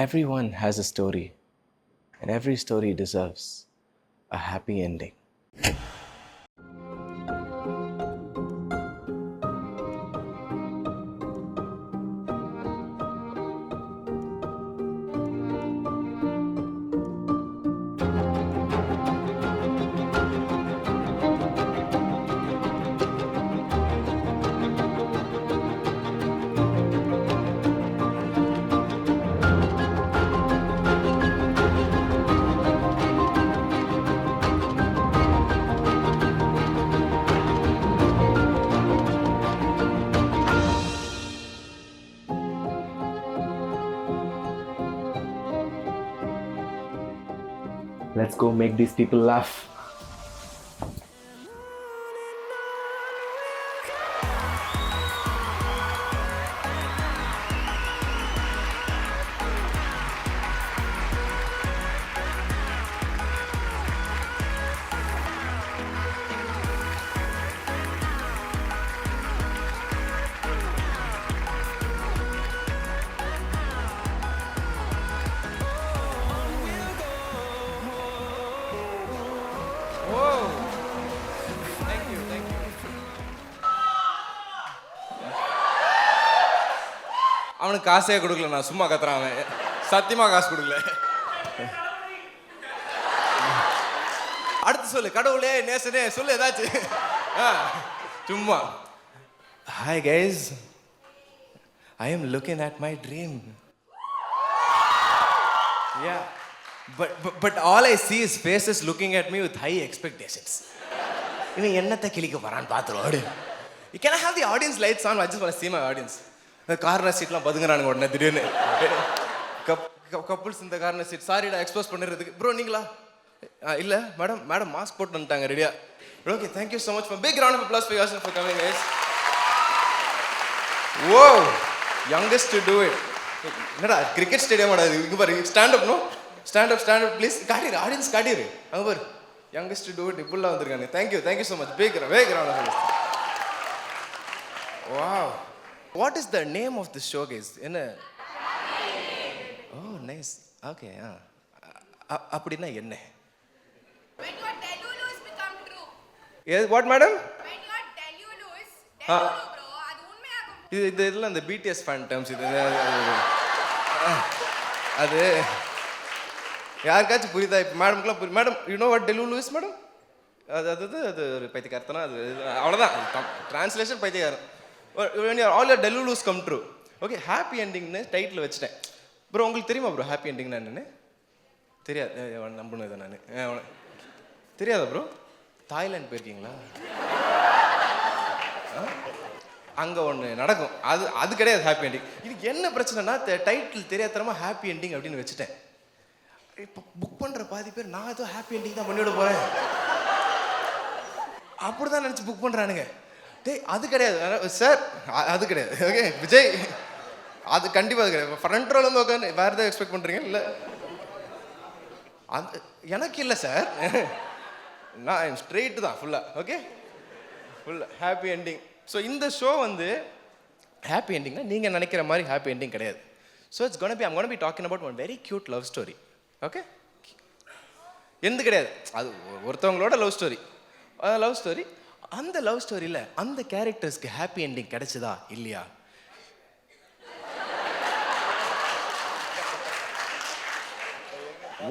Everyone has a story, and every story deserves a happy ending. Let's go make these people laugh. அவனுக்கு காசே கொடுக்கல, நான் சும்மா கத்துறான். அவன் சத்தியமாக காசு கொடுக்கல. அடுத்து சொல்லு, கடவுளே நேசனே சொல்லு ஏதாச்சும். சும்மா hi guys, I am looking at my dream. Yeah, but all I see is faces looking at me with high expectations. இவன் என்னத்தை கிளிக்க போறான்னு பார்த்துருவாடு. Can I have the audience lights on? I just want to see my audience. Corner சீட்லாம் பதுங்குறானுங்க உடனே திடீர்னு. Couples இந்த corner seat. சாரிடா expose பண்ணுறதுக்கு. ப்ரோ நீங்களா? இல்லை மேடம் மாஸ்க் போட்டு வந்துட்டாங்க ரெடியா. Okay, thank you so much. Big round of applause for yourself for coming guys. Oh, youngest to do it. என்னடா கிரிக்கெட் ஸ்டேடியம் ஆடாது. இங்கே பாரு, stand up. No stand up please. காட்டிடு, ஆடியன்ஸ் காட்டிடு. அங்கே பாரு, யங்கஸ்ட் டு டூ இட். இப்படிலாம் வந்திருக்காங்க. Thank you so much. Big round of applause. Wow. What is the name of the show, guys? என்ன? Oh, nice. Okay, அப்படினா என்ன? When your delulus become true. Yes, what madam? When your delulus, bro, அது உண்மையாகும். இதெல்லாம் அந்த BTS fan terms இது. அது யாருக்காச்சும் புரியுதா? இப்போ மேடம்க்குலாம் புரியும். Madam, you know what delulu is madam? அது ஒரு பைத்தியக்காரத்தனம். அது அவ்வளோதான். ட்ரான்ஸ்லேஷன் பைத்தியக்காரன். When all your delulus come true. Okay, happy எண்டிங்னு டைட்டில் வச்சுட்டேன். ப்ரோ உங்களுக்கு தெரியுமா ப்ரோ ஹாப்பி எண்டிங்னா என்னன்னு? தெரியாது. நம்பணும் இதை நான். தெரியாதா ப்ரோ? தாய்லாந்து போயிருக்கீங்களா? அங்கே ஒன்று நடக்கும். அது கிடையாது ஹாப்பி எண்டிங். இதுக்கு என்ன பிரச்சனைனா, டைட்டில் தெரியாதனமா ஹாப்பி எண்டிங் அப்படின்னு வச்சுட்டேன். இப்போ புக் பண்ணுற பாதி பேர் நான் ஏதோ ஹாப்பி எண்டிங் தான் பண்ணிவிட போகிறேன் அப்படி தான் நினச்சி புக் பண்ணுறானுங்க. டேய், அது கிடையாது சார், அது கிடையாது. ஓகே விஜய், அது கண்டிப்பாக அது கிடையாது. ஃப்ரண்ட் ரோலேருந்து உட்காந்து வேறு எதாவது எக்ஸ்பெக்ட் பண்ணுறீங்க? இல்லை, அது எனக்கு இல்லை சார். நான் ஸ்ட்ரெயிட்டு தான் ஃபுல்லாக. ஓகே, ஃபுல்லாக ஹாப்பி எண்டிங். ஸோ இந்த ஷோ வந்து ஹாப்பி எண்டிங்னா நீங்கள் நினைக்கிற மாதிரி ஹாப்பி எண்டிங் கிடையாது. So it's gonna be, I'm gonna be talking about one very cute love story. Okay, எந்த கிடையாது, அது ஒருத்தவங்களோட லவ் ஸ்டோரி. அந்த லவ் ஸ்டோரியில் அந்த கேரக்டர்ஸ்க்கு ஹாப்பி எண்டிங் கிடைச்சதா இல்லையா?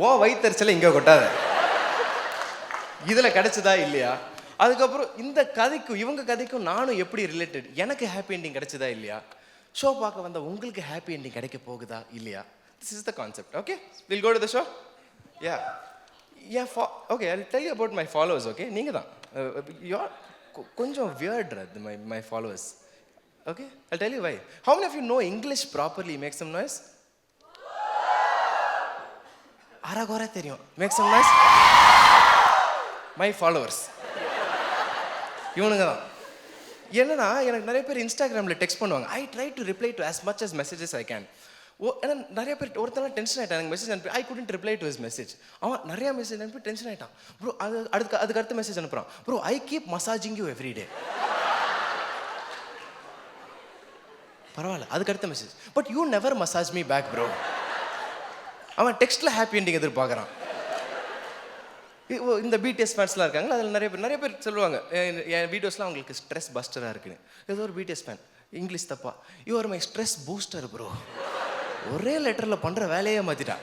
ஓ வயிற்றுச்சல இங்கே கொட்டாத. இதில் கிடைச்சதா இல்லையா? அதுக்கப்புறம் இந்த கதைக்கும் இவங்க கதைக்கும் நானும் எப்படி ரிலேட்டட், எனக்கு ஹாப்பி எண்டிங் கிடைச்சதா இல்லையா? ஷோ பார்க்க வந்த உங்களுக்கு ஹாப்பி எண்டிங் கிடைக்க போகுதா இல்லையா? This is the concept. Okay, will go to the show. Okay, I will tell you about my followers. Okay, நீங்கள் தான் கொஞ்சம் weird my followers. Okay, I'll tell you why. How many of you know English properly? Make some noise. அரகோரா தெரியும். Make some noise. My followers. இவனுங்க தான். என்னன்னா, எனக்கு நிறைய பேர் இன்ஸ்டாகிராமில் டெக்ஸ்ட் பண்ணுவாங்க. I try to reply to as much as messages I can. ஏன்னா நிறைய பேர் ஒருத்தலாம் டென்ஷன் ஆகிட்டான். எனக்கு மெசேஜ் அனுப்பி ஐ couldn't reply to his message. அவன் நிறையா மெசேஜ் அனுப்பி டென்ஷன் ஆகிட்டான். ப்ரோ அதுக்கு அடுத்த மெசேஜ் அனுப்புகிறான். Bro I keep massaging you every day. பரவாயில்ல, அதுக்கு அடுத்த message. But you never massage me back bro. அவன் டெக்ஸ்ட்டில் ஹாப்பி எண்டிங் எதிர்பார்க்குறான். இந்த பிடிஎஸ் ஃபேன்ஸ்லாம் இருக்காங்களா, அதில் நிறைய பேர் சொல்லுவாங்க என் வீடியோஸ்லாம் அவங்களுக்கு ஸ்ட்ரெஸ் பஸ்டராக இருக்குன்னு. ஏதோ ஒரு பிடிஎஸ் ஃபேன் இங்கிலீஷ் தப்பா, you are my stress booster bro. ஒரே லெட்டரில் பண்ணுற வேலையே மாற்றிட்டா.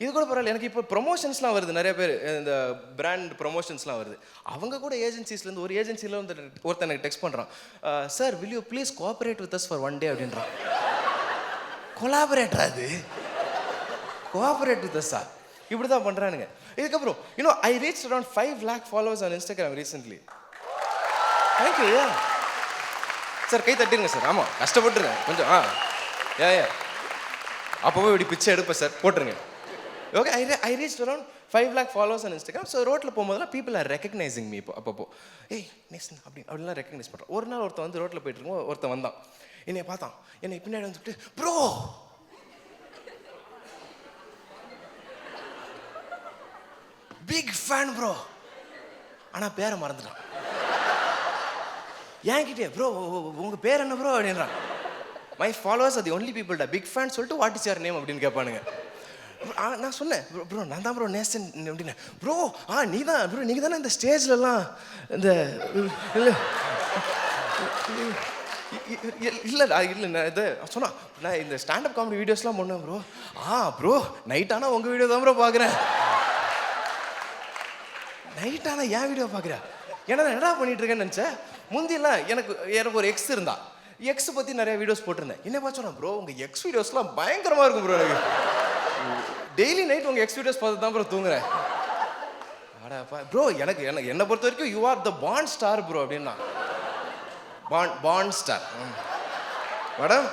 இது கூட பரவாயில்ல, எனக்கு இப்போ ப்ரொமோஷன்ஸ்லாம் வருது, நிறைய பேர் இந்த பிராண்ட் ப்ரொமோஷன்ஸ்லாம் வருது. அவங்க கூட ஏஜென்சிஸ்லேருந்து ஒரு ஏஜென்சியில் வந்து ஒருத்தன் எனக்கு டெக்ஸ்ட் பண்ணுறான், sir will you please cooperate with us for 1 day அப்படின்றான். கொலாபரேட்டர் அது, கோஆப்ரேட் வித் அஸ்ஸா? இப்படி தான் பண்ணுறானுங்க. இதுக்கப்புறம் இன்னும் I reach around 5 lakh followers on Instagram recently. Thank you. Sir கை தட்டிருங்க சார். ஆமாம், கஷ்டப்பட்டுருங்க கொஞ்சம். ஏ அப்போவே இப்படி பிச்சை எடுப்பேன் சார், போட்டுருங்க. Okay, I reach around 5 lakh followers on Instagram. So ரோட்டில் போகும்போதெல்லாம் பீப்புள் ஆர் ரெக்கக்னைசிங் மீ. அப்பப்போ ஏய் நேசன் அப்படிலாம் ரெக்கக்னைஸ் பண்ணுறான். ஒரு நாள் ஒருத்தன் வந்து ரோட்டில் போயிட்டு இருக்கோம், ஒருத்தன் வந்தான், என்னை பார்த்தான், என்னை பின்னாடி வந்துட்டு ப்ரோ பிக் ஃபேன் ப்ரோ, ஆனால் பேரை மறந்துட்டான். ஏன்கிட்டே ப்ரோ உங்கள் பேர் என்ன ப்ரோ அப்படின்றான். மை ஃபாலோவர்ஸ் அது ஒன்லி பீப்புள்டா, பிக் ஃபேன் சொல்லிட்டு வாட் இஸ் யுவர் நேம் அப்படின்னு கேட்பானுங்க. நான் சொன்னேன் ப்ரோ நான் தான் ப்ரோ நேசன் அப்படின்னு. ப்ரோ நீ தான் ப்ரோ, நீங்கள் தானே இந்த ஸ்டேஜ்லலாம் இந்த இல்லை நான் இதை சொன்னா, நான் இந்த ஸ்டாண்டப் காமெடி வீடியோஸ்லாம் பண்ணேன் ப்ரோ. ப்ரோ நைட் ஆனால் உங்கள் வீடியோ தான் ப்ரோ பார்க்குறேன். நைட் ஆனால் என் வீடியோ பார்க்குறேன். ஏன்னா நான் என்னடா பண்ணிட்டு இருக்கேன்னு நினச்சேன். முந்தியெல்லாம் எனக்கு ஒரு எக்ஸ் இருந்தா, எக்ஸ் பற்றி நிறைய வீடியோஸ் போட்டிருந்தேன். என்ன பார்த்தோன்னா ப்ரோ உங்கள் எக்ஸ் வீடியோஸ்லாம் பயங்கரமாக இருக்கும் ப்ரோ, எனக்கு டெய்லி நைட் உங்கள் எக்ஸ் வீடியோஸ் பார்த்து தான் ப்ரோ தூங்குறேன். ஆடாப்பா ப்ரோ, எனக்கு என்னை பொறுத்த வரைக்கும் you are the bond star bro அப்படின்னா. Bond star madam.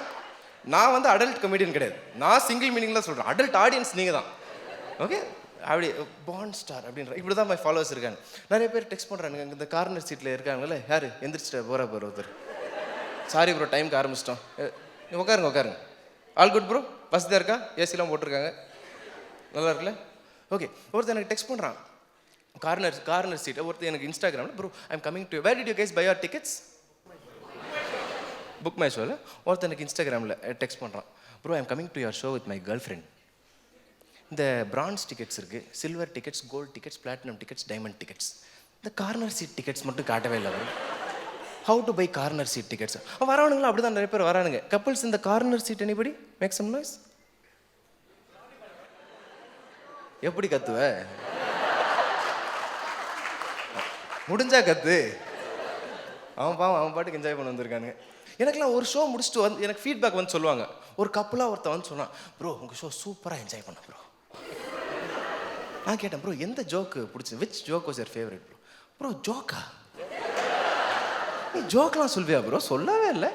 நான் வந்து அடல்ட் கமெடியன் கிடையாது, நான் சிங்கிள் மீனிங்கில் சொல்கிறேன். அடல்ட் ஆடியன்ஸ் நீங்கள் தான். ஓகே, அப்படி பாண்ட் ஸ்டார் அப்படின்ற இப்படி தான் மை ஃபாலோவர்ஸ் இருக்காங்க. நிறைய பேர் டெக்ஸ்ட் பண்ணுறாங்க, இந்த கார்னர் சீட்டில் இருக்காங்கல்ல, யார் எந்திரிச்சிட்ட போகிற ப்ரோ ஒருத்தர், சாரி ப்ரோ டைமுக்கு ஆரம்பிச்சிட்டோம், உட்காருங்க. ஆல் குட் ப்ரோ, வசதியாக இருக்கா, ஏசிலாம் போட்டிருக்காங்க, நல்லா இருக்குல்ல? ஓகே, ஒருத்தர் எனக்கு டெக்ஸ்ட் பண்ணுறான் கார்னர் சீட். ஒருத்தர் எனக்கு இன்ஸ்டாகிராமில் bro I am coming to where did you guys buy your tickets book my ஷோவில். ஒருத்தர் எனக்கு இன்ஸ்டாகிராமில் டெக்ஸ்ட் பண்ணுறான், bro I am coming to your show with my girl friend. இந்த பிரான்ஸ் டிக்கெட்ஸ் இருக்குது, silver tickets, gold tickets, platinum tickets, diamond tickets. இந்த corner seat tickets மட்டும் காட்டவே இல்லை அவர். How to buy corner seat tickets? வரவனுங்களா அப்படி தான் நிறைய பேர் வரானுங்க. கப்பிள்ஸ் இந்த corner seat anybody make some noise? எப்படி கத்துவ? முடிஞ்சா கத்து. அவன் பாட்டுக்கு என்ஜாய் பண்ண வந்திருக்கானுங்க. எனக்குலாம் ஒரு ஷோ முடிச்சுட்டு வந்து எனக்கு ஃபீட்பேக் வந்து சொல்லுவாங்க. ஒரு கப்பலாக ஒருத்தன் வந்து சொன்னான், ப்ரோ உங்கள் ஷோ சூப்பராக என்ஜாய் பண்ண ப்ரோ. நான் கேட்டேன், ப்ரோ எந்த ஜோக்கு பிடிச்சி, which joke was your favourite bro? Bro ஜோக்கா? நீ ஜோக்கெலாம் சொல்வியா ப்ரோ? சொல்லவே இல்லை.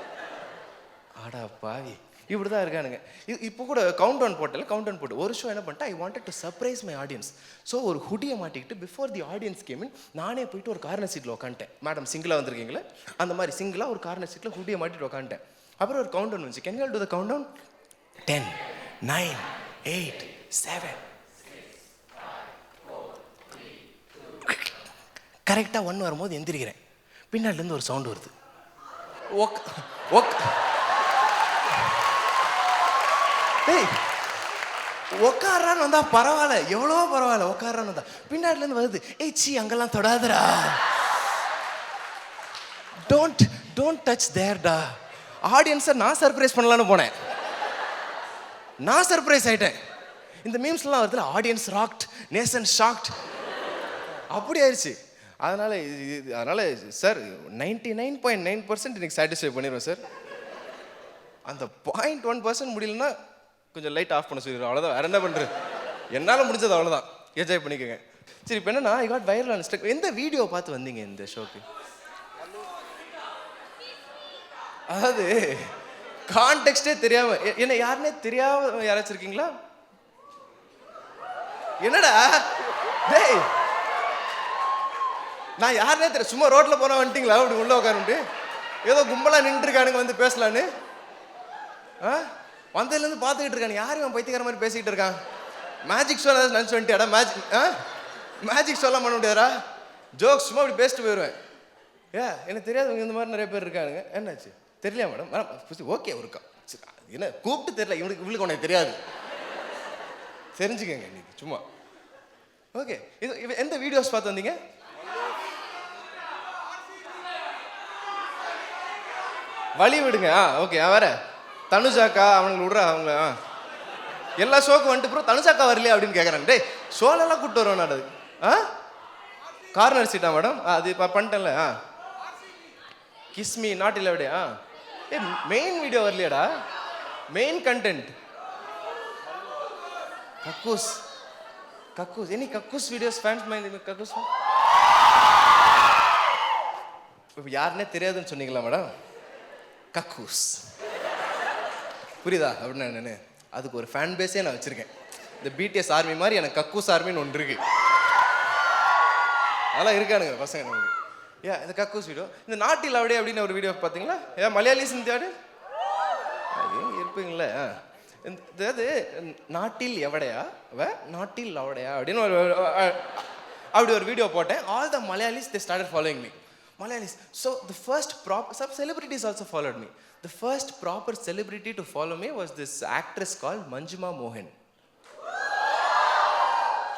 ஆடா பாவி, இப்படி தான் இருக்கானுங்க. இப்போ கூட கவுண்ட் டவுன் போட்டு ஒரு ஷோ என்ன பண்ணிட்டேன், I wanted to surprise my audience. So ஒரு ஹுடியை மாட்டிக்கிட்டு பிஃபோர் தி ஆடியன்ஸ் கேம் இன் நானே போயிட்டு ஒரு கார்னர் சீட்டில் உட்காந்துட்டேன். மேடம் சிங்கிளாக வந்திருக்கீங்களே, அந்த மாதிரி சிங்கிளாக ஒரு கார்னர் சீட்டில் ஹுடியை மாட்டிட்டு உட்காந்துட்டேன். அப்புறம் ஒரு கவுண்ட் டவுன் வந்துச்சு. Can you all do the count down? 10 9 8 7 கரெக்டாக 1 வரும்போது எந்திரிக்கிறேன். பின்னாடிலேருந்து ஒரு சவுண்டு வருது. உக்காரான்னு வந்தா பரவாயில்ல, எவ்வளோ பரவாயில்ல, உக்காரான்னு வந்தா பின்னாடிலேருந்து வருது, ஏய் சி அங்கெல்லாம் தொடாதரா, டோன்ட் டச் தேர்டா. ஆடியன்ஸை நான் சர்ப்ரைஸ் பண்ணலான்னு போனேன், நான் சர்ப்ரைஸ் ஆயிட்டேன். இந்த மீம்ஸ்லாம் வருதுல, ஆடியன்ஸ் ராக்ட், நேசன் ஷாக்ட், அப்படி ஆயிடுச்சு. அதனால சார் 99.9% இன்னைக்கு சாட்டிஸ்ஃபை பண்ணிடுவேன் சார். அந்த 0.1% முடியலன்னா கொஞ்சம் லைட் ஆஃப் பண்ண சொல்லிடுறோம், அவ்வளோதான். வேற என்ன பண்ணுறது, என்னால் முடிஞ்சது அவ்வளோதான். என்ஜாய் பண்ணிக்கோங்க. சரி, இப்போ என்னன்னா, I got viral on Instagram. எந்த வீடியோ பார்த்து வந்தீங்க இந்த ஷோக்கு? அதாவது கான்டெக்ஸ்டே தெரியாம, என்ன யாருன்னே தெரியாம யாராச்சும் இருக்கீங்களா? என்னடா டேய், நான் யாருன்னே தெரியும், சும்மா ரோட்டில் போனால் வந்துட்டீங்களா அப்படி உள்ள உட்காருன்ட்டு? ஏதோ கும்பலாக நின்றுருக்கானுங்க வந்து பேசலான்னு. வந்ததுலேருந்து பார்த்துக்கிட்டு இருக்கானு, யாரும் அவன் பைத்தியக்கார மாதிரி பேசிக்கிட்டு இருக்கான். மேஜிக் ஷோ ஏதாவது நினச்சி வந்துட்டியாடா? மேஜிக் ஷோலாம் பண்ண முடியாதா? ஜோக்ஸ் சும்மா அப்படி பேசிட்டு போயிடுவேன். எனக்கு தெரியாதவங்க இந்த மாதிரி நிறைய பேர் இருக்கானுங்க. என்னாச்சு தெரியலையா மேடம்? ஓகே, ஒருக்கா என்ன கூப்பிட்டு தெரியல, இவளுக்கு உனக்கு தெரியாது. தெரிஞ்சுக்கங்க இன்னைக்கு சும்மா. ஓகே, இது எந்த வீடியோஸ் பார்த்து வந்தீங்க? வழி விடுங்க. ஓகே, வேற தனுஜாக்கா அவனுக்கு விடுறா அவங்க எல்லா ஷோக்கு வந்துட்டு ப்ரோ தனுஜாக்கா வரலையா அப்படின்னு கேட்குறாங்க. டேய் ஷோலெல்லாம் கூப்பிட்டு வருவேன் நான். அது கார்னர் சீட்டா மேடம்? அது இப்போ பண்ணிட்டேன்ல. கிஸ்மி நாட் இல்லை அப்படியா? மெயின் வீடியோ வரலையாடா? மெயின் கண்டென்ட் கக்கூஸ். கக்கூஸ் எனி கக்கூஸ் வீடியோஸ் ஃபேன்ஸ் மைண்ட் கக்கூஸ் இப்போ யாருன்னே தெரியாதுன்னு சொன்னீங்களா மேடம்? கக்கூஸ் புரியுதா? அப்படின்னு நான் அதுக்கு ஒரு ஃபேன் பேஸே நான் வச்சுருக்கேன். இந்த பிடிஎஸ் ஆர்மி மாதிரி எனக்கு கக்கூஸ் ஆர்மின்னு ஒன்று இருக்கு. அதெல்லாம் இருக்கானுங்க பசங்க நமக்கு. இந்த கக்கூஸ் வீடியோ, இந்த நாட்டில் அவடே அப்படின்னு ஒரு வீடியோ பார்த்தீங்களா? மலையாளிஸ் இந்தியாடு இருப்பீங்களே. அதாவது நாட்டில் எவடையா நாட்டில் அவடையா அப்படின்னு அப்படி ஒரு வீடியோ போட்டேன். All the Malayalis they started following me. Malayalis. So the first some celebrities also followed me. The first proper celebrity to follow me was this actress called Manjuma Mohan.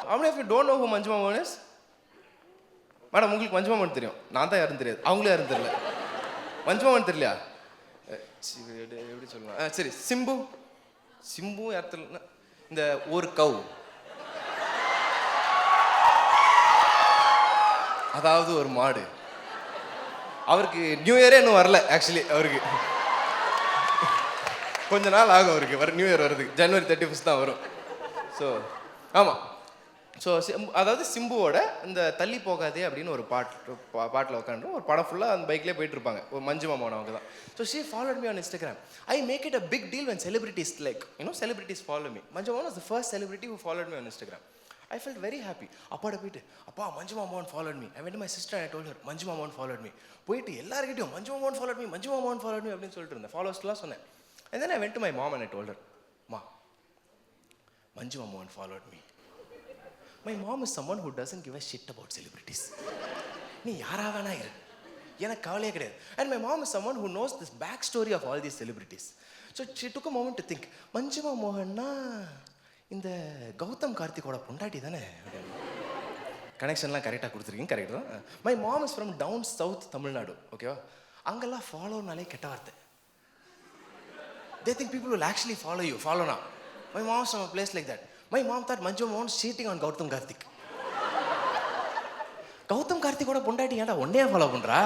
How many of you don't know who Manjuma Mohan is? Madam, உங்களுக்கு Manjuma Mohan தெரியும். நான் தான் யாரும் தெரியாது. அவங்களே யாரும் தெரியல. Manjuma Mohan தெரியலையா? எப்படி சொல்லலாம்? சரி, சிம்பு யார் தெரியல? இந்த ஒரு கவ், அதாவது ஒரு மாடு. அவருக்கு நியூ இயரே இன்னும் வரல. ஆக்சுவலி அவருக்கு கொஞ்ச நாள் ஆகும். அவருக்கு நியூ இயர் வருது ஜனவரி 31 தான் வரும். ஸோ ஆமாம். ஸோ அதாவது சிம்புவோட இந்த தள்ளி போகாதே அப்படின்னு ஒரு பாட்டில் உட்காந்து ஒரு படம் ஃபுல்லாக அந்த பைக்லேயே போயிட்டு இருப்பாங்க. ஒரு மஞ்சு மாமன் அவங்க தான். So she followed me on Instagram. I make it a big deal when celebrities celebrities follow me. Manju Mohan was the first celebrity who followed me on Instagram. I felt very happy. அப்பாட போயிட்டு, அப்பா Manjuma Mohan followed me. I went to my sister and I told her Manjuma Mohan followed me. போயிட்டு எல்லாருக்கிட்டையும் Manjuma Mohan followed me, Manjuma Mohan followed me அப்படின்னு சொல்லிட்டு இருந்தேன். ஃபாலோவர்ஸ்லாம் சொன்னேன். And then I went to my mom and I told her, Ma, Manjuma Mohan followed me. My mom is someone who doesn't give a shit about celebrities. நீ யாரா வேணா இரு, எனக்கு கவலையே கிடையாது. And my mom is someone who knows this back story of all these celebrities. So she took a moment to think, Manjuma Mohanna இந்த கௌதம் கார்த்திகோட பொண்டாட்டி தானே? கனெக்ஷன்லாம் கரெக்டாக கொடுத்துருக்கீங்க. கரெக்ட் தான். My mom is from down south Tamil Nadu. ஓகேவா? அங்கெல்லாம் ஃபாலோனாலே கெட்ட வார்த்தை. They think people will actually follow you. Follow now. My mom is from a place like that. My mom thought Manju Mohan was cheating on Gautam Karthik. Gautham கார்த்திகோட பொண்டாட்டி ஏன்டா ஒன்னே follow பண்றா?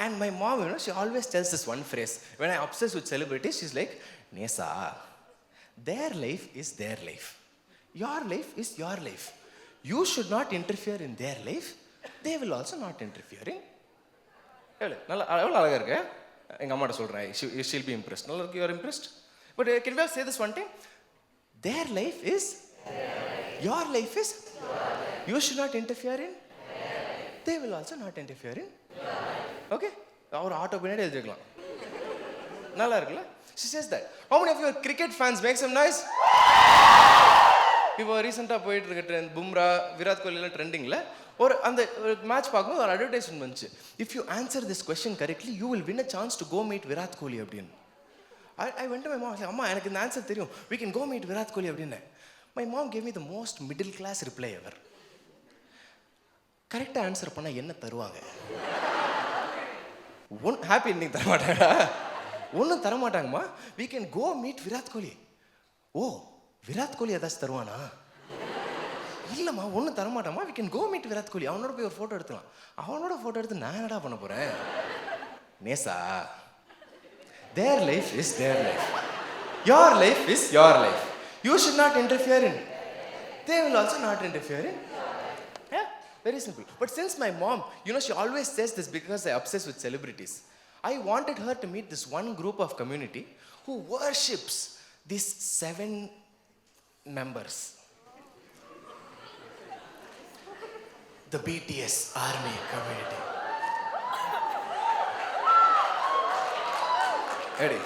And my mom, she always tells this one phrase. When I obsess with celebrities, she's like, Nesa, their life is their life. Your life is your life. You should not interfere in their life. They will also not interfere in. நல்லா எவ்வளோ அழகாக இருக்கு. எங்கள் அம்மாட்ட சொல்கிறேன். She'll be impressed. நல்லா இருக்கு. You are impressed? But can we all say this one time? Their life is your life is. You should not interfere in. They will also not interfere in. Okay? அவர் auto பின்னாடி எழுதிக்கலாம். நல்லா இருக்குல்ல? She says that. How many of you are cricket fans? Make some noise. இப்போ ரீசெண்டாக போயிட்டு இருக்க trend Bumrah Virat கோலிலாம் ட்ரெண்டிங்கில் ஒரு அந்த மேட்ச் பார்க்கும்போது ஒரு அட்வர்டைஸ்மெண்ட் வந்துச்சு. If you answer this question correctly you will win a chance to go meet Virat Kohli அப்படின்னு. ஐ வென்ட் மை மாம், அம்மா எனக்கு இந்த ஆன்சர் தெரியும், we can go meet Virat Kohli அப்படின்னு. My mom gave me the most middle class reply ever. கரெக்டாக answer பண்ணால் என்ன தருவாங்க? ஹாப்பி எண்டிங் தரமாட்டாங்கடா, ஒன்றும் தரமாட்டாங்கம்மா. we can go meet Virat கோலி. ஓ, விராட் கோலி ஏதாச்சும் தருவானா? இல்லைம்மா, ஒன்றும் தரமாட்டாமா. we can go meet Virat கோலி. அவனோட போய் ஒரு ஃபோட்டோ எடுத்துக்கலாம். அவனோட ஃபோட்டோ எடுத்து நான் என்னடா பண்ண போகிறேன்? நேசா, their life is their life. Your life is your life. You should not interfere in. They will also not interfere in. Yeah, very simple. But since my mom, she always says this because I obsess with celebrities. I wanted her to meet this one group of community who worships these 7 members. The BTS army community. Eddie,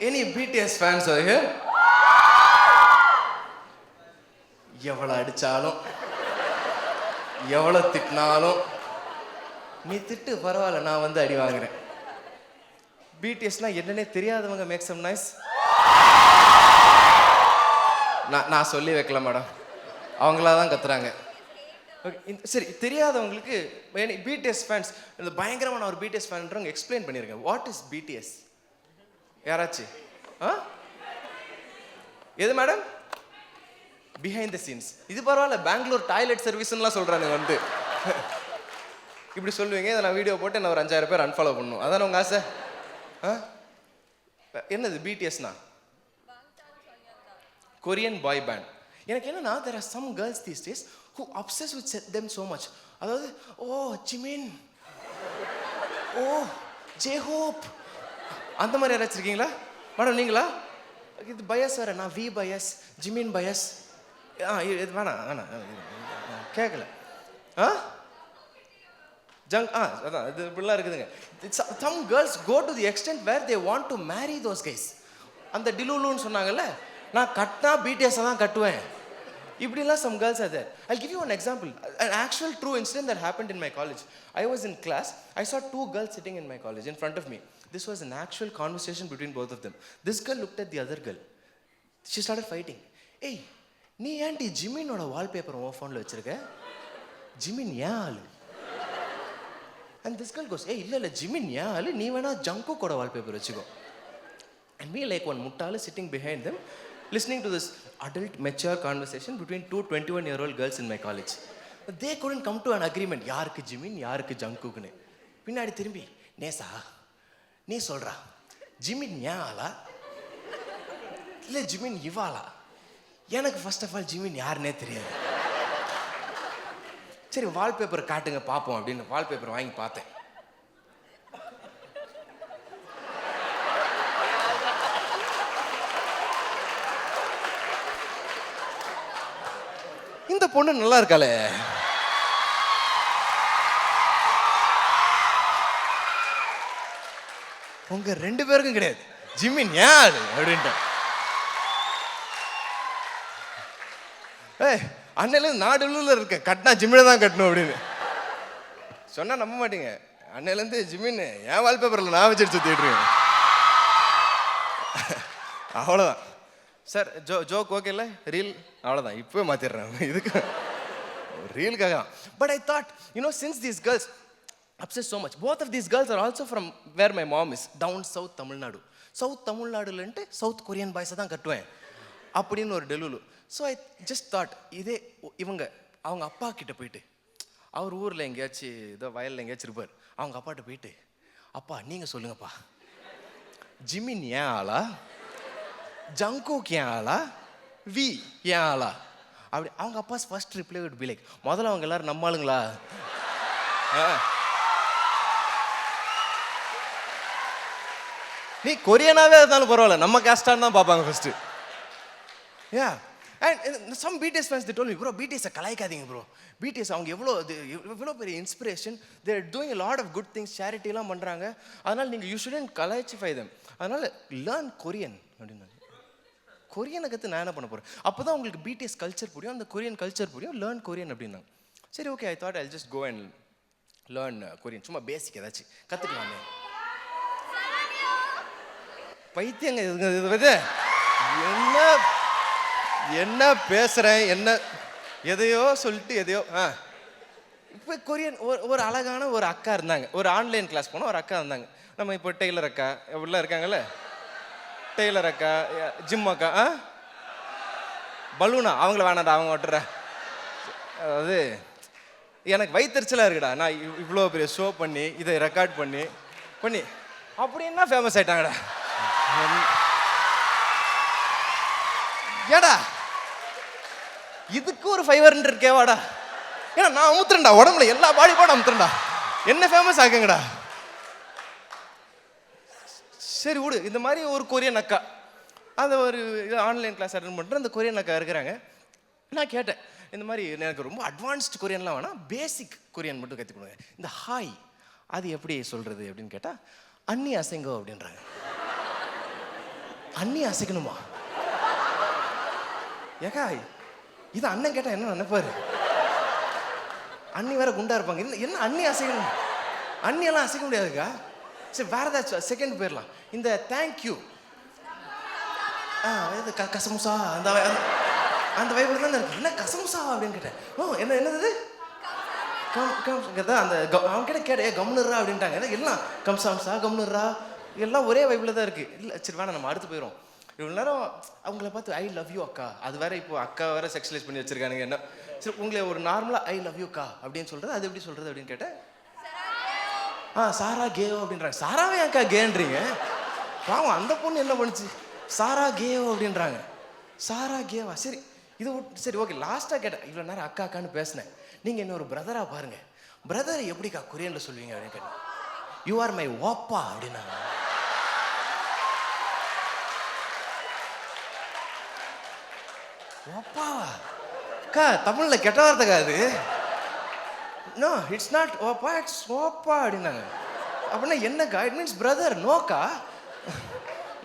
any BTS fans over here? எவ்வளோ அடித்தாலும் எவ்வளோ திட்டினாலும் நீ திட்டு பரவாயில்ல, நான் வந்து அடி வாங்குறேன். பிடிஎஸ்னா என்னன்னே தெரியாதவங்க மேக் சம் நாய்ஸ். நான் சொல்லி வைக்கல மேடம், அவங்களா தான் கத்துறாங்க. ஓகே, சரி, தெரியாதவங்களுக்கு பிடிஎஸ் ஃபேன்ஸ், இந்த பயங்கரமான ஒரு பிடிஎஸ் ஃபேன்றவங்க எக்ஸ்பிளைன் பண்ணியிருக்கேன். What is BTS? யாராச்சும் எது மேடம்? Behind the scenes. இது பரவாயில்ல, பெங்களூர் டாய்லெட் சர்வீஸ்லாம் சொல்கிறானுங்க வந்து. இப்படி சொல்லுவீங்க, இதை நான் வீடியோ போட்டு என்ன ஒரு 5000 பேர் அன்ஃபாலோ பண்ணணும், அதானே உங்கள் ஆசை? என்னது பிடிஎஸ்னா? கொரியன் பாய் பேண்ட். எனக்கு என்னன்னா, there are some girls these days who obsess with them so much. அதாவது ஜிமின், ஜேஹோப், அந்த மாதிரி யாராச்சும் இருக்கீங்களா மேடம்? நீங்களா? இது பயஸ் வேற, நான் வி பயஸ், ஜிமின் பயஸ். இது வேணாம் கேட்கல. அதான் இது இப்படிலாம் இருக்குதுங்க. Some girls go to the extent where they want to marry those guys. அந்த டிலூலுன்னு சொன்னாங்கல்ல, நான் கட்டினா பிடிஎஸ் தான் கட்டுவேன், இப்படிலாம் some girls are there. I'll give you an example, an actual true incident that happened in my college. I was in class, I saw 2 girls sitting in my college in front of me. This was an actual conversation between both of them. This girl looked at the other girl. She started fighting. Hey, நீ ஏன்டி ஜிமினோட wallpaper உன் ஃபோனில் வச்சிருக்க? Jimin ஏன் ஆளு? And this girl goes, இல்லை Jimin ஏன் ஆளு, நீ வேணா ஜங்குக்கோட வால்பேப்பர் வச்சுக்கோ. And me like one முட்டாளு sitting behind them, listening to this adult mature conversation between 2 21-year-old girls in my college. They couldn't come to an agreement, யாருக்கு Jimin யாருக்கு ஜங்குக்குன்னு. பின்னாடி திரும்பி, நேசா நீ சொல்றா, ஜிமின் ஏன் ஆளா இல்லை ஜிமின் இவாளா? எனக்கு ஃபர்ஸ்ட் ஆஃப் ஆல் ஜிமின் யாருன்னே தெரியாது. சரி, வால்பேப்பர் காட்டுங்க பார்ப்போம் அப்படின்னு வால்பேப்பர் வாங்கி பார்த்தேன். இந்த பொண்ணு நல்லா இருக்காளே, உங்க 2 பேருக்கும் கிடையாது, ஜிமின் ஏன் அப்படின்ட்டு. அன்னையிலேருந்து நாடுல இருக்க கட்டினா ஜிம்மினை தான் கட்டணும் அப்படின்னு சொன்னா நம்ப மாட்டீங்க. அன்னையிலேருந்து ஜிமின் என் வால்பேப்பரில் நான் வச்சுட்டு சுற்றிட்டுருக்கேன். அவ்வளோதான் சார். ஜோக் ஓகே இல்லை, ரீல் அவ்வளோதான், இப்போவே மாற்றிடுறேன் இதுக்கு ரீலுக்காக. But I thought, since these girls obsess so much, both of these girls are also from where my mom is, down south Tamil Nadu. South Tamil Naduலன்ட்டு சவுத் கொரியன் பாய்ஸை தான் கட்டுவேன் அப்படின்னு ஒரு delulu. So I just thought, இதே இவங்க அவங்க அப்பா கிட்ட போயிட்டு, அவர் ஊரில் எங்கேயாச்சும் ஏதோ வயலில் எங்கேயாச்சும் இருப்பார், அவங்க அப்பாட்ட போயிட்டு, அப்பா நீங்கள் சொல்லுங்கப்பா, ஜிமின் ஏன் ஆளா, ஜங்குக் ஏன் ஆளா, வி ஏன் ஆளா அப்படி. அவங்க அப்பா first reply would be like, முதல்ல அவங்க எல்லாரும் நம்மாளுங்களா, நீ கொரியனாவே இருந்தாலும் பரவாயில்ல, நம்ம காஸ்டான்னு தான் பார்ப்பாங்க first. Yeah. And some BTS fans, they told me, bro, BTS கலாய்க்காதீங்க ப்ரோ, BTS அவங்க எவ்வளோ பெரிய inspiration, they're doing a lot of good things, சேரிட்டிலாம் பண்ணுறாங்க, அதனால் நீங்கள் யூ ஷுடன்ட் கலாய்ச்சிஃபை them, அதனால் லேர்ன் கொரியன் அப்படின்னாங்க. கொரியனை கற்று நான் என்ன பண்ண போகிறேன்? அப்போ தான் உங்களுக்கு BTS கல்ச்சர் புரியும், அந்த கொரியன் கல்ச்சர் புரியும், லேர்ன் கொரியன் அப்படின்னாங்க. சரி, okay, I thought I just go and learn Korean, சும்மா பேசிக் ஏதாச்சும் கற்றுக்கலாமே. பைத்தியங்க இது என்ன பேசுகிறேன், என்ன எதையோ சொல்லிட்டு எதையோ. இப்போ கொரியன் ஒரு அழகான ஒரு அக்கா இருந்தாங்க, ஒரு ஆன்லைன் கிளாஸ் போனால் ஒரு அக்கா இருந்தாங்க. நம்ம இப்போ டெய்லர் அக்கா இப்படிலாம் இருக்காங்கல்ல, டெய்லர் அக்கா, ஜிம் அக்கா, பலூனா அவங்கள வேணாண்டா, அவங்க விட்டுற. அதாவது எனக்கு வயிற்றுச்சலாக இருக்குடா, நான் இவ்வளோ பெரிய ஷோ பண்ணி இதை ரெக்கார்ட் பண்ணி அப்படி என்ன ஃபேமஸ் ஆகிட்டாங்கடா. ஏடா இதுக்கு ஒரு 500 கேவாடா, ஏன்னா நான் அமுத்துறேன்டா, உடம்புல எல்லா பாடி பாடம் அமுத்துறேன்டா, என்ன ஃபேமஸ் ஆகுங்கடா. சரி விடு, இந்த மாதிரி ஒரு கொரியன் அக்கா, அந்த ஒரு ஆன்லைன் கிளாஸ் அட்டன் பண்ணுற அந்த கொரியன் அக்கா இருக்கிறாங்க. நான் கேட்டேன், இந்த மாதிரி எனக்கு ரொம்ப அட்வான்ஸ்டு கொரியன்லாம் வேணாம், பேசிக் கொரியன் மட்டும் கற்றுக் கொடுங்க, இந்த ஹாய் அது எப்படி சொல்கிறது அப்படின்னு கேட்டால், அண்ணி அசைங்கோ அப்படின்றாங்க. அண்ணி அசைக்கணுமா? ஏக்கா இது அண்ணன் கேட்டால் என்ன நினைப்பாரு? அண்ணி வேற குண்டா இருப்பாங்க, என்ன அண்ணி அசைக்கணும்? அண்ணியெல்லாம் அசைக்க முடியாதுக்கா. சரி, வேற ஏதாச்சும் செகண்ட் போயிடலாம். இந்த தேங்க்யூ, இது கசமுசா, அந்த அந்த வைப்பில் தான் இருக்கு. என்ன கசம்சா அப்படின்னு கேட்டேன். ஓ என்னது அந்த அவங்க கிட்ட கேட்டேன் கம்னுரா அப்படின்ட்டாங்க. எல்லாம் கம்சாம்சா கம்னுரா எல்லாம் ஒரே வைப்பில் தான் இருக்குது. இல்லை சரி வேணா நம்ம அடுத்து போயிடும். இவ்வளோ நேரம் அவங்கள பார்த்து ஐ லவ் யூ அக்கா, அது வேற இப்போ அக்கா வேற செக்ஷுவலைஸ் பண்ணி வச்சிருக்கானுங்க. என்ன சரி உங்களை ஒரு நார்மலாக ஐ லவ் யூ அக்கா அப்படின்னு சொல்கிறது அது எப்படி சொல்கிறது அப்படின்னு கேட்டேன். சாரா கேவோ அப்படின்றாங்க. சாராவே அக்கா கேன்றீங்க? பாவம் அந்த பொண்ணு என்ன பண்ணுச்சு? சாரா கேவோ அப்படின்றாங்க. சாரா கேவா? சரி இது சரி ஓகே. லாஸ்ட்டாக கேட்டேன், இவ்வளோ நேரம் அக்கா அக்கான்னு பேசினேன், நீங்கள் என்ன ஒரு பிரதராக பாருங்க, பிரதர் எப்படிக்கா கொரியனில் சொல்லுவீங்க அப்படின்னு கேட்டேன். யூ ஆர் மை வாப்பா அப்படின்னாங்க. வாப்பாவா? அக்கா தமிழில் கெட்ட வார்த்தைக்கா அது. நோ இட்ஸ் நாட் வாப்பா, இட்ஸ் வாப்பா அப்படின்னாங்க. அப்படின்னா என்னக்கா? It means brother. நோக்கா,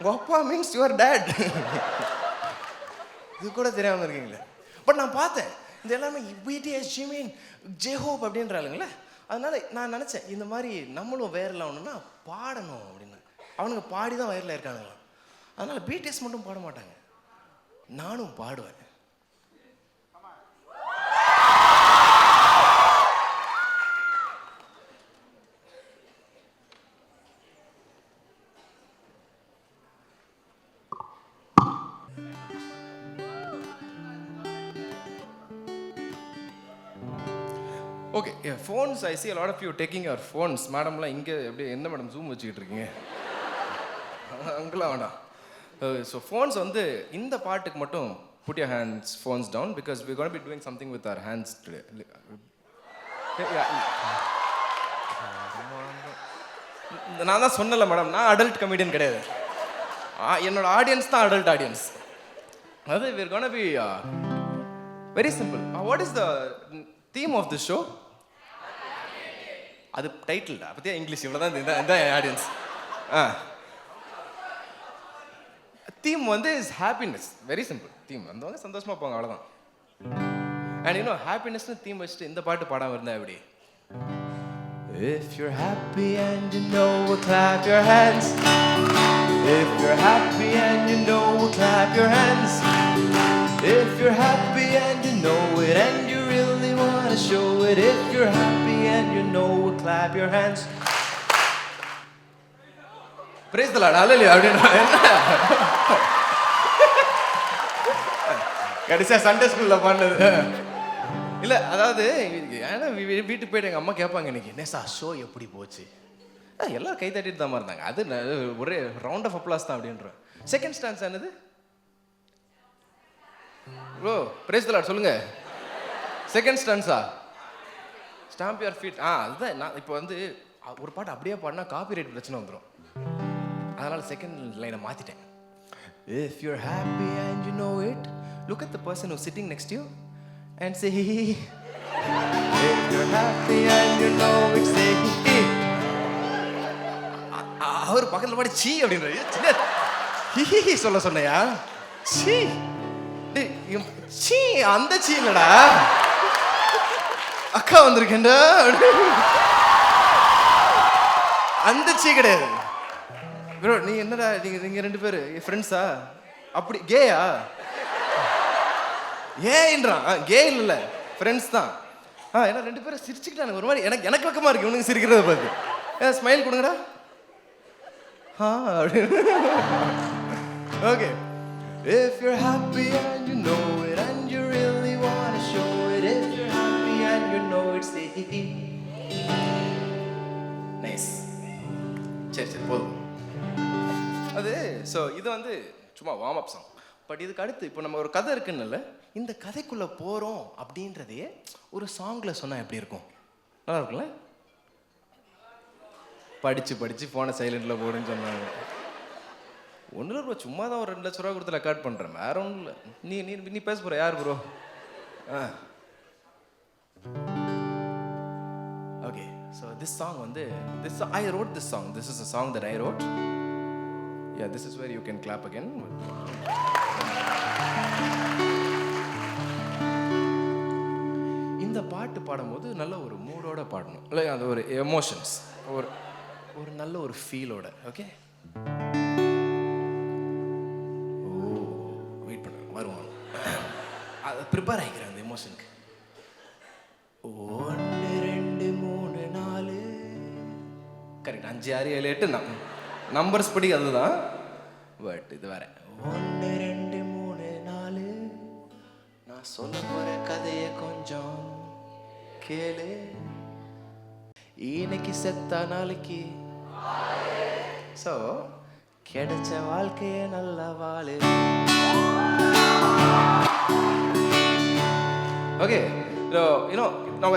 வாப்பா மீன்ஸ் யுவர் டேட். இது கூட தெரியாமல் இருக்கீங்களே. பட் நான் பார்த்தேன் இந்த எல்லாமே பிடிஎஸ் ஜிமின் ஜெஹோப் அப்படின்றாளுங்களே. அதனால நான் நினச்சேன் இந்த மாதிரி நம்மளும் வைரல் ஆகணும்னா பாடணும் அப்படின்னு. அவனுங்க பாடி தான் வைரலாக இருக்கானுங்களாம். அதனால பிடிஎஸ் மட்டும் பாட மாட்டாங்க, நானும் பாடுவேன். Okay, phones I C a lot of you taking your phones. மேடம்லாம் இங்கே எப்படி என்ன மேடம் ஜூம் வச்சுக்கிட்டு இருக்கீங்க? அங்கெல்லாம் வேண்டாம். ஸோ ஃபோன்ஸ் வந்து இந்த பாட்டுக்கு மட்டும் put your hands phones down because we're going to be doing something with our hands today. நான் தான் சொன்னல மேடம், நான் அடல்ட் கமெடியன் கிடையாது. என்னோட ஆடியன்ஸ் தான் அடல்ட் ஆடியன்ஸ். அது we're going to be very simple. What is the theme of this show? அது டைட்டில்டா பத்தியா, இங்கிலீஷ் இவ்வளோதான் இந்த ஆடியன்ஸ். தீம் வந்து is happiness. Very simple theme. வந்தவங்க சந்தோஷமா போங்க, அவ்வளோதான். அண்ட் யூனோ ஹாப்பினஸ்னு தீம் வச்சுட்டு இந்த பாட்டு பாடாமல் இருந்தா எப்படி? If you're happy and you know it, clap your hands. If you're happy and you know it, clap your hands. If you're happy and you know it and you really want to show it. If you're happy and you know it, clap your hands. Praise the Lord. Hallelujah. அப்படின்னா என்ன? கடைசியா Sunday ஸ்கூல்ல பண்ணது இல்லை. அதாவது ஏன்னா வீட்டுக்கு போயிட்டு எங்கள் அம்மா கேட்பாங்க இன்னைக்கு நேசா ஷோ எப்படி போச்சு? எல்லாரும் கை தட்டிட்டு தான் இருந்தாங்க. அது ஒரே ரவுண்ட் ஆஃப் அப்ளாஸ் தான் அப்படின்றேன். செகண்ட் ஸ்டான்ஸ் என்னது ப்ரோ? பிரேஸ் தி லார்ட் சொல்லுங்க. Second stanza? Stamp your feet. அதுதான் நான் இப்போ வந்து ஒரு பாட்டு அப்படியே பாடினா காப்பிரைட் பிரச்சனை வந்துடும். அதனால செகண்ட் லைனை மாற்றிட்டேன். If you're happy and you know it, look at the person who's sitting next to you and say if you're happy and you know it, say அவர் பக்கத்தில் பாடி சீ அப்படின்றாரு. சின்ன சொல்ல சொன்னையா? சீ சீ அந்த சீ இல்லடா, அக்கா வந்திருக்கேன்டா அந்த சீ கிடையாது. ப்ரோ நீ என்னடா நீங்க ரெண்டு பேரு ஃப்ரெண்ட்ஸா? அப்படி கேயா? ஏன்றான். கே இல்லை ஃப்ரெண்ட்ஸ் தான். ஏன்னா ரெண்டு பேரும் சிரிச்சுக்கிட்டாங்க ஒரு மாதிரி. எனக்கு வெக்கமா இருக்கு இவனுக்கு சிரிக்கிறத பார்த்து. ஸ்மைல் கொடுங்கடா. Okay. If you're happy and you know it and you really want to show it. If you're happy and you know it, say nice. சரி போதும் அது. ஸோ இது வந்து சும்மா வார்ம் அப் சாங். பட் இதுக்கு அடுத்து இப்போ நம்ம ஒரு கதை இருக்குன்னு, இந்த கதைக்குள்ளே போகிறோம் அப்படின்றதையே ஒரு சாங்கில் சொன்னால் எப்படி இருக்கும்? நல்லா இருக்குல்ல? படித்து ஃபோனை சைலண்டில் போடுன்னு சொன்னாங்க. ஒன்றும் இல்லை, சும்மா தான் ஒரு 2 லட்ச ரூபா கொடுத்து ரெக்கார்ட் பண்ணுறேன், வேற ஒன்றும் இல்லை. நீ நீ நீ பேச போகிற யார் bro? Okay. So this song வந்து I wrote this song. This is a song that I wrote. Yeah, this is where you can clap again. இந்த பாட்டு பாடும்போது நல்ல ஒரு மூடோட பாடணும், இல்லை அந்த ஒரு எமோஷன்ஸ், ஒரு நல்ல ஒரு ஃபீலோட. ஓகே, வெயிட் பண்ணுங்க வருவோம். ப்ரிப்பேர் ஆகிக்கிறேன் அந்த எமோஷனுக்கு. 1 2 3 4 கரெக்ட். 5 6 7 8 நம்பர்ஸ் படி அதுதான். பட் இது வேற. 1 2 3 4 நான் சொல்ல போற கதையை கொஞ்சம் கேளு. இன்னைக்கு செத்தா நாளைக்கு, ஸோ கிடைச்ச வாழ்க்கைய நல்லா வாழு. Okay, so now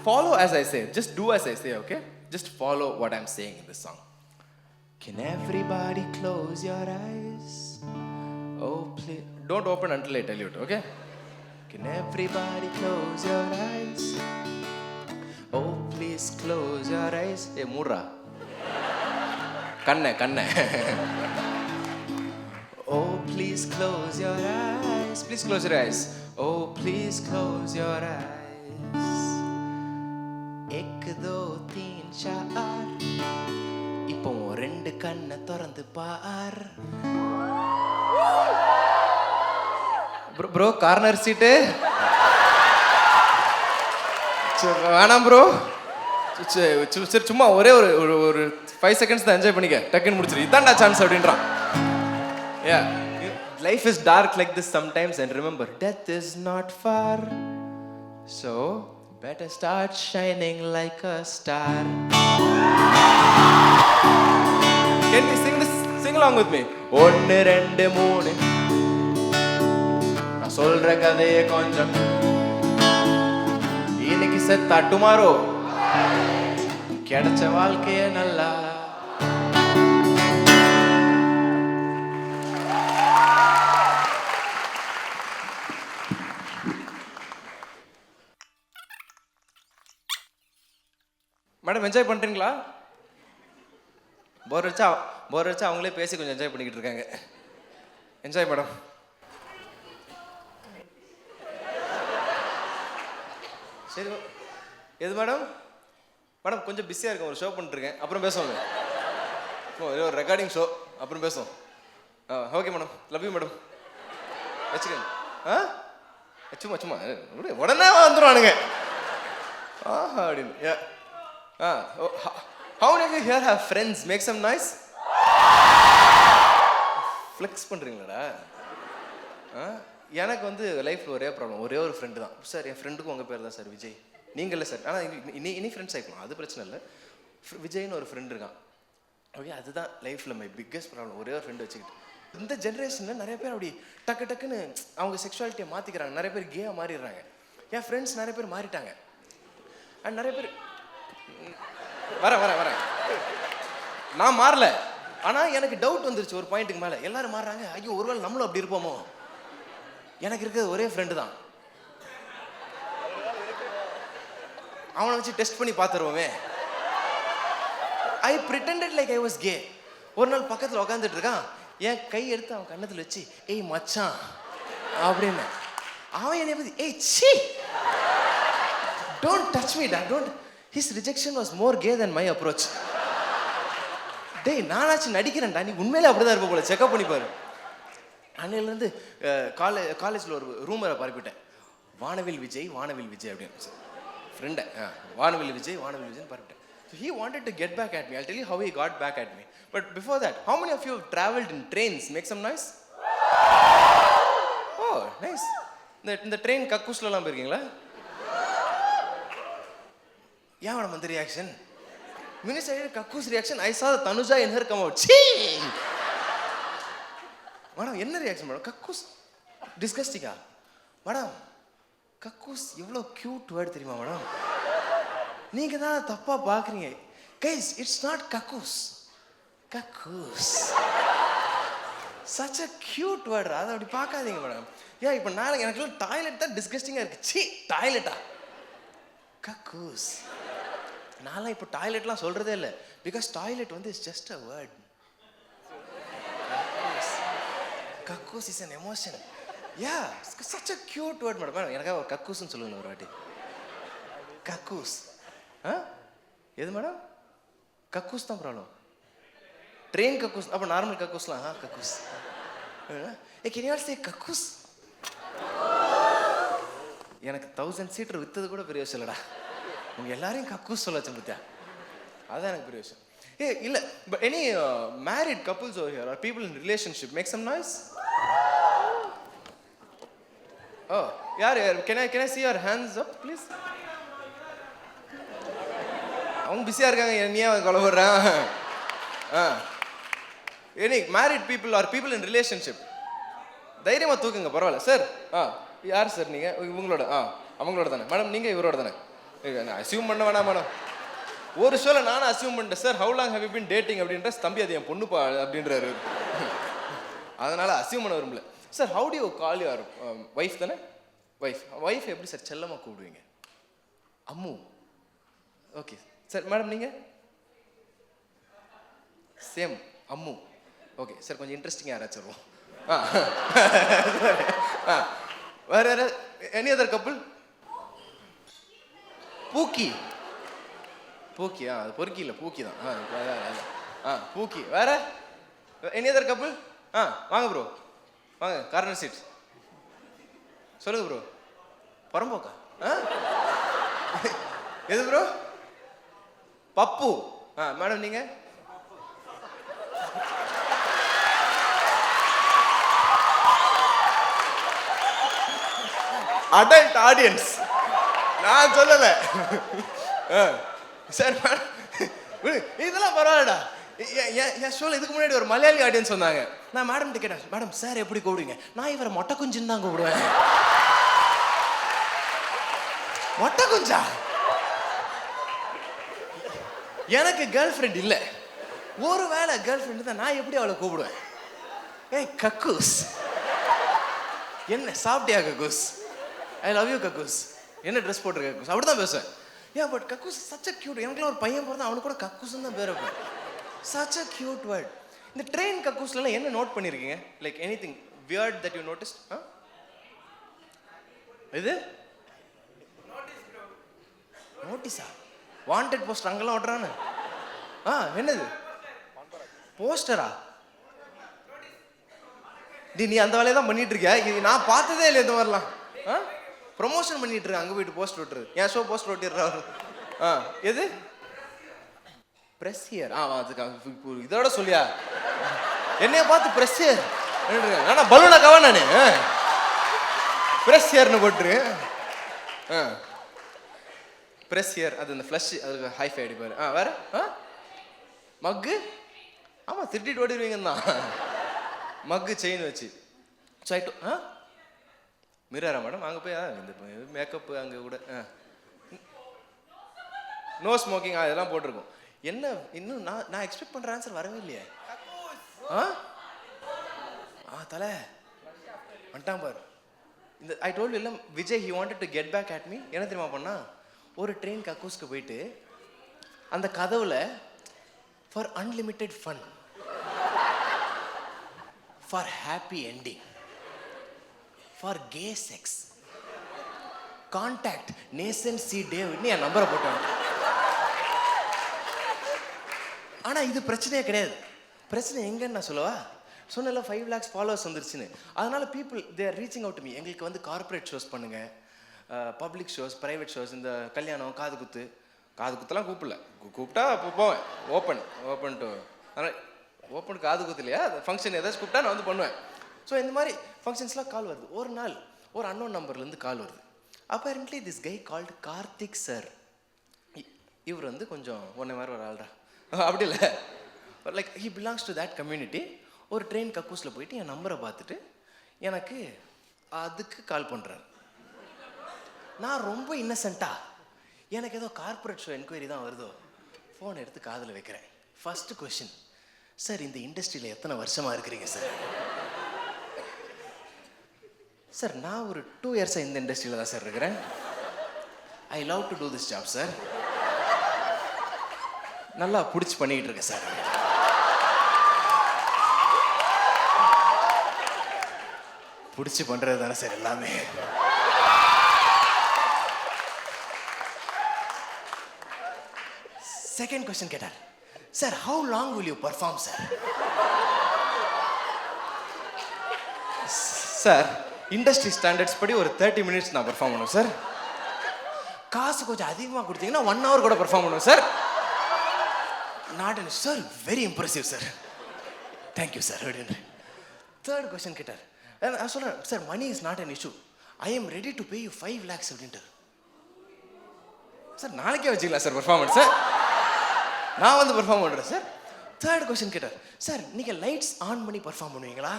follow as I say. Just do as I say, okay? Just follow what I'm saying in this song. Can everybody close your eyes? Oh, please. Don't open until I tell you to, okay? Can everybody close your eyes? Oh, please close your eyes. Hey, Murra. Kanna. Oh, please close your eyes. Please close your eyes. Oh, please close your eyes. 1 2 3 4 இப்போ 2 கண்ணை திறந்து பார். Bro corner சீட்டு வேணாம் bro. சரி சும்மா ஒரே ஒரு 5 seconds தான் enjoy பண்ணிக்க, டக்குன்னு முடிச்சிரு. இதான்டா சான்ஸ் அப்படின்றான். Yeah, life is dark like this sometimes, and remember, death is not far. So, better start shining like a star. Can we sing this? Sing along with me. 1 2 3 நான் சொல்ற கதையை கொஞ்சம், இன்னைக்கு செத்தா டுமாரோ கிடைச்ச வாழ்க்கைய நல்லா. மேடம் என்ஜாய் பண்ணுறீங்களா? போர் அடிச்சா அவங்களே பேசி கொஞ்சம் என்ஜாய் பண்ணிக்கிட்டு இருக்காங்க. Enjoy madam. சரி எது மேடம்? மேடம் கொஞ்சம் பிஸியாக இருக்கேன், ஒரு ஷோ பண்ணிட்டுருக்கேன், அப்புறம் பேசுவாங்க. ஒரு ரெக்கார்டிங் ஷோ, அப்புறம் பேசுவோம். Okay madam, love you madam. வச்சுக்கோங்க. சும்மா உடனே வந்துடுவானுங்க அப்படின்னு. How many of you here have friends? Make some noise. Flex பண்றீங்களாடா? எனக்கு வந்து லைஃப்ல ஒரே ப்ராப்ளம், ஒரே ஒரு ஃப்ரெண்டு தான் சார். என் ஃப்ரெண்டுக்கு உங்கள் பேர் தான் சார் விஜய். நீங்கள் இல்லை சார், ஆனால் இனி ஃப்ரெண்ட்ஸ் ஆகிக்கலாம், அது பிரச்சனை இல்லை. விஜய்னு ஒரு ஃப்ரெண்டு இருக்கான். ஓகே, அதுதான் லைஃப்பில் மை பிக்கஸ்ட் ப்ராப்ளம், ஒரே ஒரு ஃப்ரெண்டு வச்சுக்கிட்டு. இந்த ஜென்ரேஷனில் நிறைய பேர் அப்படி டக்குன்னு அவங்க செக்ஷுவாலிட்டியை மாற்றிக்கிறாங்க. நிறைய பேர் கேயாக மாறிடுறாங்க. என் ஃப்ரெண்ட்ஸ் நிறைய பேர் மாறிட்டாங்க. அண்ட் நிறைய பேர் வரேன் நான் மாறல. ஆனால் எனக்கு டவுட் வந்துருச்சு ஒரு பாயிண்ட்டுக்கு மேலே. எல்லாரும் மாறுறாங்க, ஐயோ ஒருவேளை நம்மளும் அப்படி இருப்போமோ. எனக்கு இருக்கிறது ஒரே ஃப்ரெண்டு தான், அவனை வச்சு டெஸ்ட் பண்ணி பார்த்துருவோமே. ஐ pretended like I was gay. ஒரு நாள் பக்கத்தில் உட்காந்துட்டு இருக்கான், என் கை எடுத்து அவன் கண்ணத்தில் வச்சு ஏய் மச்சான் அப்படின்னு. அவன் என்னை பற்றி ஏய் சி டோன்ட் டச் மீ டா don't. His rejection was more gay than my approach. டேய் நானாச்சும் நடிக்கிறேன்டா, நீ உண்மையிலே அப்படி தான் இருப்ப போல, செக்அப் பண்ணி பாரு. அன்னையிலேருந்து காலேஜில் ஒரு ரூமரை பரப்பிட்டேன், வானவில் விஜய் அப்படின்னு ஃப்ரெண்டை. வானவில் விஜய்னு பரப்பிட்டேன். So he wanted to get back at me. I'll tell you how he got back at me. But before that, how many of you have traveled in trains? Make some noise. Oh, nice. இந்த train கக்கூஸ்லாம் போயிருக்கீங்களா? Yeah, madam, the reaction. When I said Kaku's reaction, I saw Tanuja in her come out. Chee! Madam, என்ன reaction madam? Kakus disgusting. Madam, Kakus எவ்வளோ cute word தெரியுமா madam? நீங்க தான் தப்பா பார்க்குறீங்க. Guys, it's not Kakus. Kakus. Such a cute word. அதை அப்படி பார்க்காதீங்க மேடம். ஏன் இப்போ நான் எனக்கு டாய்லெட் தான் டிஸ்கஸ்டிங்காக இருக்குது. சி டாய்லெட்டா? கக்கூஸ். நான்லாம் இப்போ டாய்லெட்லாம் சொல்கிறதே இல்லை. பிகாஸ் டாய்லெட் வந்து இட்ஸ் ஜஸ்ட் அ வேர்ட். கக்கூஸ் is an emotion. Yeah such a cute word madam. Madam எனக்காக ஒரு கக்கூஸ்ன்னு சொல்லுங்க ஒரு வாட்டி. கக்கூஸ். எது மேடம்? கக்கூஸ் தான் ப்ராப்ளம். ட்ரெயின் கக்கூஸ். அப்போ நார்மல் கக்கூஸ்லாம் கக்கூஸ். ஏ கேன் யூ ஆல் சே கக்கூஸ்? எனக்கு 1000 சீட்டர் விற்றது கூட பெரிய விஷயம் இல்லைடா. உங்க எல்லாரையும் கக்கூஸ் சொல்ல வச்சேன் பத்தியா, அதான் எனக்கு பெரிய விஷயம். இல்லை, but any married couples over here are people in relationship, make some noise. Oh யார் can I see your hands up please? அவங்க பிஸியாக இருக்காங்க, நீ ஏன் கொலப்படுறான்? Any married people are people in relationship, தைரியமாக தூக்குங்க, பரவாயில்ல சார். யார் சார் நீங்கள்? இவங்களோட அவங்களோட தானே மேடம், நீங்கள் இவரோட தானே? அசியூம் பண்ண வேணாம் மேடம். ஒரு ஷோல நானும் அசியூம் பண்ணிட்டேன் sir. How long how you been dating அப்படின்ற, தம்பி அது என் பொண்ணுப்பா அப்படின்றாரு. அதனால அசியூம் பண்ண விரும்பல. Sir how do you call your wife தானே? ஒய்ஃப் எப்படி சார் செல்லமாக கூப்பிடுவீங்க? அம்மு. Okay sir. மேடம் நீங்கள்? சேம் அம்மு. ஓகே சார், கொஞ்சம் இன்ட்ரெஸ்டிங்காக யாராச்சும் வரும். வேற எனி அதர் கப்புள்? பூக்கி. பூக்கியா? அது பொறுக்கி இல்லை, பூக்கி தான். பூக்கி. வேற எனி அதர் கப்புள்? வாங்க ப்ரோ, வாங்க கார்னர் சீட். சொல்லுங்க ப்ரோ. பரம்போக்கா? எது ப்ரோ? பப்பு. மேடம் நீங்க? அடல்ட் ஆடியன்ஸ், நான் சொல்லல சார். இதெல்லாம் பரவாயில்லடா. என் ஷோல இதுக்கு முன்னாடி ஒரு மலையாளி ஆடியன்ஸ் வந்தாங்க. நான் மேடம் கேட்டேன், மேடம் சார் எப்படி கூப்பிடுவீங்க? நான் இவரை மொட்டை குஞ்சுன்னு தான் கூப்பிடுவேன். மொட்டை குஞ்சா? எனக்கு கேர்ள் ஃப்ரெண்ட் இல்லை. ஒரு வேளை கேர்ள் ஃப்ரெண்ட் தான், நான் எப்படி அவளை கூப்பிடுவேன்? ஏய் கக்கூஸ், என்ன சாப்பிட்டியா கக்கூஸ்? ஐ லவ் யூ கக்கூஸ். என்ன ட்ரெஸ் போட்டிருக்க கக்கூஸ்? அப்படி தான் பேசுவேன். ஏன் பட் கக்கூஸ் சச் அ கியூட். எனக்குலாம் ஒரு பையன் பிறந்தா அவனுக்கு கூட கக்கூஸ்ன்னு தான் பேர் வைப்பேன். Such a cute word. இந்த ட்ரெயின் கக்கூஸ்லாம் என்ன நோட் பண்ணியிருக்கீங்க? Like any thing weird that you noticed? இது நோட்டீஸா? வாண்டட் போஸ்டர் அங்கெல்லாம் ஓட்டுறானு? என்னது போஸ்டரா? நீ அந்த வேலையை தான் பண்ணிட்டு இருக்கியா? இது நான் பார்த்ததே இல்லை இந்த மாதிரிலாம். ப்ரொமோஷன் பண்ணிட்டு இருக்க, அங்கே போயிட்டு போஸ்டர் ஓட்டுறது. என் ஷோ போஸ்டர் ஓட்டிடுறாரு. எது ப்ரெஸ்ஸியர்? அதுக்கு இதோட சொல்லியா என்னைய பார்த்து ப்ரெஸ்ஸியர்? ஆனா பலூனா கவா நானு ப்ரெஸ்ஸியர்னு போட்டுரு. ப்ரெஸ்ஸியர் அது இந்த ஃப்ளஷ், அதுக்கு ஹைஃபை அடிப்பாரு. வேற மக்கு. ஆமாம், திருட்டிட்டு ஓடிடுவீங்க தான். மக்கு செயின் வச்சு சைட்டு. மிரரா மேடம்? அங்கே போய் இந்த மேக்கப்பு அங்கே கூட நோ ஸ்மோக்கிங் இதெல்லாம் போட்டிருக்கோம். என்ன இன்னும் நான் எக்ஸ்பெக்ட் பண்ணுற ஆன்சர் வரவே இல்லையே. தலை வந்துட்டான் பாரு. இந்த ஐ டோல்ட் இல்லை Vijay, he wanted to get back at me. என்ன தெரியுமா பண்ணா? ஒரு ட்ரெயின் கக்கூஸ்க்கு போயிட்டு அந்த கதவுல for unlimited fun, for happy ending, for gay sex, contact Nesan C டேவிட்னு என் நம்பரை போட்டாங்க. ஆனால் இது பிரச்சனையே கிடையாது. பிரச்சனை எங்கன்னு நான் சொல்லவா? சொன்னல 5 lakhs ஃபாலோவர்ஸ் வந்துருச்சுன்னு. அதனால people they are reaching out to me. எங்களுக்கு வந்து கார்பரேட் ஷோஸ் பண்ணுங்க, பப்ளிக் ஷோஸ், ப்ரைவேட் ஷோஸ், இந்த கல்யாணம், காது குத்துலாம் கூப்பிடல. கூப்பிட்டா அப்போ போவேன். ஓப்பன் டு அதனால் ஓப்பன் காது குத்து இல்லையா, ஃபங்க்ஷன் ஏதாச்சும் கூப்பிட்டா நான் வந்து பண்ணுவேன். ஸோ இந்த மாதிரி ஃபங்க்ஷன்ஸ்லாம் கால் வருது. ஒரு நாள் ஒரு அன்னோன் நம்பர்லேருந்து கால் வருது. Apparently this guy called Karthik sir. இவர் வந்து கொஞ்சம் ஒன்றை மாதிரி ஒரு ஆள்ரா, அப்படி இல்லை, like he belongs to that community. ஒரு ட்ரெயின் கக்கூஸில் போயிட்டு என் நம்பரை பார்த்துட்டு எனக்கு அதுக்கு கால் பண்ணுறாரு. நான் ரொம்ப இன்னசென்ட்டாக, எனக்கு ஏதோ கார்பரேட் ஷோ என்கொயரி தான் வருதோ, ஃபோன் எடுத்து காதில் வைக்கிறேன். ஃபஸ்ட்டு கொஷின், சார் இந்த இண்டஸ்ட்ரியில் எத்தனை வருஷமாக இருக்கிறீங்க சார்? சார் நான் ஒரு 2 years இந்த இண்டஸ்ட்ரியில் தான் சார் இருக்கிறேன். I love to do this job sir. நல்லா பிடிச்சி பண்ணிக்கிட்டு இருக்கேன் சார். பிடிச்சி பண்ணுறது தானே சார் எல்லாமே. செகண்ட் கொஸ்டின் கேட்டார், sir how long will you perform sir? Sir industry standards படி ஒரு 30 மினிட்ஸ் நான் பெர்ஃபார்ம் பண்ணுவேன் சார். காசு கொஞ்சம் அதிகமாக கொடுத்தீங்கன்னா 1 hour கூட பெர்ஃபார்ம் பண்ணுவேன் sir. Not an sir, very impressive sir, thank you sir அப்படின்னு. தேர்ட் கொஸ்டின் கேட்டார். நான் சொல்கிறேன் sir, money is not an issue, I am ready to pay you 5 lakhs அப்படின்ட்டு. சார் நாளைக்கே வச்சுக்கலாம் சார் பெர்ஃபார்மன்ஸ் சார், நான் வந்து பெர்ஃபார்ம் பண்ணுறேன் சார். தேர்ட் கொஸ்டின் கேட்டார். சார் நீங்கள் லைட்ஸ் ஆன் பண்ணி பெர்ஃபார்ம் பண்ணுவீங்களா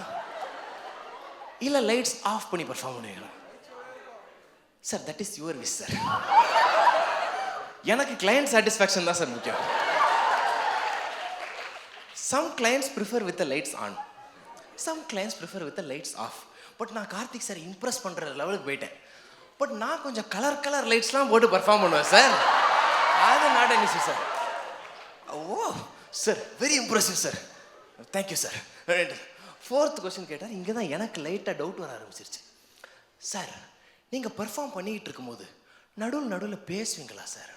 இல்லை லைட்ஸ் ஆஃப் பண்ணி பெர்ஃபார்ம் பண்ணுவீங்களா? Sir that is your wish sir, எனக்கு கிளையண்ட் சாட்டிஸ்ஃபேக்ஷன் தான் சார் முக்கியம். Some clients prefer with the lights on, some clients prefer with the lights off. But நான் கார்த்திக் சார் இம்ப்ரெஸ் பண்ணுற லெவலுக்கு போயிட்டேன். பட் நான் கொஞ்சம் கலர் லைட்ஸ்லாம் போட்டு பர்ஃபார்ம் பண்ணுவேன் சார், அது not an issue sir. Oh sir, very impressive sir, thank you sir. Fourth question கேட்டார். இங்கே தான் எனக்கு லைட்டாக டவுட் வர ஆரம்பிச்சிருச்சு. சார் நீங்கள் பர்ஃபார்ம் பண்ணிக்கிட்டு இருக்கும்போது நடுவில் பேசுவீங்களா சார்?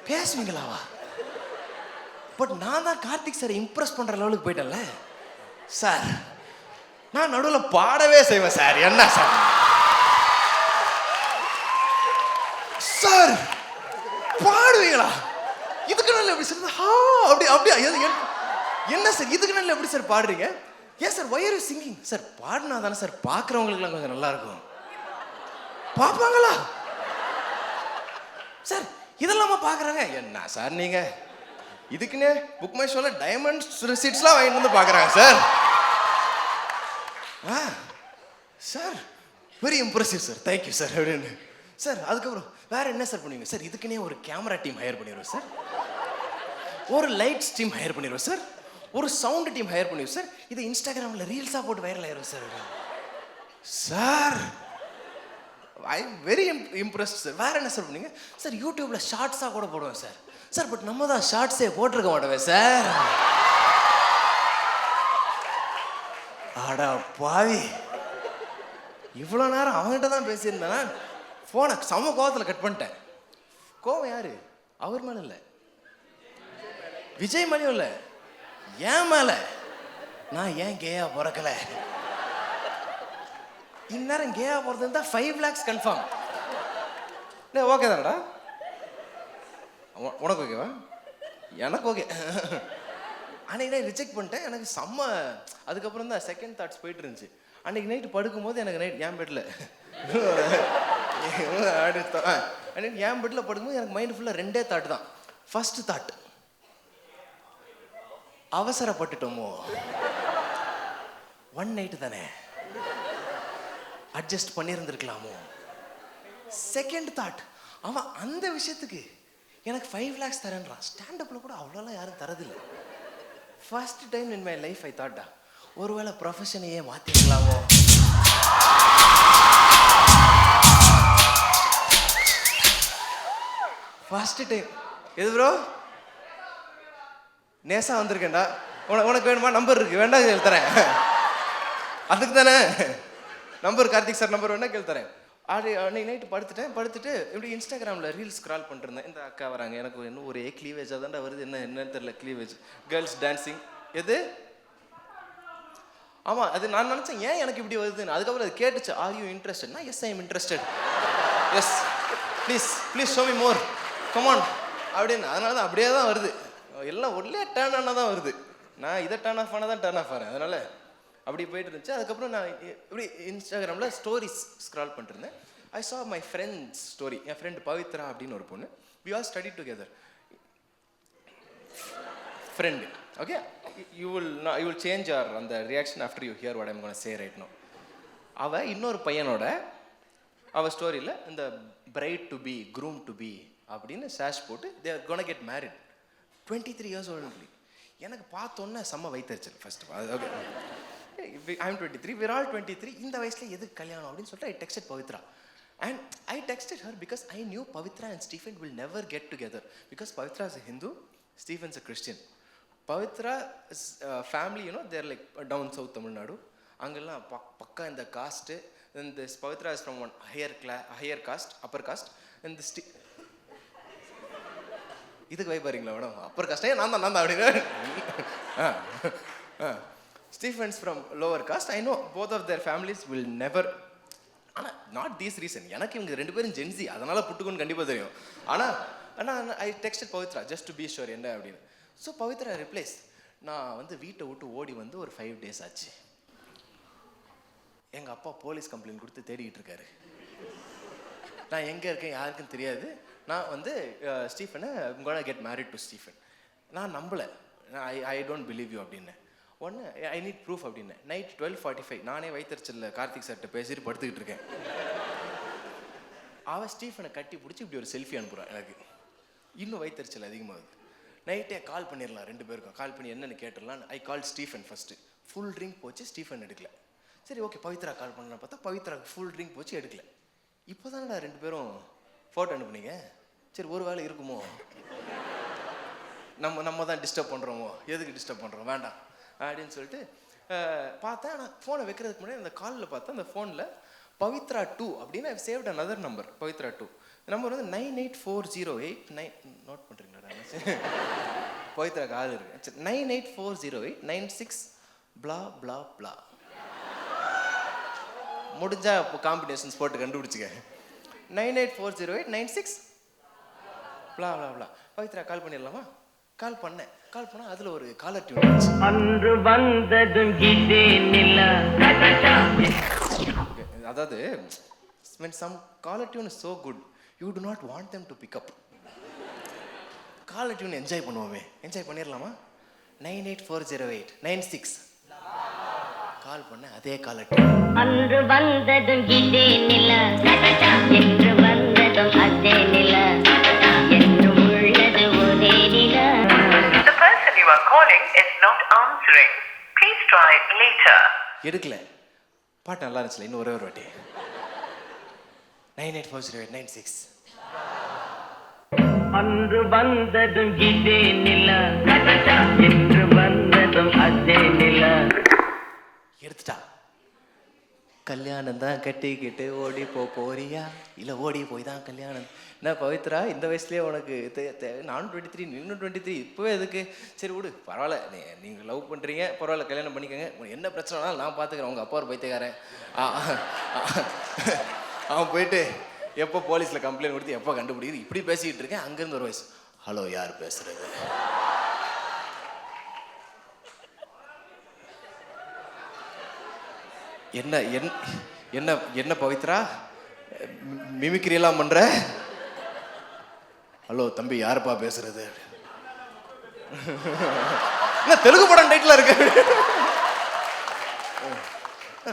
பேசுவீங்களாவா? பட் நான் தான் கார்த்திக் சார் இம்ப்ரெஸ் பண்ற லெவலுக்கு போயிட்டேன்ல சார், நான் நடுவில் பாடவே செய்வேன் சார். என்ன சார்? சார் பாடுவீங்களா? இதுக்கு நல்ல எப்படி சார்? அப்படியா என்ன சார் இதுக்கு நல்ல எப்படி சார் பாடுறீங்க? ஏன் sir why are you singing? Sir பாடினா தானே சார் பார்க்குறவங்களுக்குலாம் கொஞ்சம் நல்லா இருக்கும். பார்ப்பாங்களா சார்? இதெல்லாமா பார்க்குறாங்க? என்ன சார் நீங்கள் இதுக்குன்னு புக் மை ஷோவில் டைமண்ட் ரிசீட்ஸ்லாம் வாங்கிட்டு வந்து பார்க்குறாங்க sir. Sir very impressive sir, thank you sir அப்படின்னு. சார் அதுக்கப்புறம் வேறு என்ன சார் பண்ணுவீங்க? சார் இதுக்குன்னே ஒரு கேமரா டீம் ஹையர் பண்ணிடுவோம் சார், ஒரு லைட்ஸ் டீம் ஹையர் பண்ணிடுவோம் சார், ஒரு சவுண்டு டீம் ஹையர் பண்ணிடுவோம் சார், இதை இன்ஸ்டாகிராமில் ரீல்ஸாக போட்டு வைரல் ஆயிரும் sir. Sir I very impressed sir. வேறு என்ன சார் பண்ணீங்க? சார் யூடியூப்பில் ஷார்ட்ஸாக கூட போடுவேன் சார். சார் பட் நம்ம தான் ஷார்ட்ஸே போட்டிருக்க மாட்டோமே சார். ஆடா பாவி, இவ்வளோ நேரம் அவங்ககிட்ட தான் பேசியிருந்தேன்னா ஃபோனை சம கோவத்தில் கட் பண்ணிட்டேன். கோவம் யாரு? அவர் மேலே இல்லை, விஜய் மேலேயும் இல்லை, ஏன் மேலே. நான் ஏன் கேயா பிறக்கல? இந்நேரம் கேயா போகிறது இருந்தால் 5 lakhs கன்ஃபார்ம். ஓகே தானடா? உனக்கு ஓகேவா? எனக்கு ஓகே. அன்றைக்கி நைட் ரிஜெக்ட் பண்ணிட்டேன். எனக்கு செம்ம. அதுக்கப்புறம் தான் செகண்ட் தாட்ஸ் போயிட்டு இருந்துச்சு. அன்றைக்கி நைட்டு படுக்கும்போது எனக்கு நைட் என் பெட்டில் அன்றைக்கி என் பெட்டில் படுக்கும்போது எனக்கு மைண்டு ஃபுல்லாக 2 தாட் தான். ஃபர்ஸ்ட் தாட், அவசரப்பட்டுட்டோமோ, 1 night தானே, அட்ஜஸ்ட் பண்ணியிருந்துருக்கலாமோ. செகண்ட் தாட், அவன் அந்த விஷயத்துக்கு எனக்கு 5 lakhs தரேன்றான். ஸ்டாண்டப்பில் கூட அவ்வளோலாம் யாரும் தரதில்லை. First time in my life I தாட்டா, ஒருவேளை ப்ரொஃபஷனையே மாற்றிக்கலாமோ. First time. எது ப்ரோ? நேசா வந்திருக்கேன்டா. உனக்கு வேணுமா? நம்பர் இருக்கு, வேண்டாம் கேள்வி தரேன். அதுக்கு தானே நம்பர், கார்த்திக் சார் நம்பர் வேணா கேள்வி தரேன். அன்னைக்கு நைட்டு படுத்துட்டு இப்படி இன்ஸ்டாகிராமில் ரீல்ஸ் ஸ்க்ரால் பண்ணிருந்தேன். இந்த அக்கா வராங்க, எனக்கு இன்னும் ஒரே க்ளீவேஜாக தான்டா வருது, என்னன்னு தெரியல. Cleavage, girls dancing. எது? ஆமாம், அது நான் நினச்சேன் ஏன் எனக்கு இப்படி வருதுன்னு. அதுக்கப்புறம் அது கேட்டுச்சு, ஆர் யூ இன்ட்ரெஸ்டட்? நான் yes I am interested, yes please show me more, come on அப்படின்னு. அதனால தான் அப்படியே தான் வருது, எல்லாம் ஒரே டேர்ன் ஆனால் தான் வருது. நான் இதை டேர்ன் ஆஃப் ஆனால் தான் டேர்ன் ஆஃப் ஆகிறேன். அதனால் அப்படி போயிட்டு இருந்துச்சு. அதுக்கப்புறம் நான் இப்படி இன்ஸ்டாகிராமில் ஸ்டோரிஸ் ஸ்க்ரால் பண்ணிருந்தேன். I saw my friend's story. என் ஃப்ரெண்ட் பவித்ரா அப்படின்னு ஒரு பொண்ணு. We all study together. Friend, okay. You will change your அந்த reaction after you hear what I'm gonna say right no. அவள் இன்னொரு பையனோட அவள் ஸ்டோரியில் இந்த bride to be, groom to be அப்படின்னு சேஷ் போட்டு they are gonna get married. 23 years old. எனக்கு பார்த்தோன்னே செம்ம வயிற்றுச்சல் first. Okay, I'm 23, we're all 23. இந்த வயசில் எதுக்கு கல்யாணம் அப்படின்னு சொல்லிட்டு I texted Pavitra. And I texted her because I knew Pavitra and Stephen will never get together. Because Pavitra is a Hindu, Stephen's a Christian. Pavitra's family, you know, they're like down south Tamil Nadu. அங்கெல்லாம் பக்கா இந்த cost. Then this Pavitra is from one higher caste, upper caste. And இதுக்கு வைப்பாருங்களா madam? அப்புறம் கஷ்டம் நான் தான் அப்படின்னு. Stephens from lower caste, I know both of their families will never, ஆனால் நாட் தீஸ் ரீசன். எனக்கு இவங்க 2 பேரும் ஜென்சி, அதனால் புட்டுக்குன்னு கண்டிப்பாக தெரியும். ஆனால் I text Pavithra just to be sure என்ன அப்படின்னு. ஸோ பவித்ரா ரிப்ளைஸ், நான் வந்து வீட்டை விட்டு ஓடி வந்து ஒரு 5 days ஆச்சு. எங்கள் அப்பா போலீஸ் கம்ப்ளைண்ட் கொடுத்து தேடிக்கிட்டு இருக்காரு. நான் எங்கே இருக்கேன் யாருக்கும் தெரியாது. நான் வந்து ஸ்டீஃபனை உங்களோட கெட் மேரிட் டு ஸ்டீஃபன். நான் நம்பலை, ஐ டோன்ட் பிலீவ் யூ அப்படின்னு. ஒன்று ஐ நீட் ப்ரூஃப் அப்படின்னு. நைட் 12:45 நானே வயிற்றுச்சலில் கார்த்திக் சார்கிட்ட பேசிட்டு படுத்துக்கிட்டு இருக்கேன். அவன் ஸ்டீஃபனை கட்டி பிடிச்சி இப்படி ஒரு செல்ஃபி அனுப்புகிறான். எனக்கு இன்னும் வயிற்றுச்சல் அதிகமாகுது. நைட்டே கால் பண்ணிடலாம் 2 பேருக்கும். கால் பண்ணி என்னென்னு கேட்டுடலாம். ஐ கால் ஸ்டீஃபன் ஃபஸ்ட்டு. ஃபுல் ட்ரிங்க் போச்சு, ஸ்டீஃபன் எடுக்கல. சரி ஓகே பவித்ரா கால் பண்ணலாம் பார்த்தா பவித்ராக்கு ஃபுல் ட்ரிங்க் போச்சு, எடுக்கல. இப்போ தானடா 2 பேரும் ஃபோட்டோ அனுப்புனீங்க. சரி ஒரு வேளை இருக்குமோ, நம்ம தான் டிஸ்டர்ப் பண்ணுறோமோ, எதுக்கு டிஸ்டர்ப் பண்ணுறோம் வேண்டாம் அப்படின்னு சொல்லிட்டு பார்த்தேன். ஆனால் ஃபோனை வைக்கிறதுக்கு முன்னாடி அந்த காலில் பார்த்தேன், அந்த ஃபோனில் பவித்ரா 2 அப்படின்னு I saved another number. Pavithra 2 number வந்து 98408 நோட் பண்ணுறீங்களா? பவித்ரா கால் இருக்கு. சரி 9840896 blah blah blah. முடிஞ்சா இப்போ காம்பினேஷன்ஸ் போட்டு கண்டுபிடிச்சிக்க. 9840896 blah blah blah. பவித்ரா கால் பண்ணிடலாமா? கால் பண்ணேன். கால் பண்ணால் அதில் ஒரு காலர் டியூன் இருந்துச்சு. அன்று வந்ததும் அதாவது when some caller tune is so good you do not want them to pick up. caller tune enjoy பண்ணுவோமே, என்ஜாய் பண்ணிடலாமா? 9840896 கால் பண்ண அதே காலர் டியூன். அன்று வந்ததும் இதே நிலா, என்று வந்ததும் அதே நிலா, என்றும் உள்ளது ஒரே நிலா. The person you are calling is not answering. Please try later. எடுக்கல. பாட்டு நல்லா இருந்துச்சுல, இன்னும் ஒரே ஒரு வாட்டி. 9840896 அன்று வந்ததும் இதே நிலா, என்று வந்ததும் அதே நிலா. எடுத்துட்டா. கல்யாணம் தான் கட்டிக்கிட்டு ஓடி போறியா இல்லை ஓடி போய் தான் கல்யாணம்? என்ன பவித்ரா இந்த வயசுலேயே உனக்கு நானும் 23 நீங்களும் 23, இப்போவே எதுக்கு? சரி விடு பரவாயில்ல, நீங்கள் லவ் பண்ணுறீங்க பரவாயில்ல, கல்யாணம் பண்ணிக்கோங்க, என்ன பிரச்சனைனாலும் நான் பார்த்துக்கிறேன். உங்கள் அப்பா ஒரு பைத்தியக்காரன். அவன் போயிட்டு எப்போ போலீஸில் கம்ப்ளைண்ட் கொடுத்து எப்போ கண்டுபிடிக்குது இப்படி பேசிக்கிட்டு இருக்கேன். அங்கேருந்து ஒரு வயசு, ஹலோ யார் பேசுறது? என்ன என்ன என்ன பவித்ரா மிமிக்ரி எல்லாம் பண்ற? ஹலோ தம்பி யாருப்பா பேசுறது? என்ன தெலுங்கு படம் டைட்டில் இருக்கு?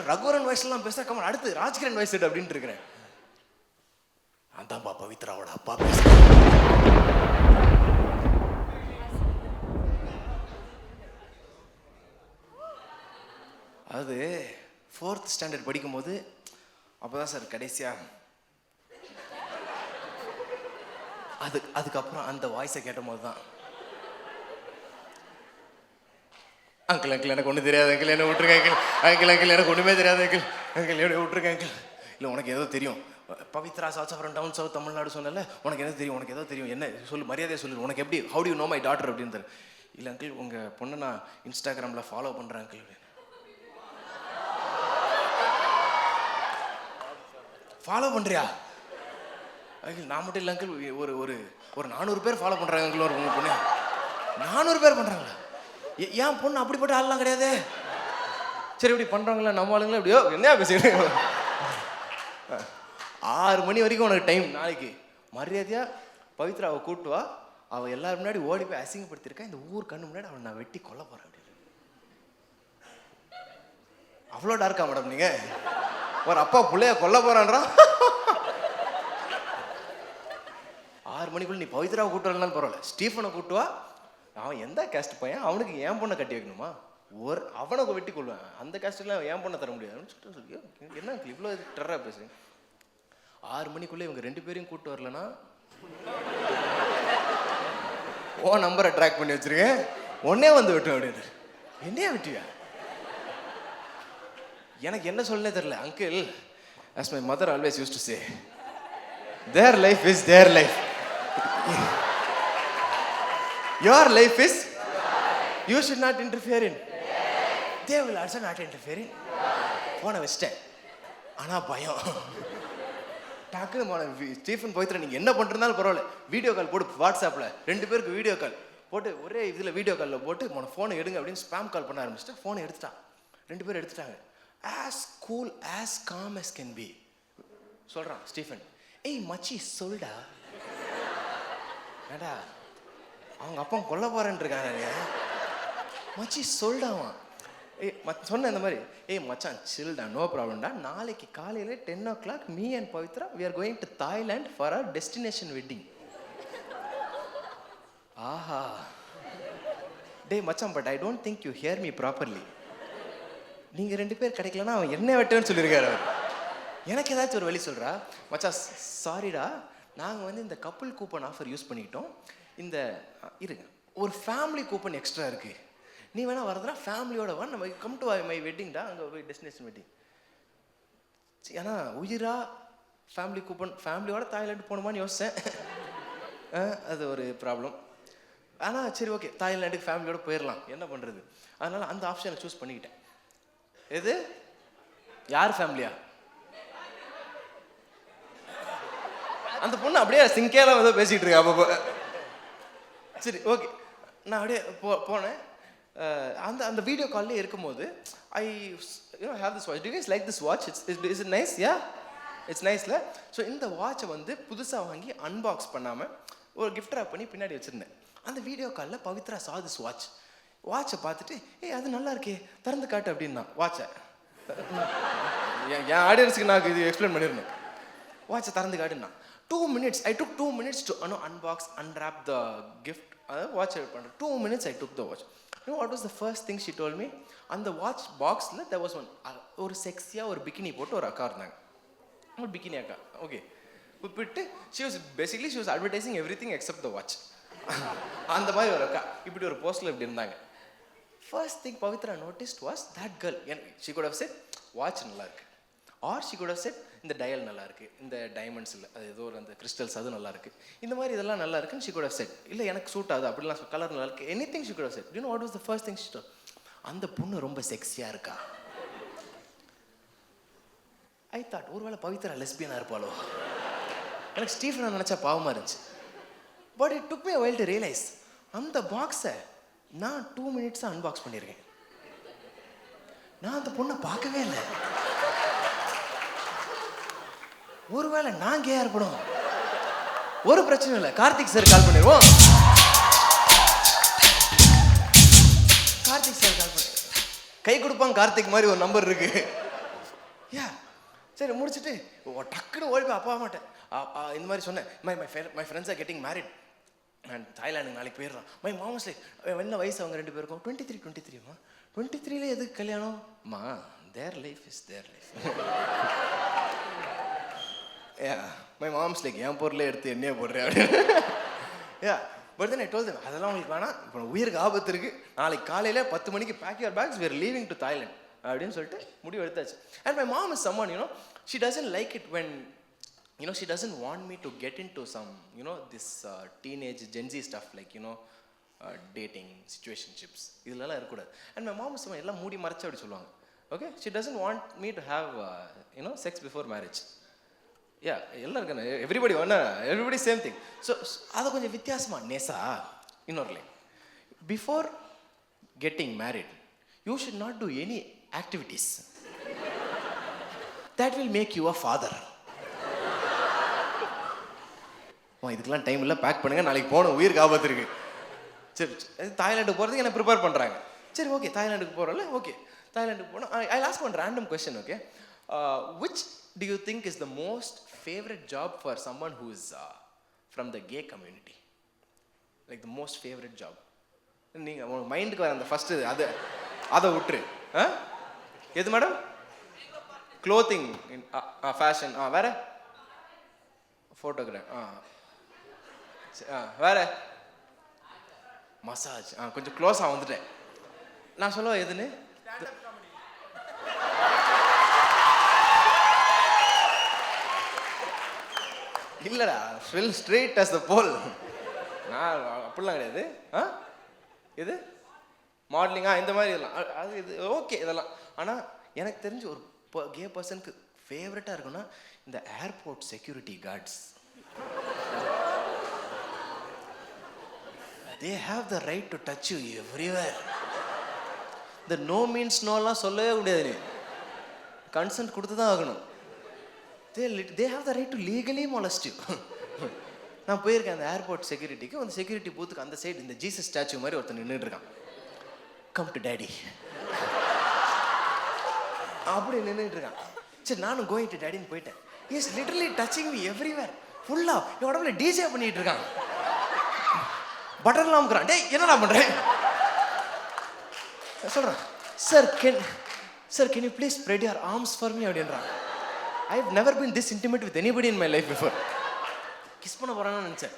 ரகுவரன் வயசுலாம் பேசுற, கமல் அடுத்து ராஜ்கிரண் வயசு அப்படின்ட்டு இருக்கிறேன். அதான்பா பவித்ராவோட அப்பா பேசுறேன். அது 4th ஸ்டாண்டர்ட் படிக்கும்போது அப்போதான் சார் கடைசியாக அதுக்கப்புறம் அந்த வாய்ஸை கேட்டும் போது தான், அங்கிள் அங்கிள் எனக்கு ஒன்றும் தெரியாது அங்கிள், என்ன விட்டுருங்க அங்கிள், அங்கிள் அங்கிள் எனக்கு ஒன்றுமே தெரியாது அங்கிள், அங்கிள் என்ன விட்டுருங்க அங்கிள். இல்லை உனக்கு ஏதோ தெரியும், பவித்ரா சவுத் அப்புறம் டவுன் சவுத் தமிழ்நாடு சொன்னல, உனக்கு எதோ தெரியும், உனக்கு ஏதோ தெரியும், என்ன சொல்லு மரியாதையை சொல்லு, உனக்கு எப்படி how do you know my daughter அப்படின்னு. இல்லை அங்கிள் உங்கள் பொண்ணை நான் இன்ஸ்டாகிராமில் ஃபாலோ பண்ணுறேன் அங்கிள். ஃபாலோ பண்ணுறியா அங்கிள்? நான் மட்டும் இல்லை அங்கிள், ஒரு ஒரு ஒரு 400 பேர் ஃபாலோ பண்ணுறாங்க அங்கிள். ஒரு உங்கள் பொண்ணு 400 பேர் பண்ணுறாங்களா? ஏன் பொண்ணு அப்படிப்பட்ட ஆள்லாம் கிடையாது. சரி இப்படி பண்ணுறாங்களா நம்ம ஆளுங்களா? எப்படியோ என்ன பேசிக்கிறேன். 6 மணி வரைக்கும் உனக்கு டைம். நாளைக்கு மரியாதையாக பவித்ராவை கூட்டு வா, அவள் எல்லாரும் முன்னாடி ஓடி போய் அசிங்கப்படுத்திருக்கா, இந்த ஊர் கண்ணு முன்னாடி அவளை நான் வெட்டி கொல்ல போகிறேன் அப்படின்னு. அவ்வளோ டார்க்கா மேடம் நீங்கள்? ஒரு அப்பா பிள்ளைய கொல்ல போறான்றான். 6 மணிக்குள்ள நீ பவித்ராவை கூட்டு வரலாம் பரவாயில்ல, ஸ்டீஃபனை கூட்டு வா, அவன் எந்த கேஸ்ட் பையன், அவனுக்கு என் பொண்ணை கட்டி வைக்கணுமா? அவனை வெட்டி கொள்வேன், அந்த கேஸ்ட்லாம் என் பொண்ணை தர முடியாதுன்னு சொல்லிட்டு என்ன இவ்வளோ டெரரா பேசுறேன். 6 மணிக்குள்ளே இவங்க 2 பேரையும் கூட்டு வரலன்னா ஓ நம்பரை ட்ராக் பண்ணி வச்சிருக்கேன், ஒன்னே வந்து விட்டோம் அப்படின்னு. என்னையா விட்டுவியா? எனக்கு என்ன சொல்லனே தெரியல. Uncle, as my mother always used to say, their life is their life. your life is you should not interfere in. They will also not interfere in. போன வச்சிட்டேன். ஆனா பயம். டக்குனு போன ஸ்டீஃபன் பவித்ரா நீங்கள் என்ன பண்ணுறதுனாலும் பரவாயில்ல, வீடியோ கால் போட்டு வாட்ஸ்அப்பில் 2 பேருக்கு வீடியோ கால் போட்டு ஒரே இதில் வீடியோ காலில் போட்டு உன ஃபோனை எடுங்க அப்படின்னு ஸ்பேம் கால் பண்ண ஆரம்பிச்சிட்டேன். ஃபோனை எடுத்துட்டான், 2 பேரும் எடுத்துட்டாங்க. As cool as com as can be சொல்கிறான் ஸ்டீஃபன், ஏய் மச்சி சொல்டா. ஏடா அவங்க அப்பா கொல்ல போறேன்னு இருக்காங்க, மச்சி சொல்டாவான். சொன்ன இந்த மாதிரி, ஏய் மச்சான் சில்டா, நோ ப்ராப்ளம்டா, நாளைக்கு காலையில் 10 o'clock me and Pavithra we are going to Thailand for our destination wedding. ஆஹா டேய் மச்சான், but I don't think you hear me properly. நீங்கள் 2 பேர் கிடைக்கலன்னா அவன் என்ன வெட்டுன்னு சொல்லியிருக்காரு அவர். எனக்கு ஏதாச்சும் ஒரு வழி சொல்கிறா, மச்சான் சாரிடா, நாங்கள் வந்து இந்த கப்புள் கூப்பன் ஆஃபர் யூஸ் பண்ணிக்கிட்டோம், இந்த இருங்க ஒரு ஃபேமிலி கூப்பன் எக்ஸ்ட்ரா இருக்குது, நீ வேணா வரதுனா ஃபேமிலியோட வா, நம்ம கம் டு மை வெட்டிங்டா, அங்கே போய் டெஸ்டினேஷன் வெட்டிங். ஏன்னா உயிரா ஃபேமிலி கூப்பன், ஃபேமிலியோட தாய்லாண்டு போகணுமான்னு யோசித்தேன். அது ஒரு ப்ராப்ளம். ஆனால் சரி ஓகே, தாய்லாண்டுக்கு ஃபேமிலியோட போயிடலாம், என்ன பண்ணுறது, அதனால் அந்த ஆப்ஷனை சூஸ் பண்ணிக்கிட்டேன். எது யார் ஃபேமிலியா? அந்த பொண்ணு அப்படியே சிங்கேலாம் ஏதோ பேசிகிட்டு இருக்கா அப்போ. சரி ஓகே, நான் அப்படியே போனேன். அந்த வீடியோ கால்லே இருக்கும்போது I have this watch. Do you guys like this watch? Is it nice? Yeah இட்ஸ் நைஸ்ல. ஸோ இந்த வாட்சை வந்து புதுசாக வாங்கி அன்பாக்ஸ் பண்ணாமல் ஒரு கிஃப்ட் ரேப் பண்ணி பின்னாடி வச்சுருந்தேன். அந்த வீடியோ காலில் பவித்ரா சா திஸ் வாட்சை பார்த்துட்டு, ஏய் அது நல்லா இருக்கே, திறந்து காட்டு அப்படின்னா வாட்சை. என் ஆடியன்ஸுக்கு நான் இது எக்ஸ்பிளைன் பண்ணியிருந்தேன். வாட்சை திறந்து காட்டுன்னா 2 minutes. I took 2 minutes to unbox, unwrap the gift. Watch it. 2 minutes I took the watch. You know what was the first thing she told me? On the watch box, there was one ஒரு செக்ஸியாக ஒரு bikini போட்டு ஒரு அக்கா இருந்தாங்க. ஒரு bikini அக்கா, okay. விட்டு she was advertising everything except the watch. அந்த மாதிரி ஒரு அக்கா இப்படி ஒரு போஸ்டில் இப்படி இருந்தாங்க. First thing Pavitra noticed was that girl. She could have said watch நல்லா இருக்கு, or she could have said இந்த டயல் நல்லா இருக்கு, இந்த டைமண்ட்ஸ் இல்லை அது ஏதோ ஒரு அந்த கிறிஸ்டல்ஸ் அது நல்லா இருக்கு, இந்த மாதிரி இதெல்லாம் நல்லா இருக்குன்னு she could have said. இல்லை எனக்கு சூட் ஆகுது அப்படிலாம் கலர் நல்லா இருக்கு, anything she could have said. You know what was the first thing she told? அந்த பொண்ணு ரொம்ப செக்ஸியாக இருக்கா. ஐ தாட் ஒருவேளை பவித்ரா லெஸ்பியனாக இருப்பாளோ. எனக்கு ஸ்டீஃபனை நினச்சா பாவமாக இருந்துச்சு. But it took me a while to realize அந்த பாக்ஸை நான் 2 minutes அன்பாக்ஸ் பண்ணியிருக்கேன். நான் அந்த பொண்ணை பார்க்கவே இல்லை. ஒருவேளை நான் கேயா இருப்படும். ஒரு பிரச்சனை இல்லை, கார்த்திக் சார் கால் பண்ணிடுவோம். கார்த்திக் சார் கால் பண்ணி கை கொடுப்பாங்க, கார்த்திக் மாதிரி ஒரு நம்பர் இருக்கு. யா சரி முடிச்சுட்டு டக்குன்னு ஓடி போய் அப்பா மாட்டேன் இந்த மாதிரி சொன்னேன், my friends are getting married and தாய்லாண்டுக்கு நாளைக்கு போயிடலாம். மை மாமஸ் லைக், என்ன வயசு அவங்க 2 பேருக்கும்? 23 23 எதுக்கு கல்யாணம்? மா their life is their life. My moms like, என் பொருளே எடுத்து என்னையே போடுறேன் அப்படின்னு. But then I told them, அதெல்லாம் உங்களுக்கு வேணாம், இப்போ உயிருக்கு ஆபத்து இருக்குது, நாளைக்கு காலையில் 10 மணிக்கு pack your bags, we are leaving to Thailand அப்படின்னு சொல்லிட்டு முடிவு எடுத்தாச்சு. And my mom is someone, she doesn't like it when, she doesn't want me to get into some, this teenage Gen Z stuff like, dating, situationships, இதெல்லாம் இருக்கக்கூடாது. And my mom is someone, எல்லாம் மூடி மறைச்சு அப்படி சொல்லுவாங்க. Okay, she doesn't want me to have, sex before marriage. எல்லாருக்கும் everybody same thing. So அதை கொஞ்சம் வித்தியாசமா நேசா இன்னொரு line, before getting married you should not do any activities that will make you a father. இதுக்கெல்லாம் டைம் இல்லை, pack பண்ணுங்க, நாளைக்கு போகணும், உயிருக்கு ஆபத்து இருக்கு. சரி, தாய்லாண்டுக்கு போகிறதுக்கு என்ன ப்ரிப்பேர் பண்ணுறாங்க. சரி ஓகே, தாய்லாண்டுக்கு போகிறோம்ல, ஓகே தாய்லாண்டுக்கு போனோம். ஐ ask one random question. Okay, which do you think is the most favorite job for someone who is from the gay community? Like the most favorite job. நீங்கள் உங்கள் மைண்டுக்கு வர அந்த ஃபஸ்ட்டு அதை விட்டுரு. எது மேடம்? க்ளோத்திங், ஃபேஷன், வேற photograph, வேற மசாஜ். கொஞ்சம் க்ளோஸாக வந்துட்டேன். நான் சொல்லுவா எதுன்னு? இல்லடா, ஸ்ட்ரெயிட் as the pole. நான் அப்படிலாம் கிடையாது. இது மாடலிங்கா இந்த மாதிரி இதெல்லாம் அது இது ஓகே இதெல்லாம். ஆனால் எனக்கு தெரிஞ்ச ஒரு கே பர்சனுக்கு ஃபேவரட்டாக இருக்குன்னா இந்த airport security cards. they have the right to touch you everywhere. இந்த நோ மீன்ஸ் நோலாம் சொல்லவே முடியாது, நீ கன்சென்ட் கொடுத்து தான் ஆகணும். they have the right to legally molest you. நான் போயிருக்கேன் அந்த ஏர்போர்ட் செக்யூரிட்டிக்கு. அந்த செக்யூரிட்டி பூத்துக்கு அந்த சைடு இந்த ஜீசஸ் ஸ்டாச்சு மாதிரி ஒருத்தர் நின்றுட்டு இருக்கான். கம் டு டேடி அப்படி நின்றுட்டு இருக்கான். சரி நானும் கோயிங் டு டேடின்னு போயிட்டேன். Is literally touching me everywhere. ஃபுல்லா என் உடம்புல டிஜே பண்ணிட்டு இருக்கான். பட்டர்லாம் அமுக்குறான். டேய் என்னடா பண்றேன் சொல்றான். Sir can you please spread your arms for me அப்படின்றான். I have never been this intimate with anybody in my life before. Kiss பண்ண போறான்னு நினச்சேன்.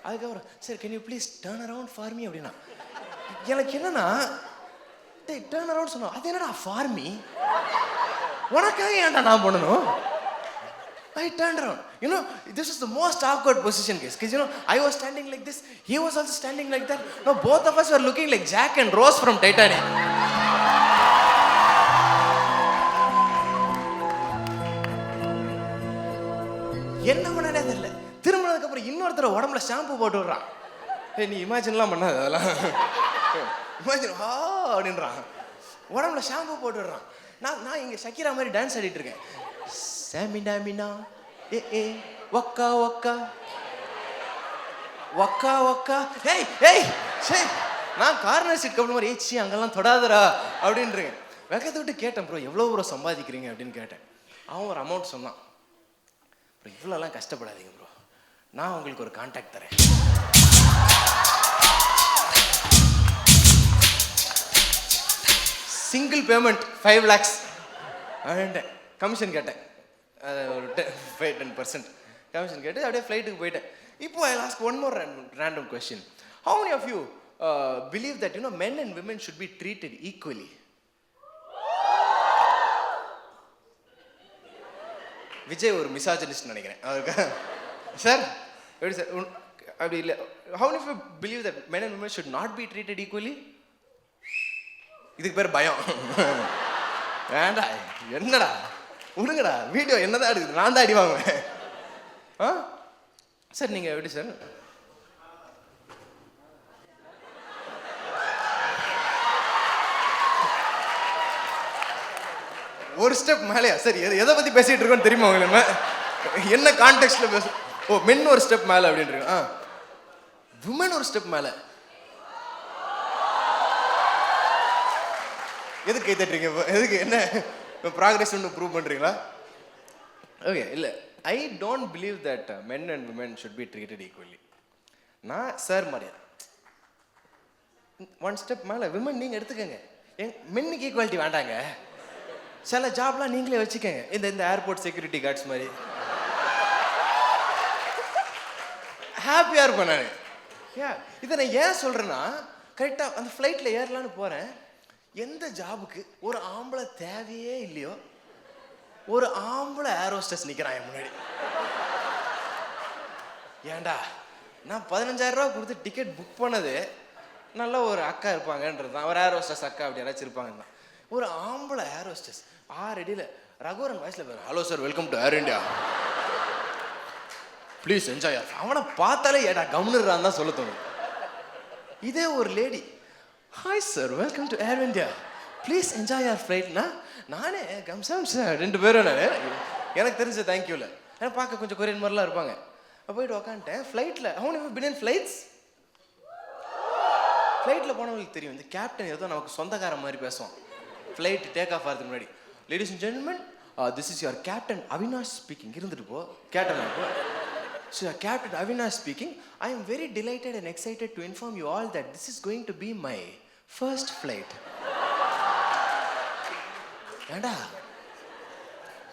அதுக்கப்புறம் sir can you please turn around for me அப்படின்னா எனக்கு என்னன்னா டேய் டர்ன் அரவுண்ட் சொன்னா அது என்னடா ஃபார் மீ, உனக்காக ஏன்டா நான் பண்ணணும்? I turned around. You know, this is the most awkward position, guys. Because, you know, I was standing like this. He was also standing like that. Now, both of us were looking like Jack and Rose from Titanic. என்ன பண்ணானே தெரியல. திரும்பினதுக்கப்புறம் இன்னொருத்தர் உடம்புல shampoo போட்டு விடுறான். நீ இமேஜின்லாம் பண்ணாத அதெல்லாம். Imagine அப்படின்றான். உடம்புல ஷாம்பு போட்டு விடுறான். நான் இங்கே ஷக்கீரா மாதிரி டான்ஸ் ஆடிட்டு இருக்கேன். சாமினா மினா ஏ வக்கா வக்கா வக்கா வக்கா. ஏய் சரி நான் கார்னர் சீட் கப்பல் மாதிரி ஏச்சி அங்கெல்லாம் தொடாதரா அப்படின்றேன். வெக்கத்தை விட்டு கேட்டேன் ப்ரோ எவ்வளோ ப்ரோ சம்பாதிக்கிறீங்க அப்படின்னு கேட்டேன். அவன் ஒரு அமௌண்ட் சொன்னான். ப்ரோ இவ்வளோலாம் கஷ்டப்படாதீங்க ப்ரோ, நான் உங்களுக்கு ஒரு கான்டாக்ட் தரேன். சிங்கிள் பேமெண்ட் 5 lakhs அப்படின்ட்டேன். கமிஷன் கேட்டேன். ஒரு 10% கமிஷன் கேட்டு அப்படியே ஃப்ளைட்டுக்கு போயிட்டேன். இப்போ I ask one more random question. How many of you believe that you know men and women should be treated equally? Vijay ஒரு மிசாஜனிஸ்ட் நினைக்கிறேன் அவருக்கு. சார் எப்படி சார் அப்படி இல்லை. How many of you believe that men and women should not be treated equally? இதுக்கு பேர் பயம். வேண்டா என்னடா விடுங்கடா, வீடியோ என்னதான் எடுக்குது, நான் தான் அடி வாங்குவேன். சார் நீங்கள் எப்படி சார்? ஒரு ஸ்டெப் மேலேயா சார்? எதை பற்றி பேசிகிட்டு இருக்கோன்னு தெரியுமா உங்களுக்கு? என்ன கான்டெக்ட்ல பேச? ஓ மென் ஒரு ஸ்டெப் மேலே அப்படின்ட்டு. விமன் ஒரு ஸ்டெப் மேலே. எதுக்கு கை தட்டுறீங்க? எதுக்கு? என்ன ப்ராக்ரஸ் ஒன்று ப்ரூவ் பண்ணுறீங்களா? ஓகே இல்லை, I don't believe that men and women should be treated equally. நான் சார் மாதிரியா ஒன் ஸ்டெப் மேலே விமன் நீங்கள் எடுத்துக்கங்க. மென்னுக்கு ஈக்குவாலிட்டி வேண்டாங்க. சில ஜாப்லாம் நீங்களே வச்சுக்கோங்க. இந்த ஏர்போர்ட் செக்யூரிட்டி கார்ட்ஸ் மாதிரி ஹாப்பியாக இருப்பேன் நான். இதை நான் ஏன் சொல்கிறேன்னா, கரெக்டாக அந்த ஃப்ளைட்டில் ஏறலான்னு போகிறேன். எந்த ஜாபுக்கு ஒரு ஆம்பளை தேவையே இல்லையோ ஒரு ஆம்பளை ஏர் ஹோஸ்டஸ் நிற்கிறான் என் முன்னாடி. ஏன்டா நான் 15,000 ரூபா கொடுத்து டிக்கெட் புக் பண்ணது நல்ல ஒரு அக்கா இருப்பாங்கன்றது தான், ஒரு ஏர் ஹோஸ்டஸ் அக்கா அப்படி யாராச்சும் இருப்பாங்கன்னா. ஒரு ஆம்பளை ஏர் ஹோஸ்டஸ் 6 அடியில் ரகுவரன் வயசில் போய் hello sir welcome to Air India please enjoy. அவனை பார்த்தாலே ஏடா கம்னுறான்னு தான் சொல்ல தோணும். இதே ஒரு lady hi sir welcome to Air India please enjoy your ஃப்ளைட்னா நானே கம்சாம் சார் 2 பேரும் நான் எனக்கு தெரிஞ்ச தேங்க்யூ இல்லை. ஏன்னா பார்க்க கொஞ்சம் கொரியன் மாதிரிலாம் இருப்பாங்க. போயிட்டு உக்காந்துட்டேன் ஃப்ளைட்டில். அவனுக்கு பின் ஃப்ளைட்ஸ் ஃப்ளைட்டில் போனவங்களுக்கு தெரியும், இந்த கேப்டன் ஏதோ நமக்கு சொந்தக்காரன் மாதிரி பேசுவான். ஃப்ளைட் டேக் ஆஃப் ஆகிறதுக்கு முன்னாடி ladies and gentleman this is your captain Avinash speaking. இருந்துட்டு போ கேப்டன் இப்போ. So Captain Avinash speaking. I am very delighted and excited to inform you all that this is going to be my first flight. ஏண்டா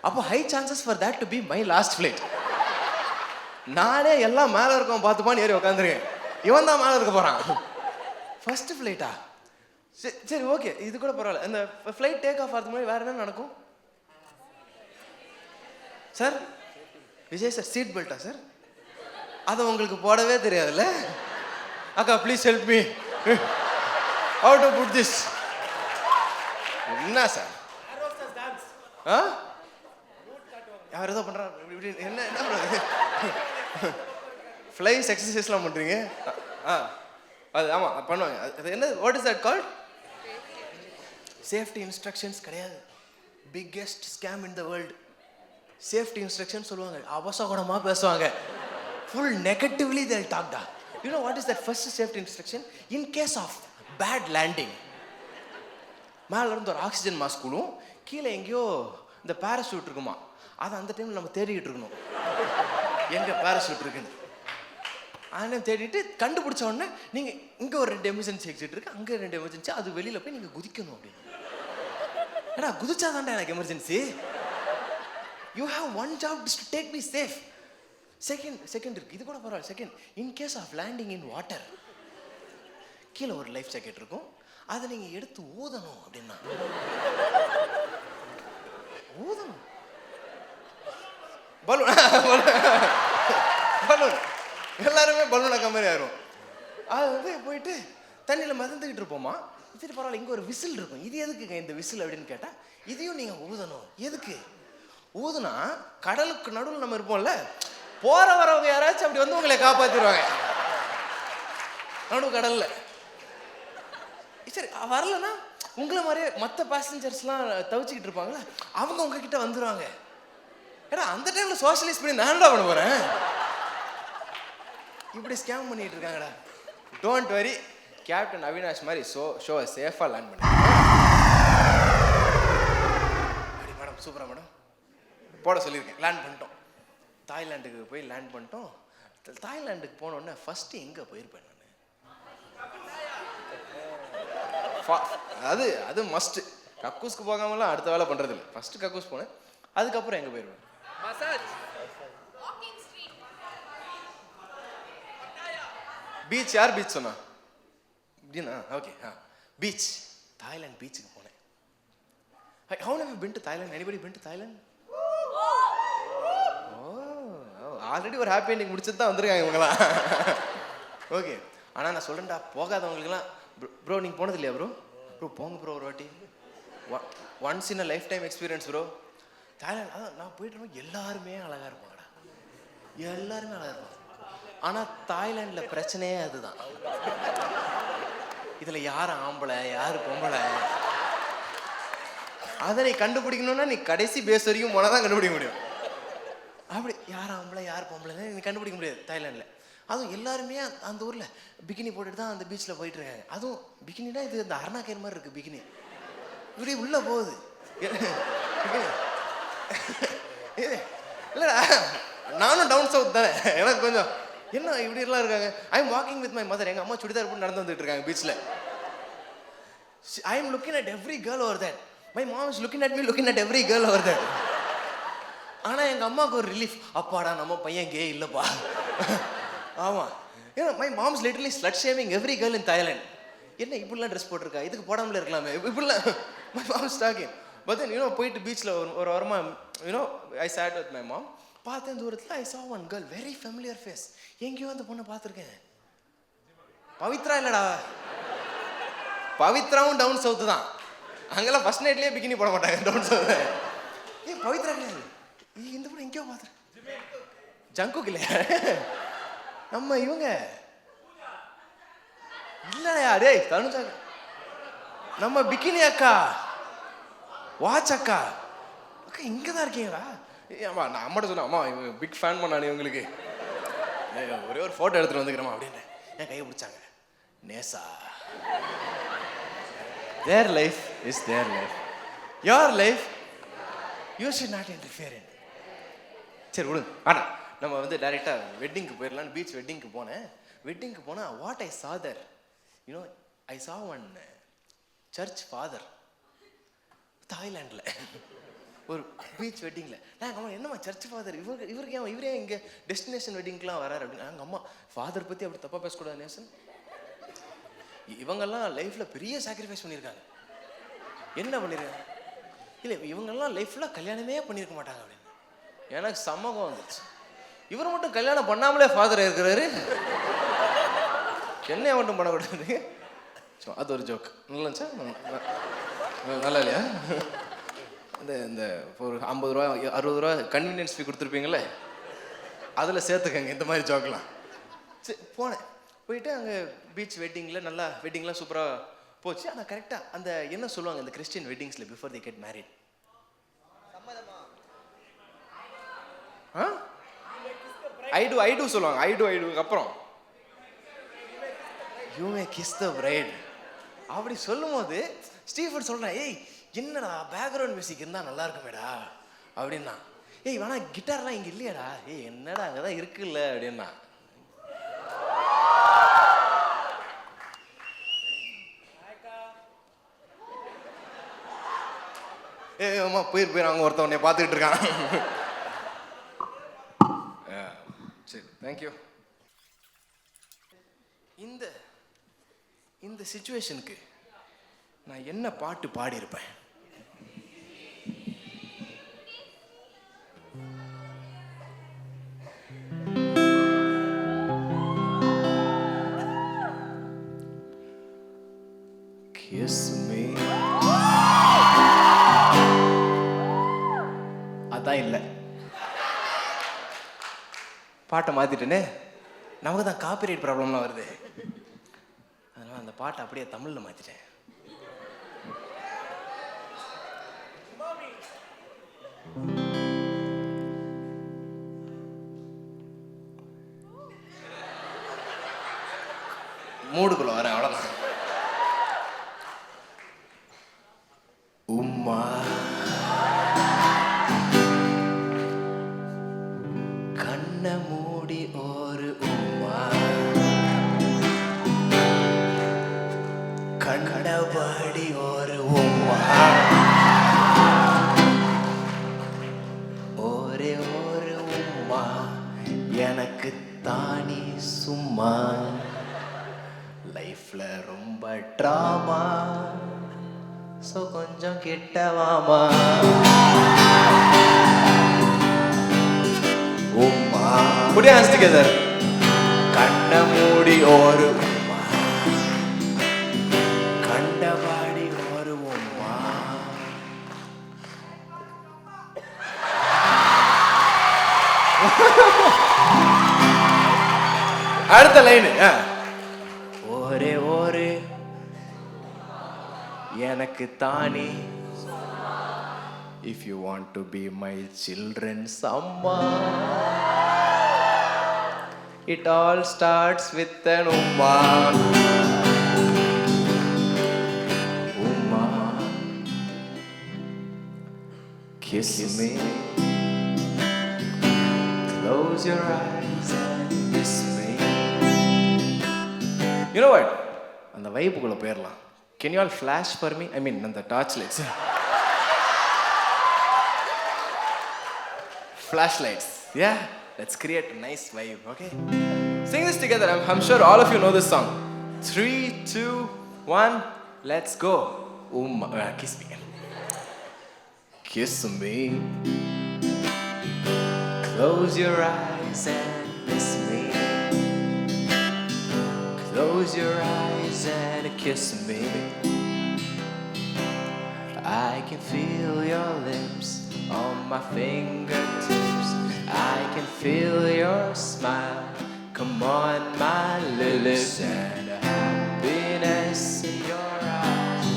அப்போ high chances for that to be my last flight. நானே எல்லாம் மேலே இருக்கோம் பார்த்துப்பான்னு ஏறி உட்காந்துருக்கேன். இவன் தான் மேலே இருக்க போகிறான். ஃபர்ஸ்ட் ஃப்ளைட்டா? சரி ஓகே இது கூட பரவாயில்ல. இந்த ஃப்ளைட் டேக் ஆஃப் ஆகிறது மாதிரி வேறு என்ன நடக்கும் சார்? விஜய் சார் சீட் பெல்ட்டா சார்? அதை உங்களுக்கு போடவே தெரியாதுல்ல? அக்கா please help me, how to put this. என்ன சார் ஆ யார் ஏதோ பண்ணுறா இப்படி என்ன என்ன ஃப்ளைஸ் எக்ஸசைஸ்லாம் பண்ணுறீங்க? அது ஆமாம் பண்ணுவாங்க. அது என்ன, what is that called? Safety instructions கிடையாது. Biggest scam in the world. Safety instruction சொல்லுவாங்க, அபசகுணமாக பேசுவாங்க, ஃபுல் நெகட்டிவ்லி தேல் டாக்டா. You know what is that first safety instruction? In case of bad landing, மேலே இருந்து ஒரு ஆக்சிஜன் மாஸ்க் விடும், கீழே எங்கேயோ இந்த பேராசூட் இருக்குமா, அதை அந்த டைமில் நம்ம தேடிக்கிட்டு இருக்கணும் எங்கே பேராசூட் இருக்குன்னு. ஆனால் தேடிட்டு கண்டுபிடிச்ச உடனே நீங்கள் இங்கே ஒரு 2 எமர்ஜென்சி எக்ஸிட் இருக்குது, அங்கே 2 எமர்ஜென்சி, அது வெளியில் போய் நீங்கள் குதிக்கணும் அப்படின்னு. ஏன்னா குதிச்சாதான்டா எனக்கு emergency. You have one job to take me safe. Second இருக்குது, இது கூட பரவாயில்ல. Second, in case of landing in water, கீழே ஒரு லைஃப் ஜாக்கெட் இருக்கும், அதை நீங்கள் எடுத்து ஊதணும் அப்படின்னா. ஊதணும் பலூன் பலூன் எல்லாருமே பலூன் அக்கா மாதிரி ஆயிரும். அது வந்து போயிட்டு தண்ணியில் மிதந்துக்கிட்டு இருப்போமா, சரி பரவாயில்ல, இங்கே ஒரு விசில் இருக்கும், இது எதுக்குங்க இந்த விசில் அப்படின்னு கேட்டால், இதையும் நீங்கள் ஊதணும். எதுக்கு ஊதுனா, கடலுக்கு நடுவில் நம்ம இருப்போம்ல, போகிற வரவங்க யாராச்சும் அப்படி வந்து உங்களை காப்பாற்றிடுவாங்க நடு கடலில். சரி வரலன்னா உங்களை மாதிரியே மற்ற பேசஞ்சர்ஸ்லாம் தவிச்சிக்கிட்டு இருப்பாங்களே, அவங்க உங்ககிட்ட வந்துடுவாங்க. ஏன்னா அந்த டைமில் சோஷியலைஸ் பண்ணி நான் என்ன பண்ண போகிறேன்? இப்படி ஸ்கேம் பண்ணிட்டு இருக்காங்கடா. டோன்ட் வரி, கேப்டன் அவினாஷ் மாதிரி ஷோவை சேஃபாக லேண்ட் பண்ணி. மேடம் சூப்பரா மேடம் போட சொல்லியிருக்கேன். லேண்ட் பண்ணிட்டோம், தாய்லாண்டுக்கு போய் லேண்ட் பண்ணிட்டோம். தாய்லாண்டுக்கு போனோடனே ஃபஸ்ட்டு எங்கே போயிருப்பேன் நான்? அது மஸ்ட்டு. கக்கூஸ்க்கு போகாமலாம் அடுத்த வேலை பண்ணுறது இல்லை. ஃபஸ்ட்டு கக்கூஸ் போனேன், அதுக்கப்புறம் எங்கே போயிடுவேன்? பீச். யார் பீச் சொன்னா? அப்படின்னா ஓகே, பீச். தாய்லாந்து பீச்சுக்கு போனேன். How have you been to Thailand? Anybody been to Thailand? Already ஒரு ஹாப்பி எண்டிங் முடிச்சுட்டு தான் வந்திருக்காங்க இவங்களாம். ஓகே, ஆனால் நான் சொல்கிறேன்டா, போகாதவங்களுக்குலாம் ப்ரோ நீங்கள் போனது இல்லையா ப்ரோ? ப்ரோ போங்க ப்ரோ ஒரு வாட்டி. Once in a life time experience bro. Thailand அதான் நான் போயிட்டு எல்லாருமே அழகாக இருப்பாங்கடா, எல்லாருமே அழகாக இருப்பாங்க. ஆனால் தாய்லாண்டில் பிரச்சனையே அதுதான். இதில் யார் ஆம்பளை யார் பொம்பளை அதை நீ கண்டுபிடிக்கணும்னா நீ கடைசி பேஸ் வரைக்கும் போனால் தான் கண்டுபிடிக்க முடியும். அப்படி யார் ஆம்பளை யார் பொம்பளைன்னு நீ கண்டுபிடிக்க முடியாது தாய்லாண்டில். அதுவும் எல்லாருமே அந்த ஊரில் பிகினி போட்டுட்டு தான் அந்த பீச்சில் போயிட்டு இருக்காங்க. அதுவும் பிகினினா இது இந்த அருணாக்கயிறு மாதிரி இருக்குது பிகினி, இப்படி உள்ளே போகுது. இல்லைடா நானும் டவுன் சவுத் தானே, எனக்கு கொஞ்சம் என்ன இப்படிலாம் இருக்காங்க. I am walking with my mother. எங்கள் அம்மா சுடிதார் போட்டு நடந்து வந்துட்டு இருக்காங்க பீச்சில். I am looking at every girl over that. My mom is looking at me looking at every girl over that. ஆனால் எங்கள் அம்மாவுக்கு ஒரு ரிலீஃப், அப்பாடா நம்ம பையன் கே இல்லைப்பா. ஆமாம், ஏன்னா my moms literally slut shaming every girl in Thailand. என்ன இப்படிலாம் ட்ரெஸ் போட்டிருக்கா, இதுக்கு போடாமலே இருக்கலாமே, இப்படிலாம் my mom's talking. But then you know போயிட்டு பீச்சில் ஒரு வாரமாக you know I chat with my mom. பார்த்தேன் தூரத்தில் I saw one girl, very familiar face. எங்கேயோ அந்த பொண்ணை பார்த்துருக்கேன். பவித்ரா இல்லைடா, பவித்ராவும் டவுன் சவுத்து தான். அங்கெல்லாம் ஃபர்ஸ்ட் நைட்லேயே பிகினி போட மாட்டாங்க டவுன் சவுத்து. பவித்ரா கிடையாது, இந்த பொண்ணு எங்கேயோ பார்த்துறேன். ஜங்குக் இல்லையா நம்ம இவங்க இல்லையா? டேய் தனுஜா, நம்ம பிகினி அக்கா, வாட்ச் அக்கா. அக்கா இங்கே தான் இருக்கீங்களா? ஆமா, நான் அம்மாட்ட சொன்னேன், அம்மா இவங்க பிக் ஃபேன் பண்ணானே இவங்களுக்கு, ஒரே ஒரு ஃபோட்டோ எடுத்துகிட்டு வந்துக்கிறோமா அப்படின்னு. என் கையை பிடிச்சாங்க. நேசா, their life is their life, your life you should not interfere in. சரி விடுங்க, ஆனால் நம்ம வந்து டைரெக்டாக வெட்டிங்க்கு போயிடலான்னு பீச் வெட்டிங்க்கு போனேன். வெட்டிங்க்கு போனால் what I saw there, you know I saw one church father தாய்லாண்டில் ஒரு பீச் வெட்டிங்கில். நாங்கள் அம்மா என்னம்மா சர்ச் ஃபாதர் இவருக்கு இவரே இங்கே டெஸ்டினேஷன் வெட்டிங்க்கெலாம் வராரு அப்படின்னு. எங்கள் அம்மா ஃபாதர் பற்றி அப்படி தப்பாக பேசக்கூடாது நேசன், இவங்கெல்லாம் லைஃப்பில் பெரிய சாக்ரிஃபைஸ் பண்ணியிருக்காங்க. என்ன பண்ணியிருக்காங்க? இல்லை இவங்கெல்லாம் லைஃப்பில் கல்யாணமே பண்ணியிருக்க மாட்டாங்க அப்படின்னு. எனக்கு சமகம் வந்துச்சு. இவர் மட்டும் கல்யாணம் பண்ணாமலே ஃபாதர் இருக்கிறாரு. சென்னை மட்டும் பண்ணக்கூடாது. ஸோ அது ஒரு ஜோக். நல்லா இருந்துச்சா? நல்லா இல்லையா? இந்த இந்த ஒரு 50 ரூபா 60 ரூபா கன்வீனியன்ஸ் ஃபீ கொடுத்துருப்பீங்களே, அதில் சேர்த்துக்கங்க இந்த மாதிரி ஜோக்கெலாம். சரி போனேன். போயிட்டு அங்கே பீச் வெட்டிங்கில் நல்லா வெட்டிங்லாம் சூப்பராக போச்சு. ஆனால் கரெக்டாக அந்த என்ன சொல்லுவாங்க இந்த கிறிஸ்டியன் வெட்டிங்ஸில் before they get married? I do சொல்லுவாங்க. ஐ டூ அப்புறம் you may kiss the bride அப்படி சொல்லும் போது ஸ்டீஃபன் சொல்கிறேன், ஏய் என்னடா பேக்ரவுண்ட் மியூசிக் இருந்தால் நல்லா இருக்குமேடா அப்படின்னா. ஏய் வேணா கிட்டார்லாம் இங்கே இல்லையாடா? ஏய் என்னடா அங்கே தான் இருக்குல்ல அப்படின்னா. ஏய் அம்மா போயிரு அவங்க ஒருத்தவனைய பார்த்துக்கிட்டு இருக்கான். சரி தேங்க்யூ. இந்த சிச்சுவேஷனுக்கு நான் என்ன பாட்டு பாடியிருப்பேன்? Kiss me. அதான் இல்லை, பாட்டை மாத்திட்டேனே. நமக்கு தான் காப்பிரைட் ப்ராப்ளம்லாம் வருது. அதனால அந்த பாட்டை அப்படியே தமிழ்ல மாத்திட்டேன். மூடுக்குள்ள வரேன், அவ்வளோதான். உம்மா கண்ண மூடி ஒரு உம்மா கண்டபடி ஒரு உம்மா ஒரே ஒரு உம்மா எனக்கு தானி சும்மா லைஃப்ல ரொம்ப ட்ராமா ஸோ கொஞ்சம் கிட்டவாமா உம்மா. Put your hands together. கண்ண மூடி ஒரு உம்மா கண்டபாடி ஒரு உம்மா. அடுத்த லைன் ஒரே ஒரு எனக்கு தானே. If you want to be my children's amma, it all starts with an umma. Umma, kiss me, close your eyes and miss me. You know what? அந்த வைப்புக்குள்ள போயிடலாம். Can you all flash for me? I mean, the torch lights. Flashlights. Yeah, let's create a nice vibe, okay? Sing this together. I'm sure all of you know this song. 3, 2, 1, let's go. Kiss me. Kiss me. Close your eyes and miss me. Close your eyes and kiss me. I can feel your lips on my fingertips. I can feel your smile. Come on, my lips, and happiness in your eyes.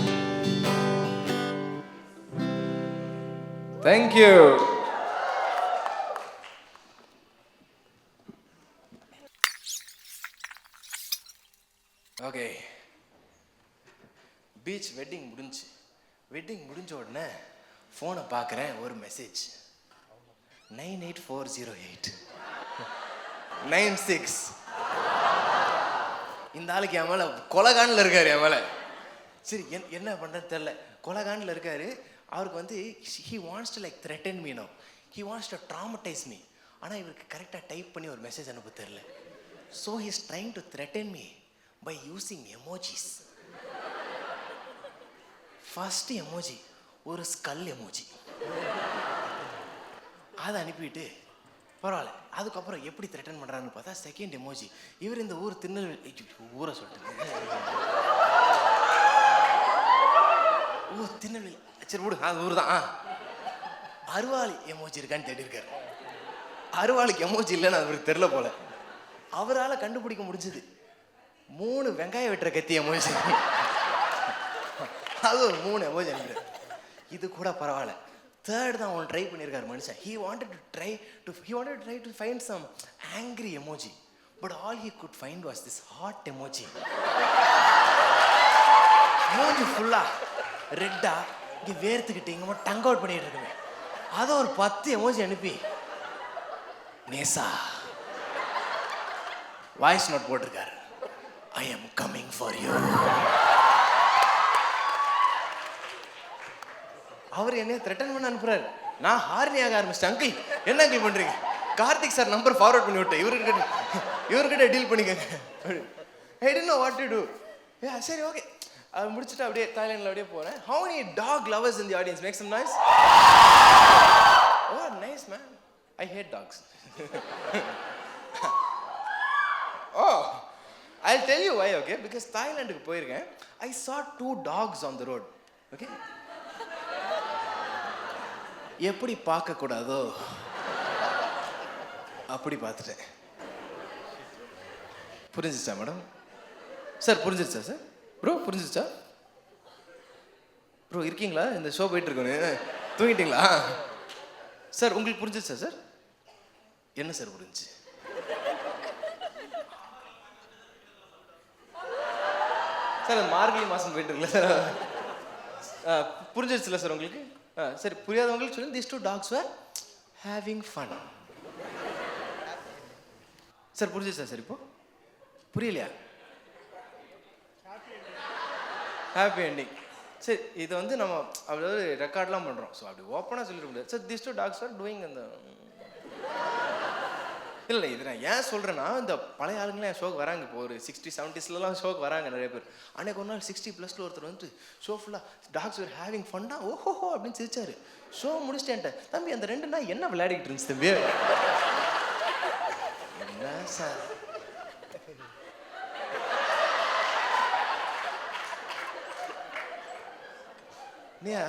Thank you. Okay, beach wedding முடிஞ்ச உடனே ஃபோனை பார்க்குறேன், ஒரு message 98408 96. இந்த ஆளுக்கு என் மேலே கொலகானில் இருக்காரு. என் மேலே சரி என்ன பண்ணுறதுன்னு தெரில. கொலகானில் இருக்காரு. அவருக்கு வந்து he wants to like threaten me now. He wants to traumatize me. ஆனால் இவருக்கு கரெக்டாக டைப் பண்ணி ஒரு மெசேஜ் அனுப்ப தெரில. So he is trying to threaten me by using emojis. First emoji ஒரு ஸ்கல் எமோஜி. அதை அனுப்பிட்டு பரவாயில்ல. அதுக்கப்புறம் எப்படி த்ரெட்டன் பண்ணுறான்னு பார்த்தா செகண்ட் எமோஜி. இவர் இந்த ஊர் திருநெல்வேலி ஊரை சொல்லிட்டு திருநெல்வேலி சரி விடு, அது ஊர் தான். அருவாளி எமோஜி இருக்கான்னு தேடி இருக்காரு. அருவாளுக்கு எமோஜி இல்லைன்னு அவருக்கு தெரில போல. அவரால் கண்டுபிடிக்க முடிஞ்சது 3 வெங்காயம் வெட்டுற கத்தி எமோஜி. அது ஒரு 3 எமோஜி அனுப்புறாரு. இது கூட பரவாயில்ல. தேர்ட் தான் அவன் ட்ரை பண்ணியிருக்காரு மனுஷன். He wanted to try to find some angry emoji, but all he could find was this hot emoji. மூஞ்சி ஃபுல்லா ரெட்டா இங்கே வேர்த்துக்கிட்டு இங்கே டங் அவுட் பண்ணிட்டு இருக்குமே. அதை ஒரு 10 எமோஜி அனுப்பி நேசா வாய்ஸ் நோட் போட்டிருக்காரு. I am coming for you. அவர் என்ன த்ரெட்டன் பண்ண அனுப்புறாரு. நான் ஹார்னியாக ஆரம்பிச்சிட்டேன். அங்கிள் என்ன அங்கிள் பண்றீங்க? கார்த்திக் சார் நம்பர் ஃபார்வர்ட் பண்ணி விட்டேன். இவர்கிட்ட டீல் பண்ணிக்கங்க. I didn't know what to do. சரி ஓகே. அது முடிச்சுட்டு அப்படியே தாய்லாண்டில் அப்படியே போகிறேன். How many dog lovers in the audience? Make some noise. Oh, nice man. I hate dogs. Oh, I'll tell you why, okay? Because தாய்லாண்டுக்கு போயிருக்கேன். I saw 2 dogs on the road. Okay? எப்படி பார்க்கக்கூடாதோ அப்படி பார்த்துட்டேன். புரிஞ்சிச்சா மேடம்? சார் புரிஞ்சிருச்சா சார்? Bro புரிஞ்சிருச்சா? Bro இருக்கீங்களா? இந்த ஷோ போயிட்டு இருக்கோன்னு தூங்கிட்டீங்களா? சார் உங்களுக்கு புரிஞ்சிருச்சா சார்? என்ன சார் புரிஞ்சு? சார் மார்கழி மாதம் போயிட்டு இருக்குல்ல சார், புரிஞ்சிருச்சுல சார் உங்களுக்கு? சரி புரியாதவங்களுக்கு சொல்லி these 2 dogs were having fun. Sir புரிஞ்சிச்சா சார்? இப்போ புரியலையா? Happy ending. சரி இது வந்து நம்ம அதாவது ரெக்கார்ட்லாம் பண்ணுறோம். ஸோ அப்படி ஓப்பனாக சொல்லிட முடியாது. Sir these 2 dogs were doing அந்த இல்லை இது நான் ஏன் சொல்கிறேன்னா, இந்த பழைய ஆளுங்களாம் என் ஷோக்கு வராங்க. இப்போ ஒரு 60s 70sலாம் ஷோக்கு வராங்க நிறைய பேர். அன்றைக்கு ஒரு நாள் 60+ ஒருத்தர் வந்து ஷோ ஃபுல்லாக டாக்ஸ் வேர் ஹேவிங் ஃபன்னா ஓஹோஹோ அப்படின்னு சிரிச்சாரு. ஷோ முடிச்சிட்டேன்ட்ட தம்பி அந்த 2 நாள் என்ன விளையாடிக்கிட்டு இருந்துச்சு தம்பி? என்ன சார் நீயா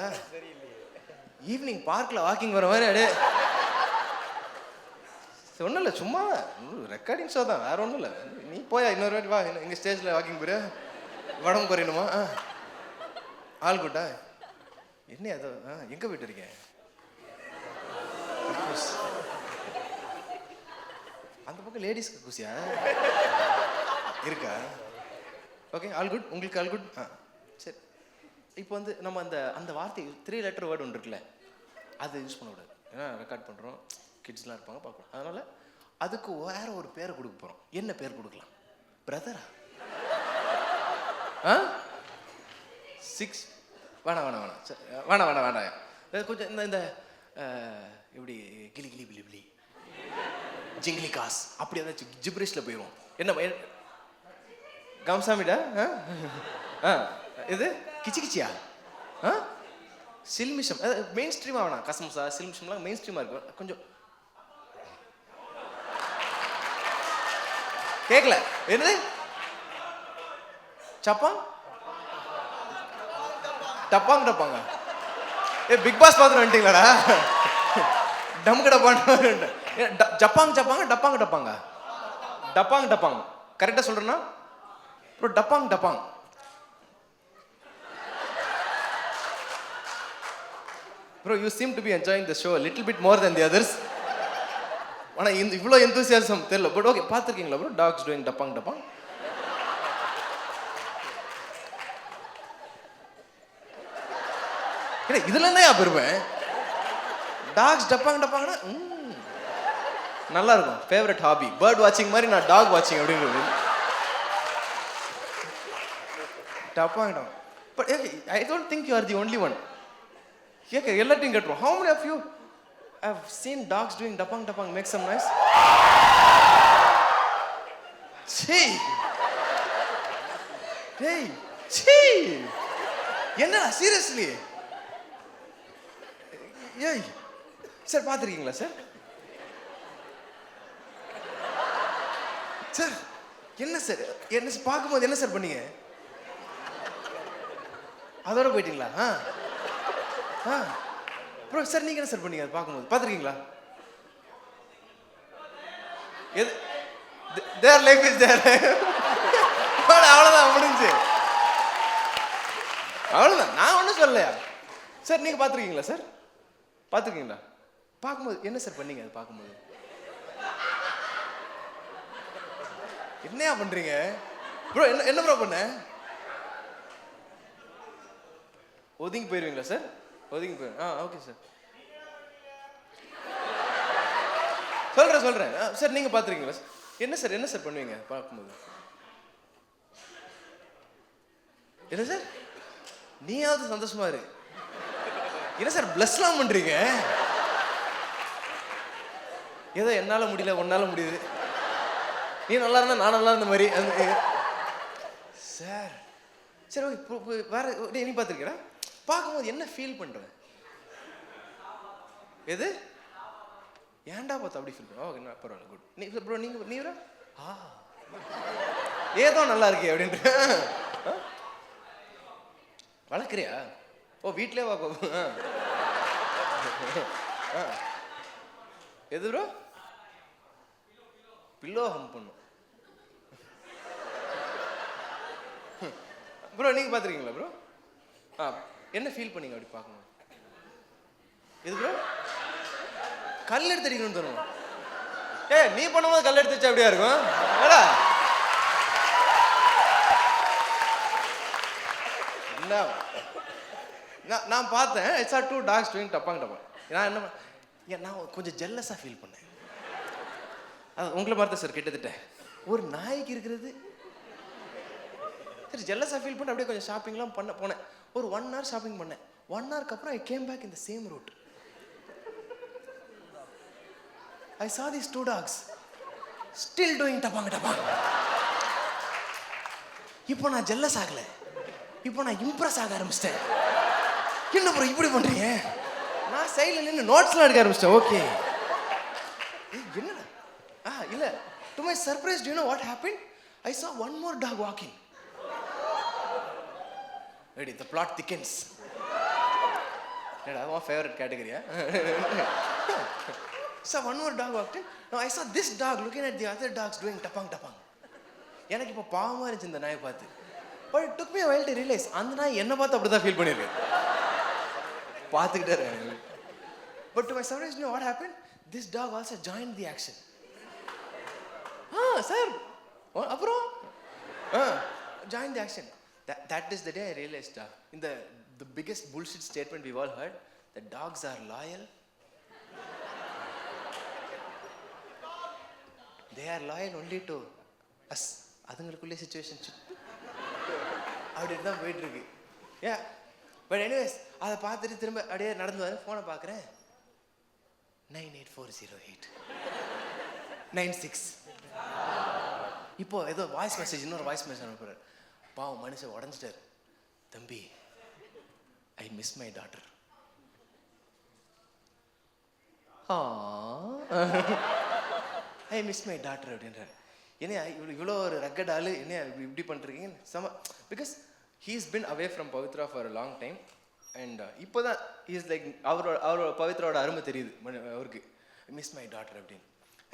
ஈவினிங் பார்க்கில் வாக்கிங் வர மாதிரி அப்படியே ஒன்றும் இல்லை, சும்மா ரெக்கார்டிங் ஷோ தான், வேற ஒன்றும் இல்லை. நீ போயா இன்னொரு வாட்டி வா, எங்கள் ஸ்டேஜில் வாக்கிங் போயிரு. உடம்பு குறையணுமா? ஆள் கூட்டா என்ன அதோ எங்கே போயிட்டு இருக்கேன்? அந்த பக்கம் லேடிஸ்க்கு குசியா இருக்கா? Okay all good. உங்களுக்கு ஆல் குட். சரி இப்போ வந்து நம்ம அந்த வார்த்தை 3 லெட்டர் வேர்டு ஒன்று இருக்குல்ல, அது யூஸ் பண்ணக்கூடாது. ஏன்னா ரெக்கார்ட் பண்ணுறோம், கிட்ஸ்லாம் இருப்பாங்க பார்க்கலாம். அதனால் அதுக்கு வேற ஒரு பேரை கொடுக்க போகிறோம். என்ன பேர் கொடுக்கலாம்? பிரதரா? 6 வேணாம் வேணாம் வேணாம் சரி வேணாம் வேணாம் வேணாம். கொஞ்சம் இந்த இப்படி கிளி கிளி பிளி பிளி ஜிங்கிலி காஸ் அப்படி ஏதாச்சும் ஜிப்ரிஷில் போயிடுவோம். என்ன கம்சாமிடா? இது கிச்சி கிச்சியா? சில்மிஷம் மெயின் ஸ்ட்ரீமாக வேணாம். கசம்சா சில்மிஷம்லாம் மெயின் ஸ்ட்ரீமாக இருக்கும். கொஞ்சம் கேட்கல. என்னது சப்பாங் டப்பாங் டப்பாங்க? பிக் பாஸ் பார்த்துட்டு வந்துட்டீங்களாடா? டம்கு டப்பாங்க ஜப்பாங் ஜப்பாங்க டப்பாங்க டப்பாங்க டப்பாங் டப்பாங் கரெக்டாக சொல்கிறேன்னா bro டப்பாங் டப்பாங். Bro, you seem to be enjoying the show a little bit more than the others. ஆனால் இவ்வளோ எந்தூசியாசம் தெரியல. பட் ஓகே பார்த்துருக்கீங்களா ப்ரோ டாக்ஸ் டூயிங் டப்பாங் டப்பாங்? இல்லை இதில் என்ன பெருமை? டாக்ஸ் டப்பாங் டப்பாங்கன்னா நல்லா இருக்கும். ஃபேவரட் ஹாபி பேர்ட் வாட்சிங் மாதிரி நான் டாக் வாட்சிங் அப்படிங்கிறது. டப்பாங் டப்பாங். But I don't think you are the only one. Okay, எல்லாத்தையும் கேட்டுரும். How many of you have seen dogs doing dapang dapang? Make some noise. Chee. Hey, chee. என்ன seriously? ஏய் சார் பார்த்துருக்கீங்களா சார்? சார் என்ன சார் என்ன பார்க்கும்போது என்ன sir பண்ணீங்க? அதோட போயிட்டீங்களா? ப்ரோ சார் நீங்கள் என்ன சார் பண்ணீங்க அதை பார்க்கும்போது? பார்த்துருக்கீங்களா? எது தேர் லைஃப் இஸ் தேர். அவ்வளோதான் முடிஞ்சு. அவ்வளோதான். நான் ஒன்றும் சொல்லலையா சார்? நீங்கள் பார்த்துருக்கீங்களா சார்? பார்த்துருக்கீங்களா? பார்க்கும்போது என்ன சார் பண்ணீங்க அது பார்க்கும்போது? என்னையா பண்ணுறீங்க ப்ரோ? என்ன ப்ரோ பண்ண? ஒதுங்கி போயிடுவீங்களா சார்? ஒதுங்கி போயிடுவேன். Okay sir. சொல்கிறேன் சார். நீங்கள் பார்த்துருக்கீங்களா சார்? என்ன சார் பண்ணுவீங்க பார்க்கும்போது? என்ன சார் நீயாவது சந்தோஷமா இரு. என்ன சார் பிளஸ்லாம் பண்ணுறீங்க? ஏதோ என்னால் முடியல உன்னால முடியுது, நீ நல்லா இருந்தா நான் நல்லா இருந்த மாதிரி சார். சரி ஓகே வேற நீ பார்த்துருக்கீங்களா? பார்க்கும்போது என்ன ஃபீல் பண்ணுற? எது ஏன்டா பார்த்து அப்படி ஃபீல் பண்ண? ஓகே பரவாயில்ல குட். நீ ப்ரோ நீ ஏதோ நல்லா இருக்கே அப்படின்ட்டு வளர்க்குறியா? ஓ வீட்டிலே வா. எது ப்ரோ? பில்லோ ஹம் பண்ணும் ப்ரோ. நீங்கள் பார்த்துருக்கீங்களா ப்ரோ? என்ன ஃபீல் பண்ணீங்க அப்படி பார்க்கணும்? எது ப்ரோ? கல் எடுத்து அடிக்கணும்னு தோணும். நீ பண்ணும்போது கல் எடுத்து வச்சா அப்படியா இருக்கும்? நான் பார்த்தேன். இட்ஸ் ஆர் 2 dogs doing டப்பாங்க. நான் நான் கொஞ்சம் ஜெல்லஸாக ஃபீல் பண்ணேன். அது உங்களை மாதிரி தான் சார் கிட்டத்தட்ட ஒரு நாய்க்கு இருக்கிறது. சரி ஜெல்லஸாக ஃபீல் பண்ண அப்படியே கொஞ்சம் ஷாப்பிங்லாம் பண்ண போனேன். ஒரு 1 hour ஷாப்பிங் பண்ணேன். 1 hourக்கு அப்புறம் I came back in the same route. I saw these 2 dogs still doing டப்பாங்க. இப்போ நான் ஜெல்லஸ் ஆகலை, இப்போ நான் இம்ப்ரெஸ் ஆக ஆரம்பிச்சிட்டேன். என்ன ப்ரோ இப்படி பண்ணுறீங்க? நான் சைடில் நின்று நோட்ஸ்லாம் எடுக்க ஆரம்பிச்சிட்டேன். ஓகே என்னடா? இல்லை, to my surprise to you know what happen? I saw one more dog walking. Ready, the plot thickens. என்னடா உன் favourite கேட்டகரியா? So one more dog walked in. Now I saw this dog looking at the other dogs doing tapang. எனக்கு இப்போ பாவமாக இருந்துச்சு இந்த நாயை பார்த்து. But it took me a while to realize அந்த நாய் என்ன பார்த்து அப்படி தான் ஃபீல் பண்ணியிருக்கு. பார்த்துக்கிட்டே இருக்கேன். But to my surprise, you know what happened? This dog also joined the action. Sir அப்புறம் joined the action. That is the day I realized the biggest bullshit statement we've all heard, that dogs are loyal. They are loyal only to us. அதுங்களுக்குள்ளே situation அப்படி தான் போயிட்டு இருக்கு. But anyways அதை பார்த்துட்டு திரும்ப அப்படியே நடந்து வர ஃபோனை பார்க்குறேன். 9840896. இப்போ ஏதோ வாய்ஸ் மெசேஜ், இன்னொரு வாய்ஸ் மெசேஜ் அனுப்புறாரு. பாவம் மனுஷன் உடஞ்சிட்டார். தம்பி, I miss my daughter. I miss my daughter அப்படின்றார். என்ன இவ்வளோ ஒரு ரக்கட் ஆள் என்ன இப்படி பண்ணுறீங்க? Because he has been away from Pavitra for a long time, and இப்போ தான் he is like அவரோட பவித்ராவோட அருமை தெரியுது அவருக்கு. I miss my daughter அப்படின்னு.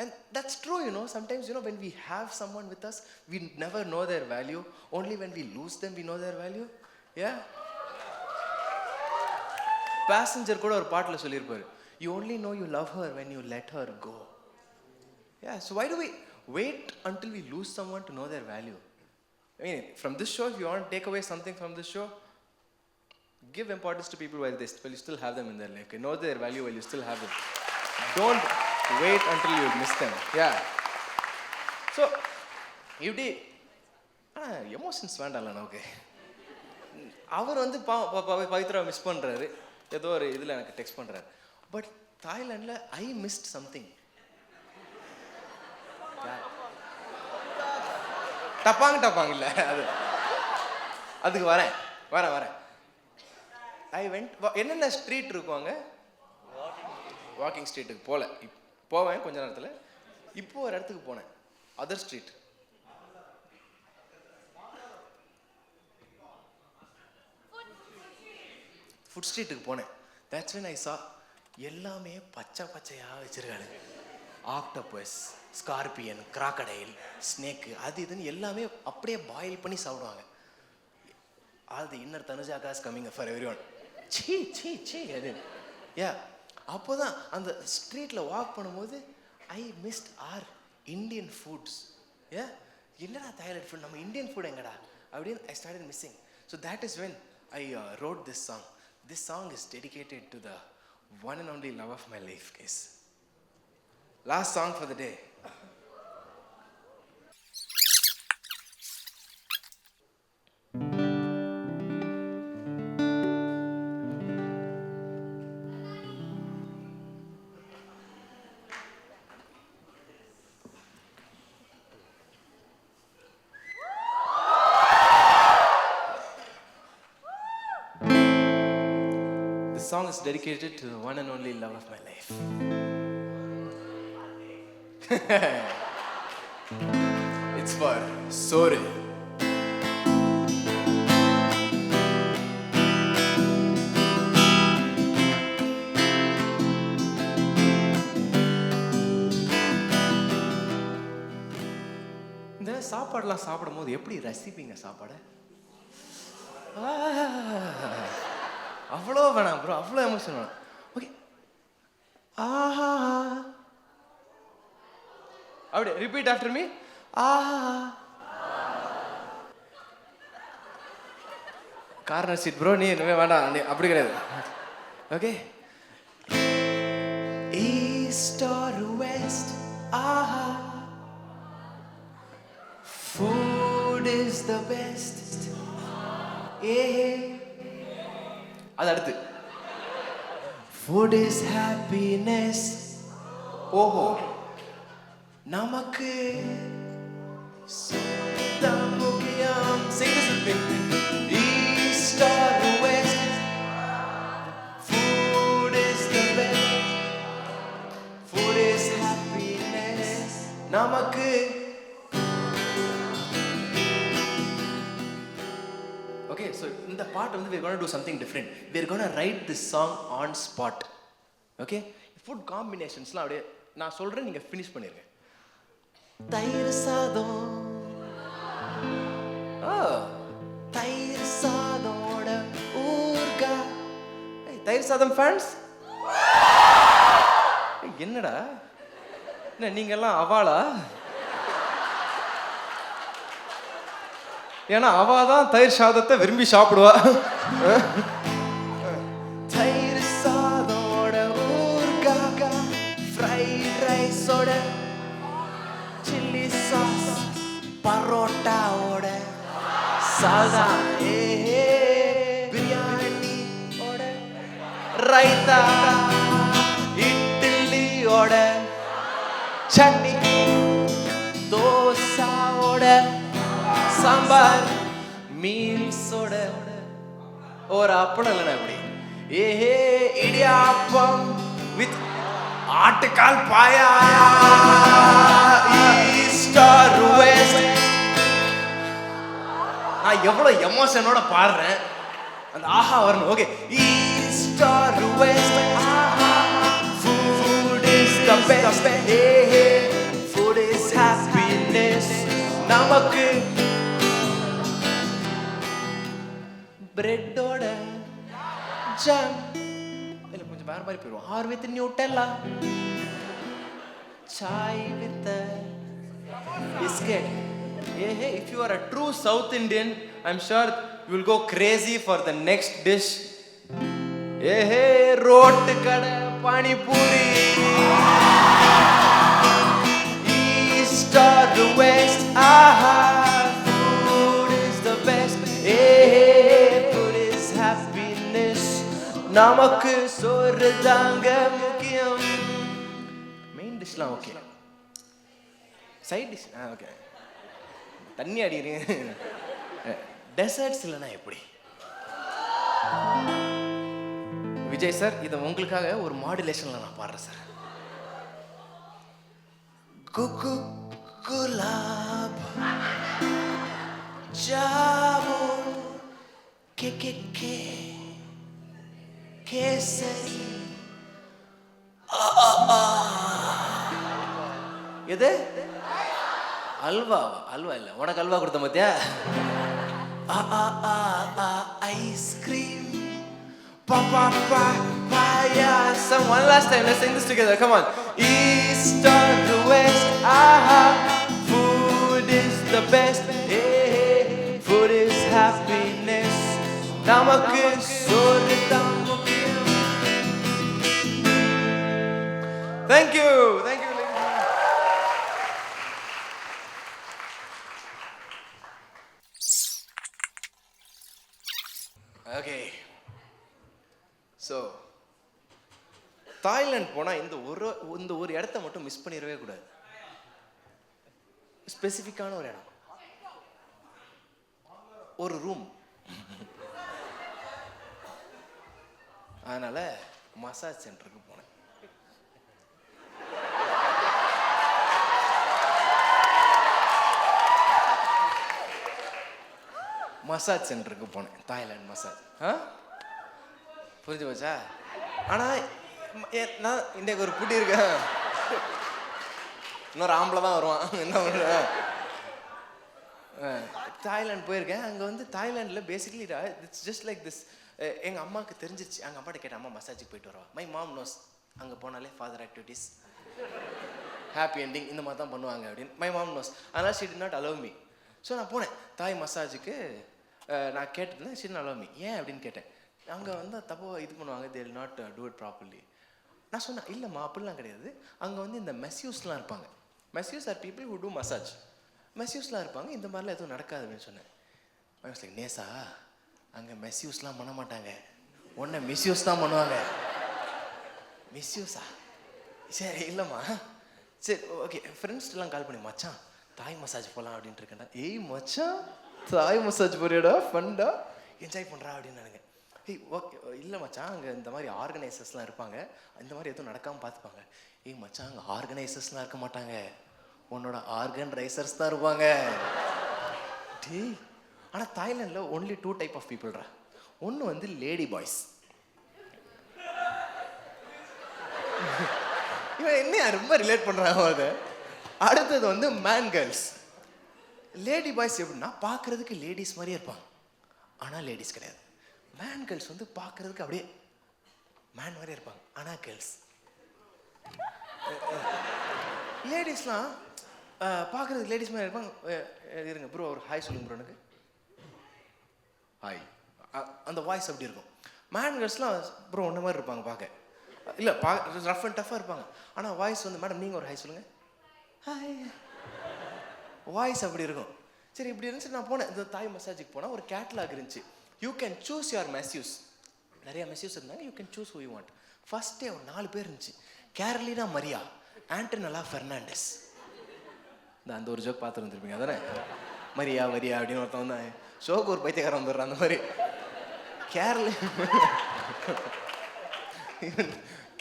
And that's true, you know. Sometimes, you know, when we have someone with us, we never know their value. Only when we lose them, we know their value. Yeah. Passenger கூட ஒரு பாட்டில் சொல்லியிருப்பாரு, you only know you love her when you let her go. Yeah, so why do we wait until we lose someone to know their value? I mean, from this show, if you want to take away something from this show, give importance to people while you still have them in their life. Okay? Know their value while you still have them. Don't wait until you miss them. Yeah. So, இப்படி emotions வேண்டாம்ல நமக்கு. அவர் வந்து Pavithra miss பண்ணுறாரு, ஏதோ ஒரு இதில் எனக்கு text பண்ணுறாரு. But தாய்லாண்டில் ஐ மிஸ்ட் சம்திங். டப்பாங்க இல்லை, அதுக்கு வரேன். I went. என்னென்ன ஸ்ட்ரீட் இருக்குவாங்க? வாக்கிங் ஸ்ட்ரீட்டுக்கு போவேன் கொஞ்ச நேரத்தில். இப்போ ஒரு இடத்துக்கு போனேன், அதர் ஸ்ட்ரீட். ஃபுட் ஸ்ட்ரீட்டுக்கு போனேன். தட்ஸ் when I saw எல்லாமே பச்சையாக வச்சிருக்காங்க. ஆக்டோபஸ், ஸ்கார்பியன், கிராக்கடைல், ஸ்னேக்கு, அது இதுன்னு எல்லாமே அப்படியே பாயில் பண்ணி சாப்பிடுவாங்க. ஆல் தி இன்னர் தனுஜாக்கா is coming for every. சீ அது யா. அப்போ தான் அந்த ஸ்ட்ரீட்டில் வாக் பண்ணும்போது I missed our Indian foods. ஏ என்னடா தாய்லாண்ட் ஃபுட், நம்ம இந்தியன் ஃபுட் எங்கடா அப்படின்னு I started missing. So that is when I wrote this song. This song is dedicated to the one and only love of my life, guys. Last song for the day. This song is dedicated to the one and only love of my life. It's for Soru. இந்த சாப்பாடுலாம் சாப்பிடும்போது எப்படி ரசிப்பீங்க சாப்பாடை? அவ்வளோ வேணாம் bro, அவ்வளோ emotion வேணாம். Okay, ஆஹா, அப்படி ரிப்பீட் ஆஃப்டர் மீ. ஆஹா, கார்னர் சீட் ப்ரோ, நீ இனிமே வேண்டாம், நீ அப்படி கிடையாது. ஓகே, ஈஸ்ட் ஆர் வெஸ்ட், ஆஹா, ஃபுட் இஸ் த பெஸ்ட். ஏ அது அடுத்து ஃபுட் இஸ் ஹாப்பினஸ். ஓஹோ, நமக்கு சுத்தம் முக்கியம். Sing this with me. East or west, food is the best. Food is happiness. நமக்கு. Okay, so in the part வந்து we're going to do something different. We're going to write this song on spot. Okay? Food combinationsலாம் அப்படியே நான் சொல்றேன், நீங்க finish பண்ணிருங்க. தயிர் சாதம், தயிர் சாதோட ஊர்கா. தயிர் சாதம் ஃபேன்ஸ் என்னடா, என்ன நீங்க எல்லாம் அவாளா? ஏன்னா அவா தான் தயிர் சாதத்தை விரும்பி சாப்பிடுவா. தயிர் சாதோட ஊர்கா, ஃப்ரைட் ரைஸோட சில்லி சாஸ், பரோட்டாவோட சாதா, பிரியாணியோட ரைத்தா, இட்லியோட சட்னி, தோசாவோட சாம்பார், மீல்ஸோட ஒரு அப்பளம் இல்லைன்னா எப்படி, இடியாப்பம் வித் ஆட்டுக்கால் பாயா. ஈஸ்ட் ஆர் வெஸ்ட், நான் எவ்வளவு எமோஷனோட பாடுறேன், அந்த ஆஹா வரணும். ஓகே, ஈஸ்ட் ஆர் வெஸ்ட், ஆஹா, food is the best. Food is happiness. நமக்கு பிரெட்டோட ஜாம் இல்ல கொஞ்சம் வேற மாதிரி போயிடுவோம். Or with Nutella, chai with biscuit. If you are a true South Indian, I'm sure you will go crazy for the next dish. Road கடை panipuri. East or west, aha, food is the best. Food is happiness. நமக்கு சோறு தாங்க முக்கியம். Main டிஷ்லாம் okay, side dish okay, தண்ணி அடிக்கிறீங்க. Desserts இல்லைன்னா எப்படி? விஜய் சார், இதை உங்களுக்காக ஒரு மாடுலேஷன்ல நான் பாடுறேன் சார். குக்கு குலாப் ஜாமுன் கே கே கே கேசரி. எது அல்வாவா? அல்வா இல்லை, உனக்கு அல்வா கொடுத்த மத்தியா? Ice cream. Payasam. One last time, let's sing this together. Come on. East or the west, food is the best. Hey, food is happiness. Namakku soru thaan mukkiyam. Thank you. Thank you. Okay. So Thailand போனால் இந்த ஒரு இடத்த மட்டும் miss பண்ணிடவே கூடாது. ஸ்பெசிஃபிக்கான ஒரு இடம், ஒரு room. அதனால் மசாஜ் சென்டருக்கு போனேன். மசாஜ் சென்டருக்கு போனேன், தாய்லாந்து மசாஜ். புரிஞ்சு போச்சா? ஆனால் நான் இன்றைக்கு ஒரு புட்டி இருக்கேன், இன்னொரு ஆம்பளை தான் வருவான். என்ன பண்ணுறேன், தாய்லாந்து போயிருக்கேன். அங்கே வந்து தாய்லாண்டில் basically it's just like this. எங்கள் அம்மாவுக்கு தெரிஞ்சிச்சு. எங்கள் அம்மாட்ட கேட்டேன், அம்மா மசாஜுக்கு போயிட்டு வரவா? My mom knows. அங்கே போனாலே ஃபாதர் ஆக்டிவிட்டீஸ், ஹாப்பி என்டிங் இந்த மாதிரி தான் பண்ணுவாங்க அப்படின்னு மை மாம் நோஸ். அதனால் she did not allow me. So நான் போனேன் தாய் மசாஜுக்கு. நான் கேட்டிருந்தேன், she did not allow me. ஏன் அப்படின்னு கேட்டேன். அங்கே வந்து தப்போ இது பண்ணுவாங்க, they will not do it properly. நான் சொன்னேன், இல்லைம்மா அப்படிலாம் கிடையாது. அங்கே வந்து இந்த மெஸ்யூஸ்லாம் இருப்பாங்க. Masseuse are people who do massage. மெஸ்யூஸ்லாம் இருப்பாங்க, இந்த மாதிரிலாம் எதுவும் நடக்காது அப்படின்னு சொன்னேன். லைக் நேசா, அங்கே மெஸ்யூஸ்லாம் பண்ண மாட்டாங்க, ஒன்றை மிஸ்யூஸ் தான் பண்ணுவாங்க. மிஸ்யூஸா? சரி இல்லைம்மா, சரி ஓகே. ஃப்ரெண்ட்ஸ்லாம் கால் பண்ணி, மச்சான் தாய் மசாஜ் போகலாம் அப்படின்ட்டு இருக்கேன்டா. ஏய் மச்சான், தாய் மசாஜ் போறியடா, ஃபண்டா என்ஜாய் பண்ணுறா அப்படின்னு நினைங்க. ஏய் ஓகே இல்லை மச்சான், அங்கே இந்த மாதிரி ஆர்கனைசர்ஸ்லாம் இருப்பாங்க, இந்த மாதிரி எதுவும் நடக்காமல் பார்த்துப்பாங்க. ஏய் மச்சான், அங்கே ஆர்கனைசர்ஸ்லாம் இருக்க மாட்டாங்க, உன்னோட ஆர்கன் ரைசர்ஸ் தான் இருப்பாங்க. டேய், ஆனால் தாய்லாண்டில் ஒன்லி 2 டைப் ஆஃப் பீப்புள்ரா. ஒன்று வந்து லேடி பாய்ஸ். இவன் என்ன ரொம்ப ரிலேட் பண்ணுறாங்க அதை. அடுத்தது வந்து மேன் கேர்ள்ஸ். லேடி பாய்ஸ் எப்படின்னா பார்க்குறதுக்கு லேடிஸ் மாதிரியே இருப்பாங்க, ஆனால் லேடிஸ் கிடையாது. மேன் கேர்ள்ஸ் வந்து பார்க்குறதுக்கு அப்படியே மேன் மாதிரியே இருப்பாங்க, ஆனால் கேர்ள்ஸ். லேடிஸ்லாம் பார்க்குறதுக்கு லேடிஸ் மாதிரி இருப்பாங்க. இருங்க ப்ரோ, ஒரு ஹாய் சொல்லுங்க ப்ரோ எனக்கு. ஹாய். அந்த வாய்ஸ் அப்படி இருக்கும். மேன் கேர்ள்ஸ்லாம் ப்ரோ ஒன்று மாதிரி இருப்பாங்க பார்க்க. இல்லை ரஃப் அண்ட் டஃப்பாக இருப்பாங்க, ஆனால் வாய்ஸ் வந்து மேடம் நீங்கள் ஒரு ஹாய் சொல்லுங்கள், ஹாய். வாய்ஸ் அப்படி இருக்கும். சரி இப்படி இருந்துச்சு. நான் போனேன் இந்த தாய் மசாஜுக்கு போனால் ஒரு கேட்லாக் இருந்துச்சு. You can choose your masseuse. நிறைய மெஸ்யூஸ் இருந்தாங்க, you can choose who you want. First day ஒரு 4 பேர் இருந்துச்சு. Carolina Maria, Antonella Fernandez. அந்த ஒரு ஜோக் பார்த்து வந்துருப்பீங்க அதானே, மரியா வரியா அப்படின்னு ஒருத்தன் வந்தான். ஷோக்கு ஒரு பைத்தியக்காரன் வந்துடுறான் அந்த மாதிரி.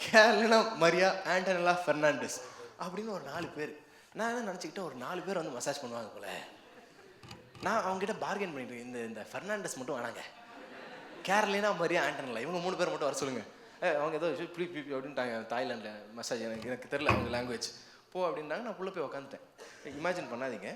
கேரளினா மரியா, ஆண்டனெல்லா ஃபெர்னாண்டஸ் அப்படின்னு ஒரு 4 பேர். நான் என்ன நினச்சிக்கிட்டேன், ஒரு 4 பேர் வந்து மசாஜ் பண்ணுவாங்க போல. நான் அவங்ககிட்ட பார்கெயின் பண்ணிட்டு, இந்த ஃபெர்னாண்டஸ் மட்டும் வேணாங்க, கேரளினா மரியா, ஆண்டனெல்லா இவங்க 3 பேர் மட்டும் வர சொல்லுங்க. அவங்க ஏதோ பிபி அப்படின்ட்டாங்க தாய்லாண்டில் மசாஜ். எனக்கு தெரில அவங்க லாங்குவேஜ். போ அப்படின்னாங்க. நான் உள்ளே போய் உக்காந்துட்டேன். இமேஜின் பண்ணாதீங்க,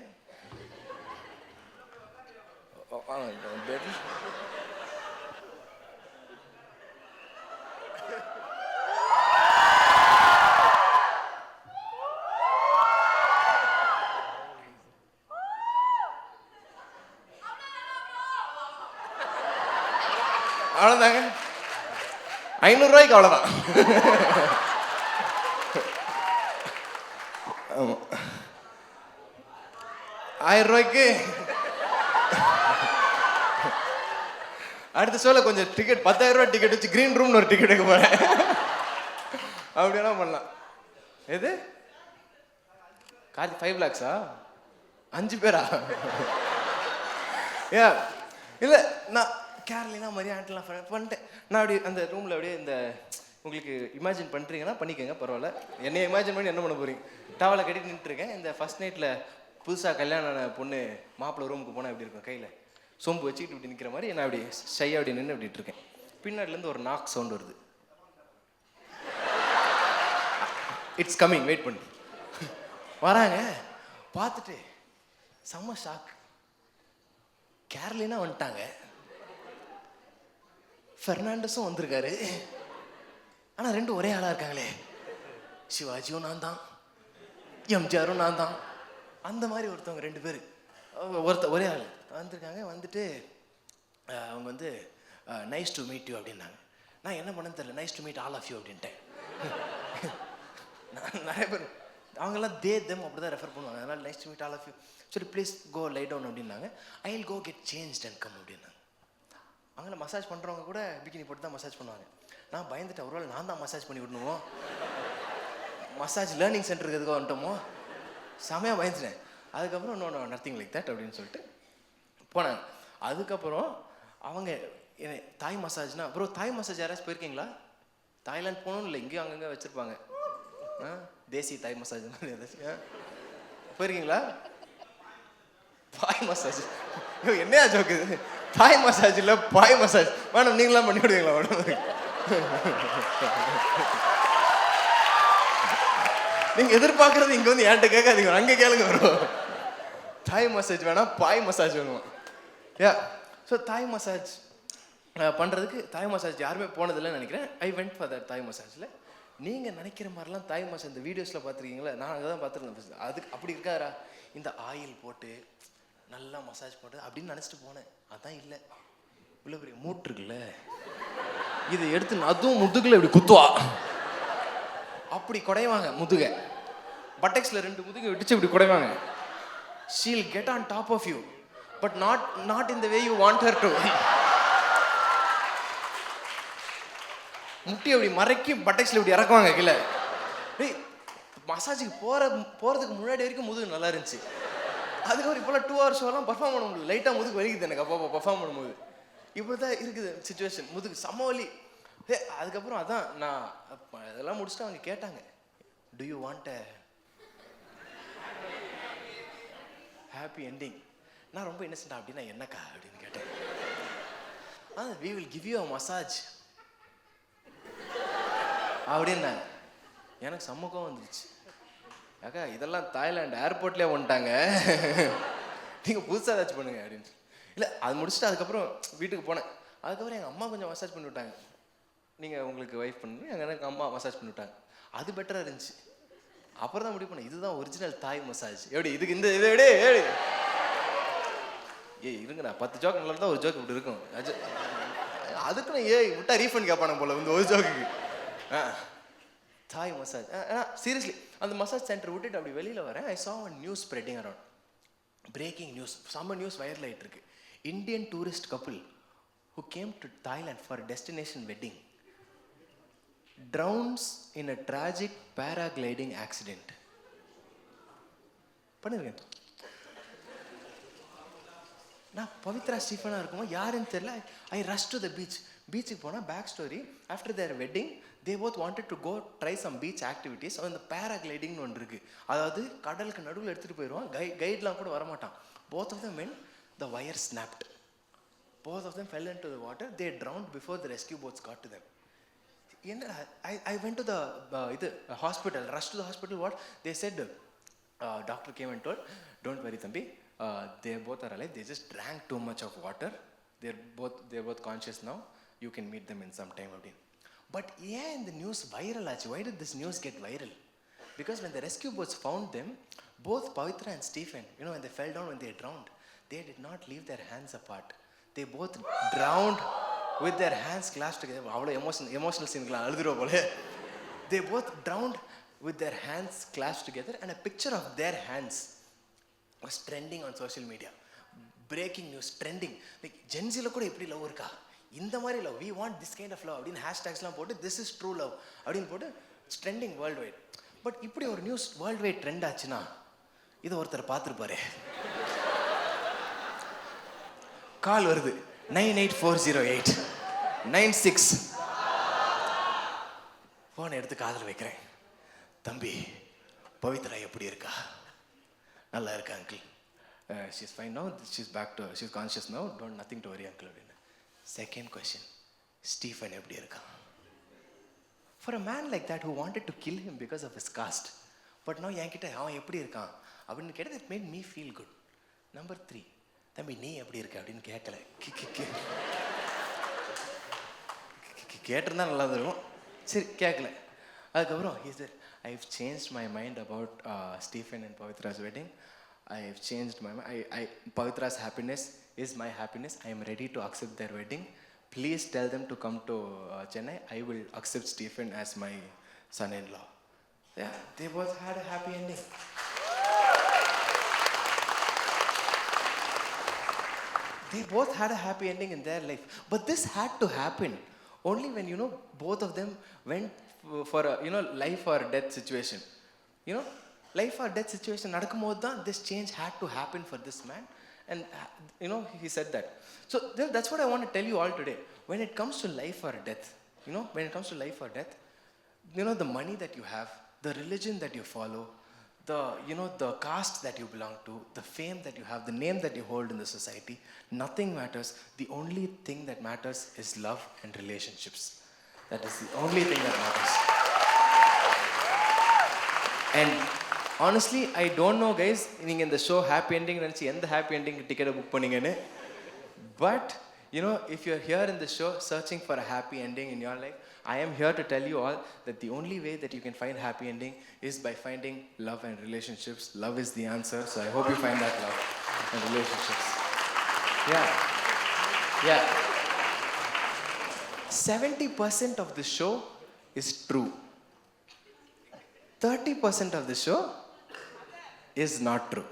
அவ்வளோதாங்க. 500 ரூபாய்க்கு அவ்வளோதான். ஆமாம், 1000 ரூபாய்க்கு. அடுத்த ஷோவில் கொஞ்சம் டிக்கெட் 10,000 ரூபா டிக்கெட் வச்சு க்ரீன் ரூம்னு ஒரு டிக்கெட் எடுக்க போகிறேன். அப்படியெல்லாம் பண்ணலாம். எது கார்த்தி 5 lakhs 5 பேரா? ஏ இல்லை, நான் கேரளினா மரியா, ஆண்டெல்லாம் பண்ணிட்டேன். நான் அப்படி அந்த ரூமில் அப்படியே இந்த உங்களுக்கு இமேஜின் பண்ணுறீங்கன்னா பண்ணிக்கோங்க, பரவாயில்ல. என்னை இமேஜின் பண்ணி என்ன பண்ண போகிறீங்க? டவலை கட்டிட்டு நின்றுருக்கேன். இந்த ஃபர்ஸ்ட் நைட்டில் புதுசாக கல்யாணம் பொண்ணு மாப்பிள்ளை ரூமுக்கு போனால் எப்படி இருக்கும், கையில் சொம்பு வச்சுக்கிட்டு இப்படி நிற்கிற மாதிரி நான் அப்படி ஷையாக அப்படி நின்று அப்படின்ட்டு இருக்கேன். பின்னாடிலேருந்து ஒரு நாக் சவுண்ட் வருது. இட்ஸ் கம்மிங், வெயிட் பண்ணு. வராங்க, பார்த்துட்டு செம்ம ஷாக். கேரளினா வந்துட்டாங்க, ஃபெர்னாண்டஸும் வந்திருக்காரு. ஆனால் ரெண்டும் ஒரே ஆளாக இருக்காங்களே. சிவாஜியும் நான் தான், எம்ஜிஆரும் நான் தான். அந்த மாதிரி ஒருத்தவங்க 2 பேர் ஒரே ஆள் வந்திருக்காங்க. வந்துட்டு அவங்க வந்து நைஸ் டு மீட் யூ அப்படின்னாங்க. நான் என்ன பண்ணேன்னு தெரியல, nice to meet all of you அப்படின்ட்டேன். நிறைய பேர் அவங்கெல்லாம் தேம் அப்படி தான் ரெஃபர் பண்ணுவாங்க. அதனால் nice to meet all of you. சரி ப்ளீஸ் கோ லை டவுன் அப்படின்னாங்க. I will go get change and come அப்படின்னாங்க. அவங்கள மசாஜ் பண்ணுறவங்க கூட பிகினி போட்டு தான் மசாஜ் பண்ணுவாங்க. நான் பயந்துட்டேன், ஒருவேளை நான் தான் மசாஜ் பண்ணி விடணுமோ, மசாஜ் லேர்னிங் சென்டருக்கு எதுக்கோ வந்துட்டோமோ, செமையாக பயந்துட்டேன். அதுக்கப்புறம் நோ நத்திங் லைக் தட் அப்படின்னு சொல்லிட்டு போனாங்க. அதுக்கப்புறம் அவங்க தாய் மசாஜ்னா, ப்ரோ தாய் மசாஜ் யாராச்சும் போயிருக்கீங்களா? தாய்லாந்து போகணும் இல்லை, இங்கேயும் அங்கங்கே வச்சுருப்பாங்க தேசி தாய் மசாஜ் ஏதாச்சும் போயிருக்கீங்களா? பாய் மசாஜ் என்னையா ஜோக்கு இது? தாய் மசாஜ் இல்லை, பாய் மசாஜ். மேடம் நீங்களாம் பண்ணி விடுவீங்களா மேடம்? நீங்கள் எதிர்பார்க்குறது இங்கே வந்து என்கிட்ட கேட்காதீங்க, அங்கே கேளுங்க வரும். தாய் மசாஜ் வேணாம், பாய் மசாஜ் வேணும். ஸோ தாய் மசாஜ் பண்ணுறதுக்கு, தாய் மசாஜ் யாருமே போனதில்லைன்னு நினைக்கிறேன். ஐ வெண்ட் ஃபார் தட் தாய் மசாஜில். நீங்கள் நினைக்கிற மாதிரிலாம் தாய் மசாஜ் இந்த வீடியோஸில் பார்த்துருக்கீங்களா? நான் அதை தான் பார்த்துருந்தேன். அதுக்கு அப்படி இருக்காரா? இந்த ஆயில் போட்டு நல்லா மசாஜ் போட்டு அப்படின்னு நினச்சிட்டு போனேன். அதான் இல்லை, இவ்வளோ பெரிய மூட்டு இருக்குல்ல, இதை எடுத்து அதுவும் முதுகில் இப்படி குத்துவா, அப்படி குடைவாங்க முதுகை. பட்டெக்ஸில் 2 முதுகை விட்டுச்சு இப்படி குடைவாங்க. she'll get on top of you but not in the way you want her to. முட்டி அப்படி மறைக்கி பட்டெக்ஸில் இப்படி இறக்குவாங்க கீழே. டேய் மசாஜுக்கு போகிறதுக்கு முன்னாடி வரைக்கும் முதுகு நல்லா இருந்துச்சு. அதுக்கப்புறம் இப்போலாம் 2 hours ஷோலாம் பர்ஃபார்ம் பண்ண முடியல, லைட்டாக முதுகு வலிக்குது எனக்கு அப்போ பர்ஃபார்ம் பண்ணும்போது. இப்படி தான் இருக்குது சுச்சுவேஷன், முதுகு செம்ம வலி. அதுக்கப்புறம் அதான் நான் இதெல்லாம் முடிச்சுட்டு அவங்க கேட்டாங்க, do you want a happy ending? நான் ரொம்ப இன்னசென்ட்டா, அப்படின்னா என்னக்கா அப்படின்னு கேட்டேன். We will give you a massage அப்படின்னாங்க. எனக்கு சம்மக்கம் வந்துருச்சு. அக்கா இதெல்லாம் தாய்லாந்து ஏர்போர்ட்லேயே வந்துட்டாங்க, நீங்கள் புதுசாக ஏதாச்சும் பண்ணுங்க அப்படின்னு. இல்லை அது முடிச்சுட்டு அதுக்கப்புறம் வீட்டுக்கு போனேன். அதுக்கப்புறம் எங்கள் அம்மா கொஞ்சம் மசாஜ் பண்ணி விட்டாங்க. நீங்கள் உங்களுக்கு ஒய்ஃப் பண்ணி எனக்கு அம்மா மசாஜ் பண்ணி விட்டாங்க. அது பெட்டராக இருந்துச்சு. அப்புறம் தான் முடிவு பண்ணேன், இதுதான் ஒரிஜினல் தாய் மசாஜ். எப்படி இதுக்கு இந்த இதை விட இருங்க, நான் 10 ஜோக் நல்லா இருந்தால் ஒரு ஜோக் இப்படி இருக்கும். அதுக்கு நான் விட்டா ரீஃபண்ட் கேட்பானே போல இந்த ஒரு ஜோக்குக்கு. தாய் மசாஜ் சீரியஸ்லி அந்த மசாஜ் சென்டர் விட்டுட்டு அப்படி வெளியில் வரேன். ஐ saw a news spreading around, breaking news, செம்ம நியூஸ் வைரல் ஆகிட்டு இருக்கு. Indian tourist couple who came to Thailand for a destination wedding drowns in a tragic paragliding accident. பண்ணிருக்கேன். நான் பவித்ரா ஸ்டீஃபனா இருக்குமோ யாருன்னு தெரியல. I rush to the beach. பீச்சுக்கு போனால் back story, after their wedding they both wanted to go try some beach activities. அந்த பேராகிளைடிங்னு ஒன்று இருக்குது. அதாவது கடலுக்கு நடுவில் எடுத்துகிட்டு போயிடுவான், கைட்லாம் கூட வரமாட்டான். Both of them when the wire snapped, both of them fell into the water. They drowned before the rescue boats got to them. I went to the hospital, rushed to the hospital. What they said, doctor came and told, don't worry thambi, they both are alive, they just drank too much of water, they're both conscious now, you can meet them in some time again. But yeah, in the news viral achu. Why did this news get viral? Because when the rescue boats found them, both Pavitra and Stephen, when they fell down, when they drowned, they did not leave their hands apart. They both drowned with their hands clasped together. Avlo emotional scene la aludiro pole. They both drowned with their hands clasped together, and a picture of their hands was trending on social media. Breaking news, trending. Like Gen Z la kuda eppadi love iruka, இந்த மாதிரி love, we want this kind of love அப்படின்னு ஹேஷ்டேக்ஸ்லாம் போட்டு this is true love அப்படின்னு போட்டு it's trending world wide. But இப்படி ஒரு news world wide trend ஆச்சுன்னா இதை ஒருத்தர் பார்த்துருப்பாரு. கால் வருது 9840896. ஃபோனை எடுத்து காதில் வைக்கிறேன். தம்பி பவித்ரா எப்படி இருக்கா? நல்லா இருக்கா uncle? She's fine now, she's conscious now, don't nothing to worry uncle அப்படின்னு. செகண்ட் கொஸ்டின், ஸ்டீஃபன் எப்படி இருக்கான்? For a man like that who wanted to kill him because of his caste, but now என்கிட்ட அவன் எப்படி இருக்கான் அப்படின்னு கேட்டது, it made me feel good. Number 3, தம்பி நீ எப்படி இருக்க அப்படின்னு கேட்கல. கேட்டிருந்தா நல்லா இருக்கும், சரி கேட்கல. அதுக்கப்புறம் he said, I've changed my mind about Stephen and Pavitra's wedding. I've changed my mind. Pavitra's happiness is my happiness. I am ready to accept their wedding. Please tell them to come to Chennai. I will accept Stephen as my son-in-law. Yeah, they both had a happy ending. They both had a happy ending in their life. But this had to happen only when, both of them went for a, life or death situation. Life or death situation nadakkumbodhu dhaan this change had to happen for this man. And, he said that. So that's what I want to tell you all today. When it comes to life or death, the money that you have, the religion that you follow, the caste that you belong to, the fame that you have, the name that you hold in the society, nothing matters. The only thing that matters is love and relationships. That is the only thing that matters. And honestly, I don't know guys, நீங்க இந்த show happy ending நினைச்சு எந்த happy ending டிக்கெட்டை book பண்ணீங்கன்னு. But if you're here in the show searching for a happy ending in your life, I am here to tell you all that the only way that you can find happy ending is by finding love and relationships. Love is the answer, so I hope you find that love and relationships. Yeah. 70% of the show is true. 30% of the show is not true.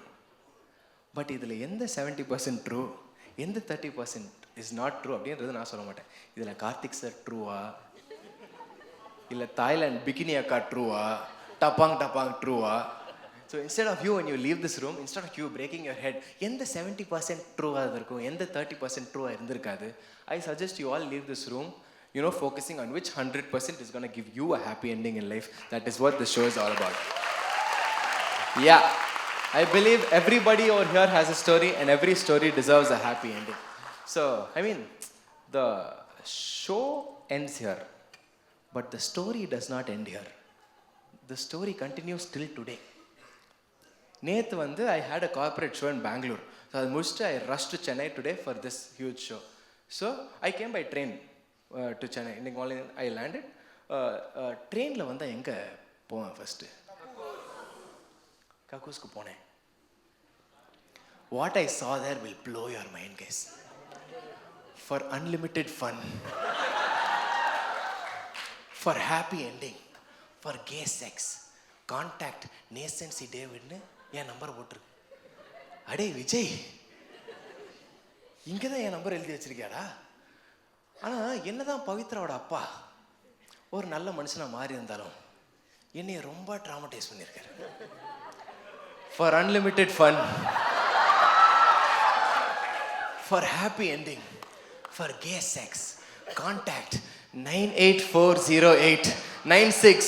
But இதில் எந்த 70% true, எந்த 30% is not true அப்படின்றது நான் சொல்ல மாட்டேன். இதில் Karthik sir ட்ரூவா, இல்லை Thailand bikini அக்கா ட்ரூவா, டப்பாங் ட்ரூவா. So instead of you when you leave this room, instead of you breaking your head, எந்த 70% ட்ரூவாக இருக்கும், எந்த 30% ட்ரூவாக இருந்திருக்காது, I suggest you all leave this room focusing on which 100% is going to give you a happy ending in life. That is what the show is all about. Yeah, I believe everybody over here has a story and every story deserves a happy ending. So, the show ends here, but the story does not end here. The story continues till today. நேற்று I had a corporate show in Bangalore. So, அது முடிச்சுட்டு I rushed to Chennai today for this huge show. So, I came by train to Chennai. இன்னைக்கு morning I landed. ட்ரெயினில் எங்கே போவேன் first? கக்கூஸ்க்கு போனேன். What I saw there will blow your mind, guys. For unlimited fun, for happy ending, for gay sex, contact Nathan C. David N number போட்டிருக்கு. அடே விஜய், இங்கே தான் என் number எழுதி வச்சிருக்கியாடா. ஆனால் என்னதான் பவித்ராவோட அப்பா ஒரு நல்ல மனுஷனாக மாறி இருந்தாலும் என்னைய ரொம்ப ட்ராமடைஸ் பண்ணியிருக்காரு. For unlimited fun, for happy ending, for gay sex, contact 9840896.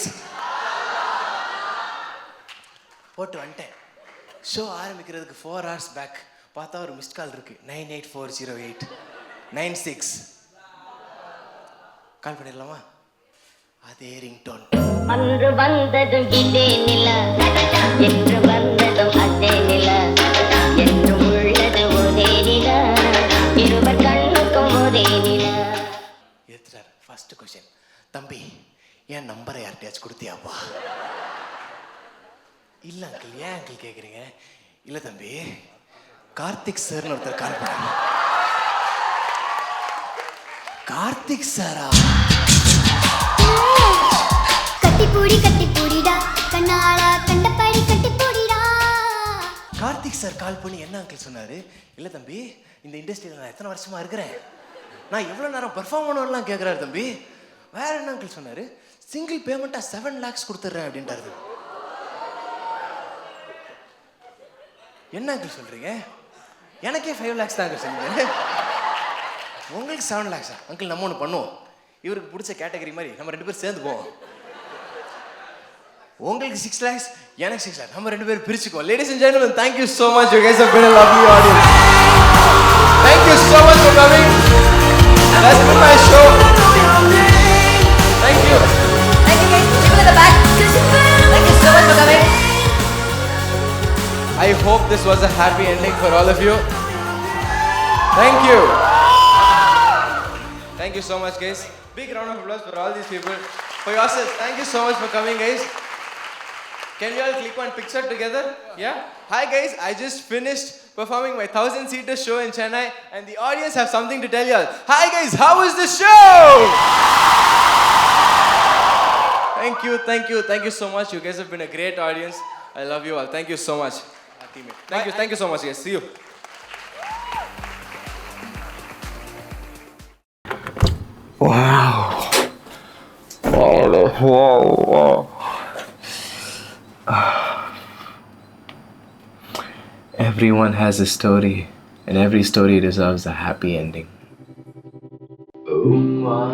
போட்டு வந்துட்டேன். ஷோ ஆரம்பிக்கிறதுக்கு 4 hours பேக் பார்த்தா ஒரு மிஸ்ட் கால் இருக்கு, 9840896. கால் பண்ணிடலாமா? அதே ரிங்டோன். அன்று வந்ததும் இதே நில, என்று வந்ததும் அதே நில, என்று உள்ளது ஒரே நில, இருவர் கண்ணுக்கும் ஒரே நில. எடுத்துட்டார். ஃபர்ஸ்ட் கொஸ்டின், தம்பி என் நம்பரை யார்கிட்டயாச்சும் கொடுத்தியாப்பா? இல்லை அங்கிள். ஏன் அங்கிள் கேட்குறீங்க? இல்லை தம்பி, கார்த்திக் சார்னு ஒருத்தர் கால் பண்ணாங்க. கார்த்திக் சாரா? கட்டி பூடிடா கண்ணாளா கண்டபடி கட்டி பூடிடா. கார்த்திக் சார் கால் பண்ணி என்ன அங்கிள் சொன்னாரு? இல்லை தம்பி, இந்த இண்டஸ்ட்ரியில் நான் எத்தனை வருஷமா இருக்கிறேன், நான் எவ்வளோ நேரம் பெர்ஃபார்ம் பண்ணுவேன்லாம் கேட்குறாரு தம்பி. வேற என்ன அங்கிள் சொன்னாரு? சிங்கிள் பேமெண்ட்டாக 7 lakhs கொடுத்துட்றேன் அப்படின்றாரு. என்ன அங்கிள் சொல்றீங்க? எனக்கே 5 lakhs தான் அங்கிள் சொன்னீங்க. உங்களுக்கு 7 lakhs அங்கிள்? நம்ம ஒன்று பண்ணுவோம், இவருக்கு பிடிச்ச கேட்டகரி மாதிரி நம்ம 2 பேரும் சேர்ந்து போவோம். உங்களுக்கு 6 lakhs, எனக்கு 6 lakhs, நம்ம 2 பேரும் பிரிச்சுக்குவோம். Ladies and gentlemen, thank you so much. You guys have been a lovely audience. Thank you so much for coming. That's been my show. Thank you. this was a happy ending for all of you. Thank you. Thank you so much, guys. Big round of applause for all these people. For yourselves, thank you so much for coming, guys. Can we all click one picture together? Yeah? Hi, guys. I just finished performing my 1,000-seater show in Chennai, and the audience have something to tell you all. Hi, guys. How was the show? Thank you, thank you, thank you so much. You guys have been a great audience. I love you all. Thank you so much. Thank you so much, guys. See you. Wow. Wow. Everyone has a story, and every story deserves a happy ending. Umma,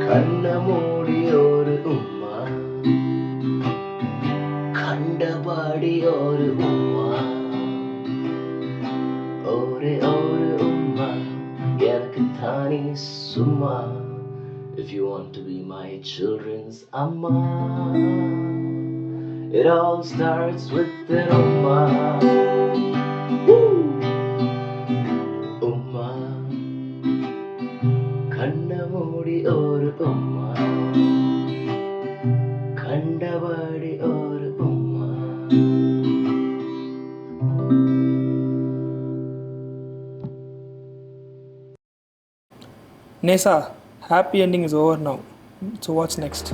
kanna moodi oru umma, kandabadi oru umma, oru umma, enakku thani summa. If you want to be my children's amma, it all starts with an umma. Woo! Umma, kanna moodi oru umma, kandabadi oru umma. Nesa, happy ending is over now. So what's next?